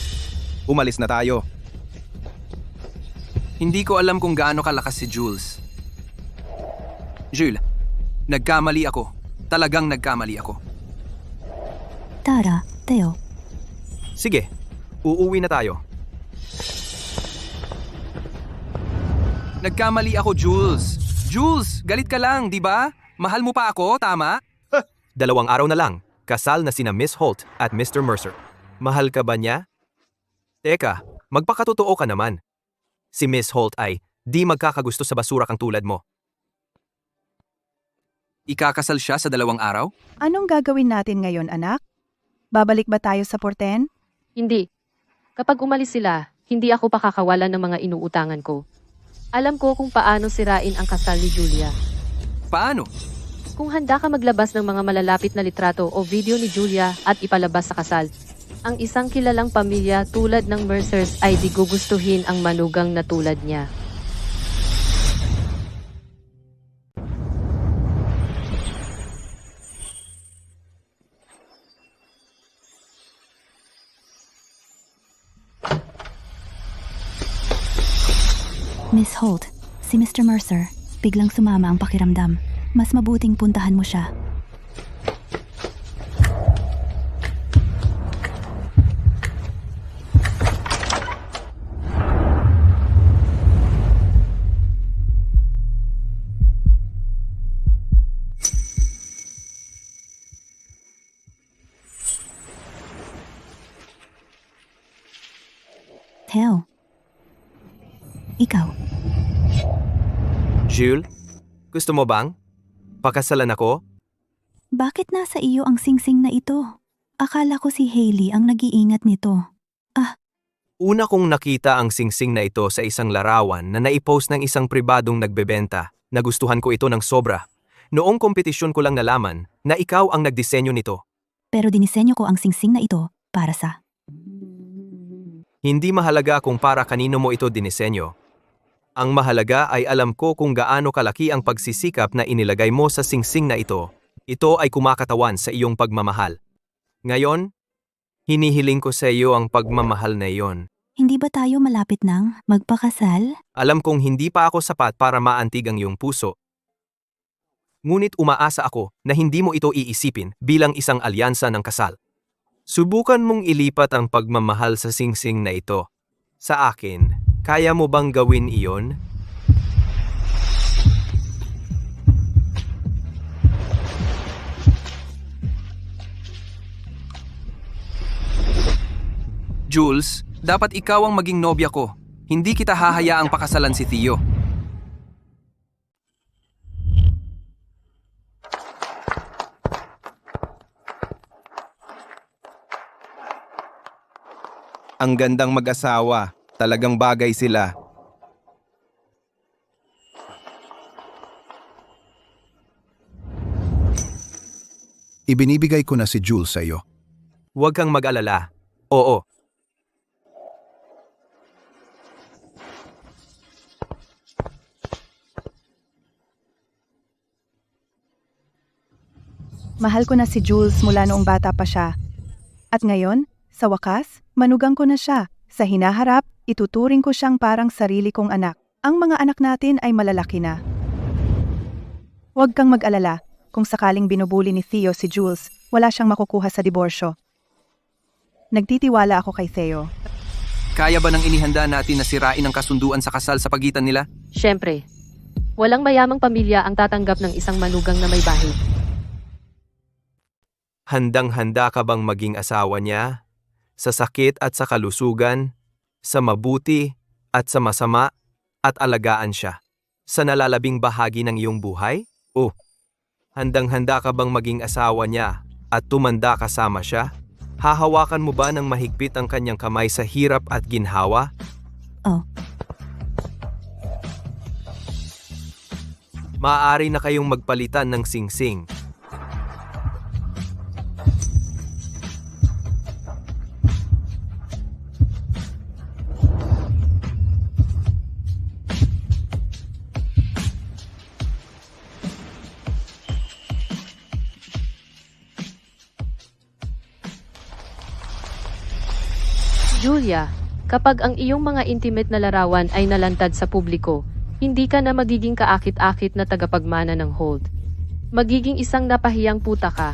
[SPEAKER 6] Umalis na tayo.
[SPEAKER 3] Hindi ko alam kung gaano kalakas si Jules. Jules, nagkamali ako. Talagang nagkamali ako.
[SPEAKER 1] Tara, Theo.
[SPEAKER 7] Sige, uuwi na tayo.
[SPEAKER 3] Nagkamali ako, Jules. Jules, galit ka lang, di ba? Mahal mo pa ako, tama?
[SPEAKER 7] 2 araw na lang, kasal na sina Miss Holt at Mr. Mercer. Mahal ka ba niya? Teka, magpakatotoo ka naman. Si Miss Holt ay di magkakagusto sa basura kang tulad mo.
[SPEAKER 3] Ikakasal siya sa 2 araw?
[SPEAKER 12] Anong gagawin natin ngayon, anak? Babalik ba tayo sa Porten?
[SPEAKER 2] Hindi. Kapag umalis sila, hindi ako pakakawalan ng mga inuutangan ko. Alam ko kung paano sirain ang kasal ni Julia.
[SPEAKER 3] Paano?
[SPEAKER 2] Kung handa ka maglabas ng mga malalapit na litrato o video ni Julia at ipalabas sa kasal, ang isang kilalang pamilya tulad ng Mercers ay di gugustuhin ang manugang na tulad niya.
[SPEAKER 1] Miss Holt, si Mr. Mercer, biglang sumama ang pakiramdam. Mas mabuting puntahan mo siya. Theo. Ikaw.
[SPEAKER 7] Jules, gusto mo bang? Pakasalan ako?
[SPEAKER 1] Bakit nasa iyo ang singsing na ito? Akala ko si Hailey ang nag-iingat nito.
[SPEAKER 7] Una kong nakita ang singsing na ito sa isang larawan na naipost ng isang pribadong nagbebenta. Nagustuhan ko ito ng sobra. Noong kompetisyon ko lang nalaman na ikaw ang nagdisenyo nito.
[SPEAKER 1] Pero dinisenyo ko ang singsing na ito para sa...
[SPEAKER 7] Hindi mahalaga kung para kanino mo ito dinisenyo. Ang mahalaga ay alam ko kung gaano kalaki ang pagsisikap na inilagay mo sa singsing na ito. Ito ay kumakatawan sa iyong pagmamahal. Ngayon, hinihiling ko sa iyo ang pagmamahal na iyon.
[SPEAKER 1] Hindi ba tayo malapit nang magpakasal?
[SPEAKER 7] Alam kong hindi pa ako sapat para maantig ang iyong puso. Ngunit umaasa ako na hindi mo ito iisipin bilang isang alyansa ng kasal. Subukan mong ilipat ang pagmamahal sa singsing na ito. Sa akin, kaya mo bang gawin iyon?
[SPEAKER 3] Jules, dapat ikaw ang maging nobya ko. Hindi kita hahayaang pakasalan si Theo.
[SPEAKER 6] Ang gandang mag-asawa. Talagang bagay sila.
[SPEAKER 14] Ibinibigay ko na si Jules sa iyo.
[SPEAKER 7] Huwag kang mag-alala. Oo.
[SPEAKER 12] Mahal ko na si Jules mula noong bata pa siya. At ngayon, sa wakas, manugang ko na siya. Sa hinaharap, ituturing ko siyang parang sarili kong anak. Ang mga anak natin ay malalaki na. Huwag kang mag-alala. Kung sakaling binubuli ni Theo si Jules, wala siyang makukuha sa diborsyo. Nagtitiwala ako kay Theo.
[SPEAKER 3] Kaya ba nang inihanda natin na sirain ang kasunduan sa kasal sa pagitan nila?
[SPEAKER 2] Siyempre, walang mayamang pamilya ang tatanggap ng isang manugang na may bahid.
[SPEAKER 7] Handang-handa ka bang maging asawa niya? Sa sakit at sa kalusugan, sa mabuti at sa masama, at alagaan siya. Sa nalalabing bahagi ng iyong buhay? O, handang-handa ka bang maging asawa niya at tumanda kasama siya? Hahawakan mo ba ng mahigpit ang kanyang kamay sa hirap at ginhawa?
[SPEAKER 1] Oh.
[SPEAKER 7] Maaari na kayong magpalitan ng singsing.
[SPEAKER 2] Julia, kapag ang iyong mga intimate na larawan ay nalantad sa publiko, hindi ka na magiging kaakit-akit na tagapagmana ng Holt. Magiging isang napahiyang puta ka.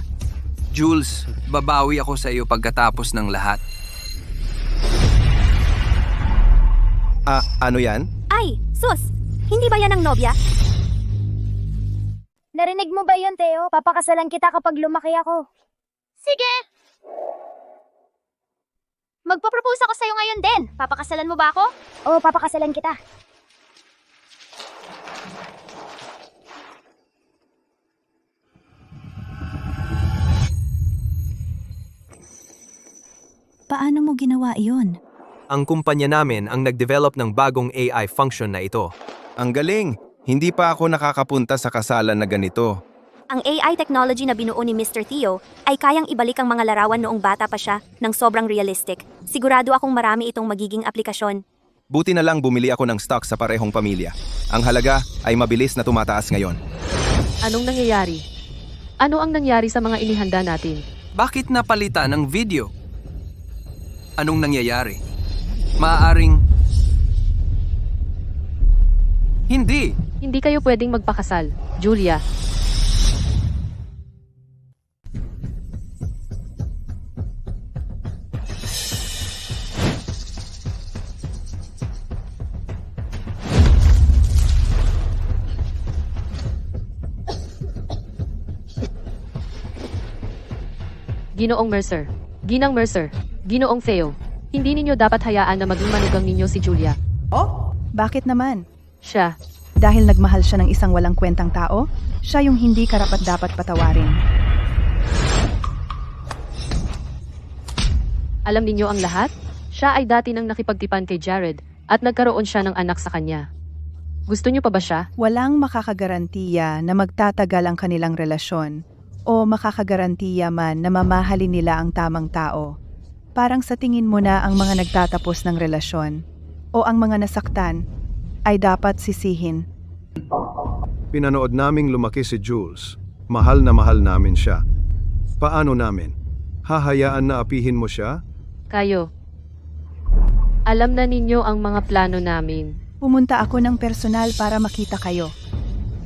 [SPEAKER 3] Jules, babawi ako sa iyo pagkatapos ng lahat.
[SPEAKER 6] Ano yan?
[SPEAKER 4] Ay, sus! Hindi ba yan ang nobya?
[SPEAKER 10] Narinig mo ba yun, Theo? Papakasalan kita kapag lumaki ako. Sige! Magpo-propose ako sa'yo ngayon din. Papakasalan mo ba ako? Oo, papakasalan kita.
[SPEAKER 1] Paano mo ginawa iyon?
[SPEAKER 7] Ang kumpanya namin ang nag-develop ng bagong AI function na ito.
[SPEAKER 6] Ang galing! Hindi pa ako nakakapunta sa kasalan na ganito.
[SPEAKER 4] Ang AI technology na binuo ni Mr. Theo ay kayang ibalik ang mga larawan noong bata pa siya ng sobrang realistic. Sigurado akong marami itong magiging aplikasyon.
[SPEAKER 6] Buti na lang bumili ako ng stock sa parehong pamilya. Ang halaga ay mabilis na tumataas ngayon.
[SPEAKER 2] Anong nangyayari? Ano ang nangyari sa mga inihanda natin?
[SPEAKER 3] Bakit napalitan ng video? Anong nangyayari? Maaaring... Hindi!
[SPEAKER 2] Hindi kayo pwedeng magpakasal, Julia. Ginoong Mercer, Ginang Mercer, Ginoong Theo, hindi ninyo dapat hayaan na maging manugang ninyo si Julia.
[SPEAKER 12] Oh? Bakit naman?
[SPEAKER 2] Siya.
[SPEAKER 12] Dahil nagmahal siya ng isang walang kwentang tao, siya yung hindi karapat-dapat patawarin.
[SPEAKER 2] Alam ninyo ang lahat? Siya ay dati nang nakipagtipan kay Jared at nagkaroon siya ng anak sa kanya. Gusto niyo pa ba siya?
[SPEAKER 12] Walang makakagarantiya na magtatagal ang kanilang relasyon o makakagarantiya man na mamahalin nila ang tamang tao. Parang sa tingin mo na ang mga nagtatapos ng relasyon o ang mga nasaktan ay dapat sisihin.
[SPEAKER 8] Pinanood naming lumaki si Jules. Mahal na mahal namin siya. Paano namin? Hahayaan na apihin mo siya?
[SPEAKER 2] Kayo. Alam na ninyo ang mga plano namin.
[SPEAKER 12] Pumunta ako ng personal para makita kayo.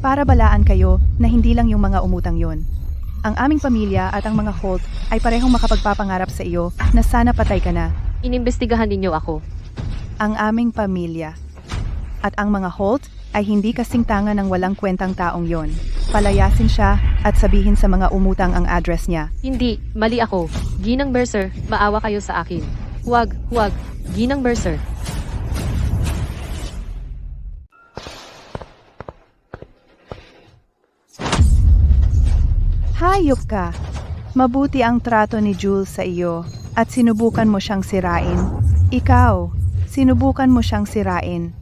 [SPEAKER 12] Para balaan kayo na hindi lang yung mga umutang yon. Ang aming pamilya at ang mga Holt ay parehong makapagpapangarap sa iyo na sana patay ka na.
[SPEAKER 2] Inimbestigahan ninyo ako.
[SPEAKER 12] Ang aming pamilya at ang mga Holt ay hindi kasing tanga ng walang kwentang taong yon. Palayasin siya at sabihin sa mga umutang ang address niya.
[SPEAKER 2] Hindi, mali ako. Ginang Mercer, maawa kayo sa akin. Huwag, Ginang Mercer.
[SPEAKER 12] Hayop ka! Mabuti ang trato ni Jules sa iyo at sinubukan mo siyang sirain. Ikaw, sinubukan mo siyang sirain.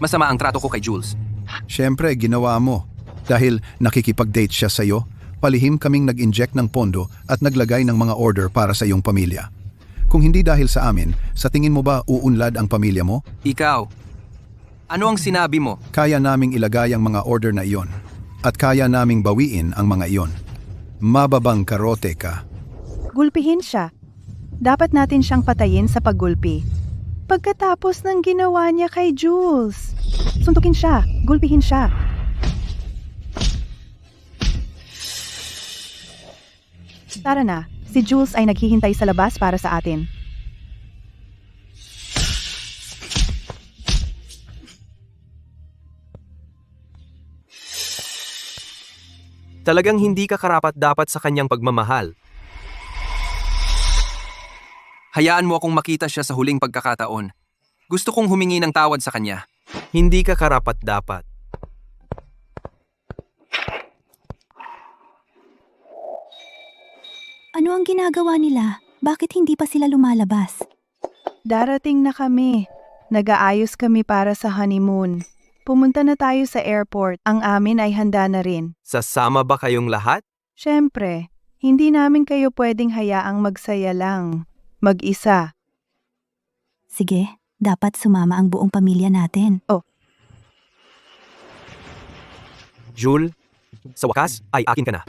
[SPEAKER 3] Masama ang trato ko kay Jules.
[SPEAKER 14] Siyempre, ginawa mo. Dahil nakikipag-date siya sa'yo, palihim kaming nag-inject ng pondo at naglagay ng mga order para sa iyong pamilya. Kung hindi dahil sa amin, sa tingin mo ba uunlad ang pamilya mo?
[SPEAKER 3] Ikaw, ano ang sinabi mo?
[SPEAKER 14] Kaya naming ilagay ang mga order na iyon. At kaya naming bawiin ang mga iyon. Mababang karote ka.
[SPEAKER 12] Gulpihin siya. Dapat natin siyang patayin sa paggulpi. Pagkatapos ng ginawa niya kay Jules. Suntukin siya. Gulpihin siya. Tara na. Si Jules ay naghihintay sa labas para sa atin.
[SPEAKER 7] Talagang hindi ka karapat-dapat sa kanyang pagmamahal.
[SPEAKER 3] Hayaan mo akong makita siya sa huling pagkakataon. Gusto kong humingi ng tawad sa kanya.
[SPEAKER 7] Hindi ka karapat-dapat.
[SPEAKER 1] Ano ang ginagawa nila? Bakit hindi pa sila lumalabas?
[SPEAKER 12] Darating na kami. Nag-aayos kami para sa honeymoon. Pumunta na tayo sa airport. Ang amin ay handa na rin.
[SPEAKER 7] Sasama ba kayong lahat?
[SPEAKER 12] Siyempre, hindi namin kayo pwedeng hayaang magsaya lang. Mag-isa.
[SPEAKER 1] Sige, dapat sumama ang buong pamilya natin.
[SPEAKER 12] Oh.
[SPEAKER 7] Jules, sa wakas ay akin ka na.